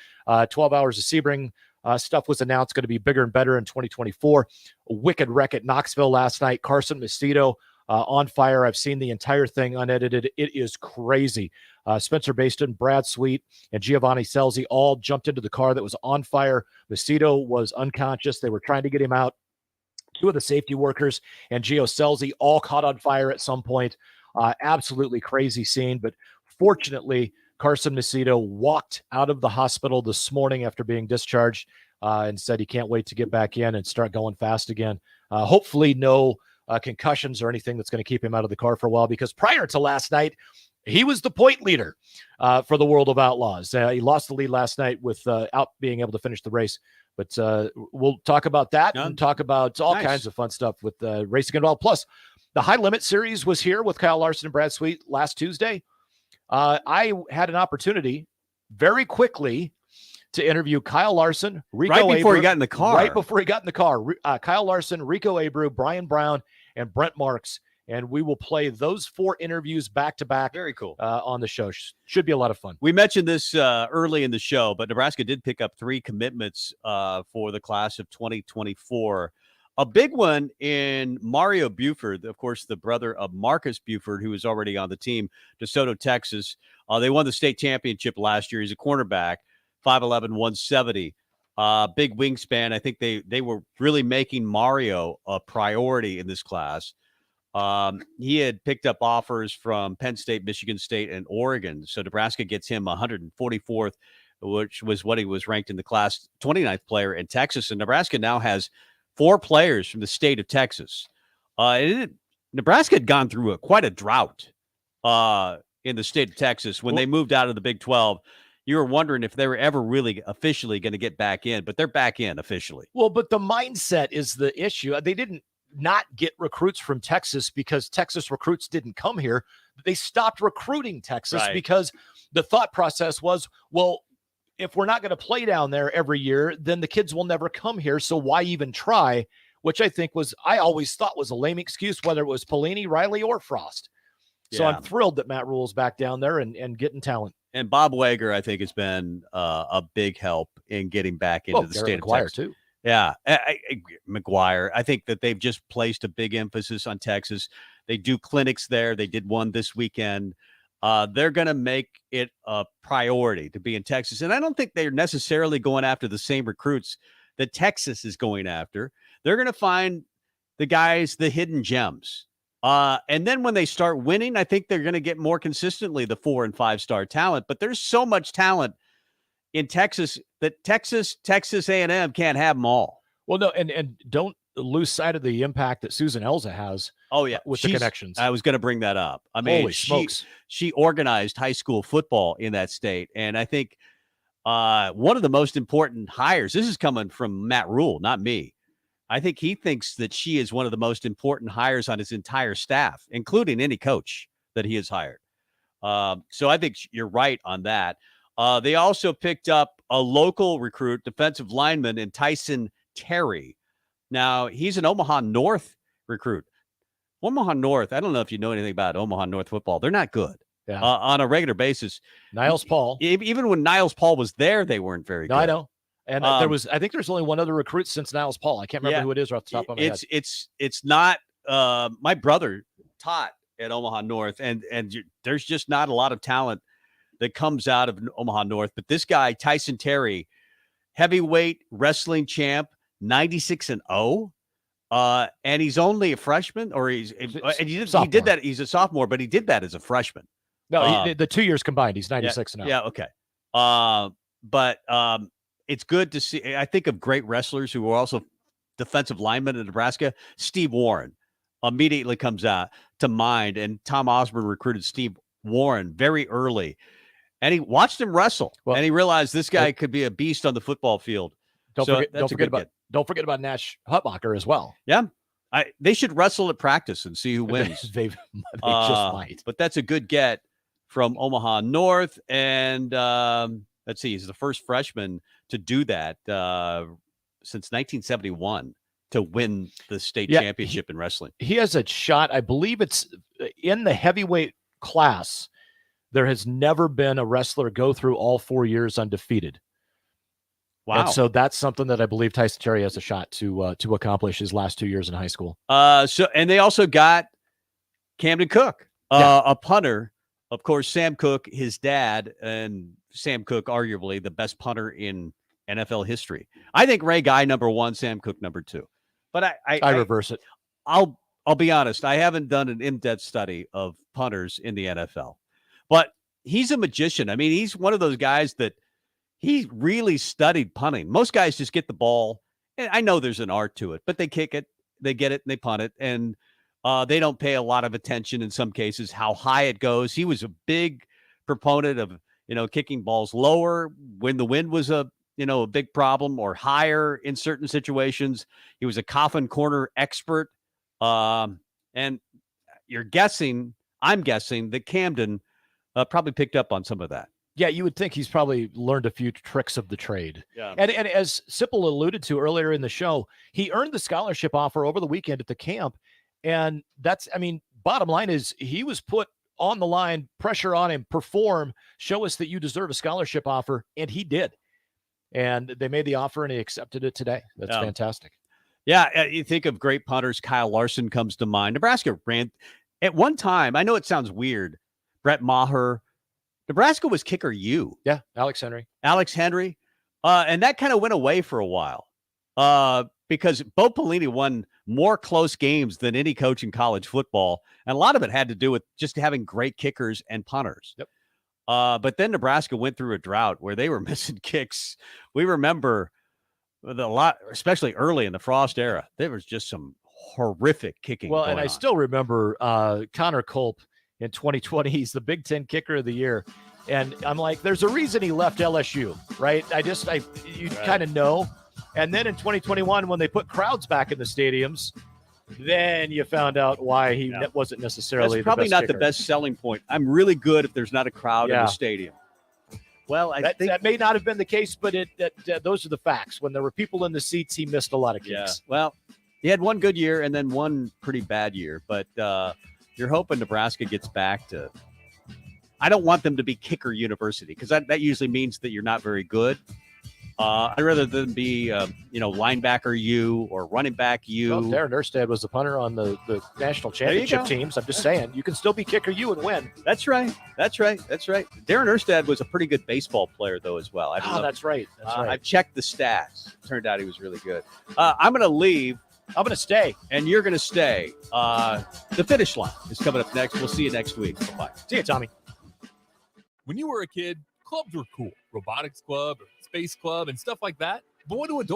12 Hours of Sebring stuff was announced, going to be bigger and better in 2024. A wicked wreck at Knoxville last night. Carson Macedo on fire. I've seen the entire thing unedited. It is crazy. Spencer Baston, Brad Sweet, and Giovanni Selzi all jumped into the car that was on fire. Macedo was unconscious. They were trying to get him out. Two of the safety workers and Gio Selzi all caught on fire at some point. Absolutely crazy scene, but fortunately, Carson Macedo walked out of the hospital this morning after being discharged and said he can't wait to get back in and start going fast again. Hopefully no concussions or anything that's going to keep him out of the car for a while, because prior to last night, he was the point leader for the World of Outlaws. He lost the lead last night without being able to finish the race. But we'll talk about that and talk about all kinds of fun stuff with racing involved. Plus, the High Limit Series was here with Kyle Larson and Brad Sweet last Tuesday. I had an opportunity very quickly to interview Kyle Larson, Rico right before Abreu, he got in the car. Right before he got in the car. Kyle Larson, Rico Abreu, Brian Brown, and Brent Marks. And we will play those 4 interviews back-to-back. Very cool. On the show. Should be a lot of fun. We mentioned this early in the show, but Nebraska did pick up 3 commitments for the class of 2024. A big one in Mario Buford, of course, the brother of Marcus Buford, who is already on the team, DeSoto, Texas. They won the state championship last year. He's a cornerback, 5'11", 170. Big wingspan. I think they were really making Mario a priority in this class. He had picked up offers from Penn State, Michigan State, and Oregon. So Nebraska gets him 144th, which was what he was ranked in the class, 29th player in Texas. And Nebraska now has 4 players from the state of Texas. Nebraska had gone through quite a drought in the state of Texas when they moved out of the Big 12. You were wondering if they were ever really officially going to get back in, but they're back in officially. Well, but the mindset is the issue. They didn't not get recruits from Texas because Texas recruits didn't come here. They stopped recruiting Texas because the thought process was, well, if we're not going to play down there every year, then the kids will never come here. So why even try? Which I always thought was a lame excuse, whether it was Pelini, Riley, or Frost. So I'm thrilled that Matt Rule's back down there and getting talent. And Bob Wager, I think, has been a big help in getting back into the state of Texas. Too. Yeah, McGuire. I think that they've just placed a big emphasis on Texas. They do clinics there. They did one this weekend. They're going to make it a priority to be in Texas. And I don't think they're necessarily going after the same recruits that Texas is going after. They're going to find the guys, the hidden gems. And then when they start winning, I think they're going to get more consistently the 4 and 5 star talent. But there's so much talent in Texas that Texas A&M can't have them all. Well, no, and don't lose sight of the impact that Susan Elza has. Oh yeah, with the connections. I was going to bring that up. I mean, Holy smokes. She organized high school football in that state, and I think one of the most important hires. This is coming from Matt Rule, not me. I think he thinks that she is one of the most important hires on his entire staff, including any coach that he has hired. So I think you're right on that. They also picked up a local recruit, defensive lineman, in Tyson Terry. Now, he's an Omaha North recruit. Omaha North, I don't know if you know anything about Omaha North football. They're not good on a regular basis. Niles Paul. Even when Niles Paul was there, they weren't very good. I know. And I think there's only one other recruit since Niles Paul. I can't remember who it is off the top of my head. It's not my brother taught at Omaha North, and there's just not a lot of talent that comes out of Omaha North. But this guy, Tyson Terry, heavyweight wrestling champ, 96-0. And he's only a freshman, or he did that. He's a sophomore, but he did that as a freshman. No, the 2 years combined, he's 96-0. Yeah, okay. But it's good to see. I think of great wrestlers who are also defensive linemen in Nebraska. Steve Warren immediately comes out to mind, and Tom Osborne recruited Steve Warren very early, and he watched him wrestle, and he realized this guy could be a beast on the football field. Don't forget about Nash Hutmacher as well. Yeah. They should wrestle at practice and see who wins. they just might. But that's a good get from Omaha North. And let's see, he's the first freshman to do that since 1971 to win the state championship in wrestling. He has a shot. I believe it's in the heavyweight class. There has never been a wrestler go through all 4 years undefeated. Wow. And so that's something that I believe Tyson Terry has a shot to accomplish his last 2 years in high school. And they also got Camden Cook, a punter. Of course, Sam Cook, his dad, and Sam Cook, arguably the best punter in NFL history. I think Ray Guy number 1, Sam Cook number 2. But I reverse it. I'll be honest. I haven't done an in-depth study of punters in the NFL, but he's a magician. I mean, he's one of those guys that he really studied punting. Most guys just get the ball, and I know there's an art to it, but they kick it, they get it, and they punt it, and they don't pay a lot of attention in some cases how high it goes. He was a big proponent of kicking balls lower when the wind was a big problem, or higher in certain situations. He was a coffin corner expert, and I'm guessing that Camden probably picked up on some of that. Yeah, you would think he's probably learned a few tricks of the trade. Yeah. And as Sipple alluded to earlier in the show, he earned the scholarship offer over the weekend at the camp. And bottom line is he was put on the line, pressure on him, perform, show us that you deserve a scholarship offer. And he did. And they made the offer and he accepted it today. That's fantastic. Yeah, you think of great punters. Kyle Larson comes to mind. Nebraska ran at one time. I know it sounds weird. Brett Maher. Nebraska was kicker U. Yeah, Alex Henry. And that kind of went away for a while because Bo Pelini won more close games than any coach in college football. And a lot of it had to do with just having great kickers and punters. Yep. But then Nebraska went through a drought where they were missing kicks. We remember a lot, especially early in the Frost era. There was just some horrific kicking. Well, and I on. still remember Connor Culp in 2020. He's the Big Ten Kicker of the Year. And I'm like, there's a reason he left LSU, right? You kind of know. And then in 2021, when they put crowds back in the stadiums, then you found out why he wasn't necessarily That's probably the best not kicker. the best selling point. I'm really good if there's not a crowd in the stadium. Well, I think that may not have been the case, but those are the facts. When there were people in the seats, he missed a lot of kicks. Yeah. Well, he had one good year and then one pretty bad year. But you're hoping Nebraska gets back to – I don't want them to be kicker university because that usually means that you're not very good. I'd rather than be, linebacker you or running back you. Well, Darren Erstad was the punter on the national championship teams. I'm just saying, you can still be kicker you and win. That's right. Darren Erstad was a pretty good baseball player, though, as well. That's right. I've checked the stats. Turned out he was really good. I'm going to leave. I'm going to stay. And you're going to stay. The finish line is coming up next. We'll see you next week. Bye-bye. See you, Tommy. When you were a kid, clubs were cool. Robotics club or space club and stuff like that. But what do adults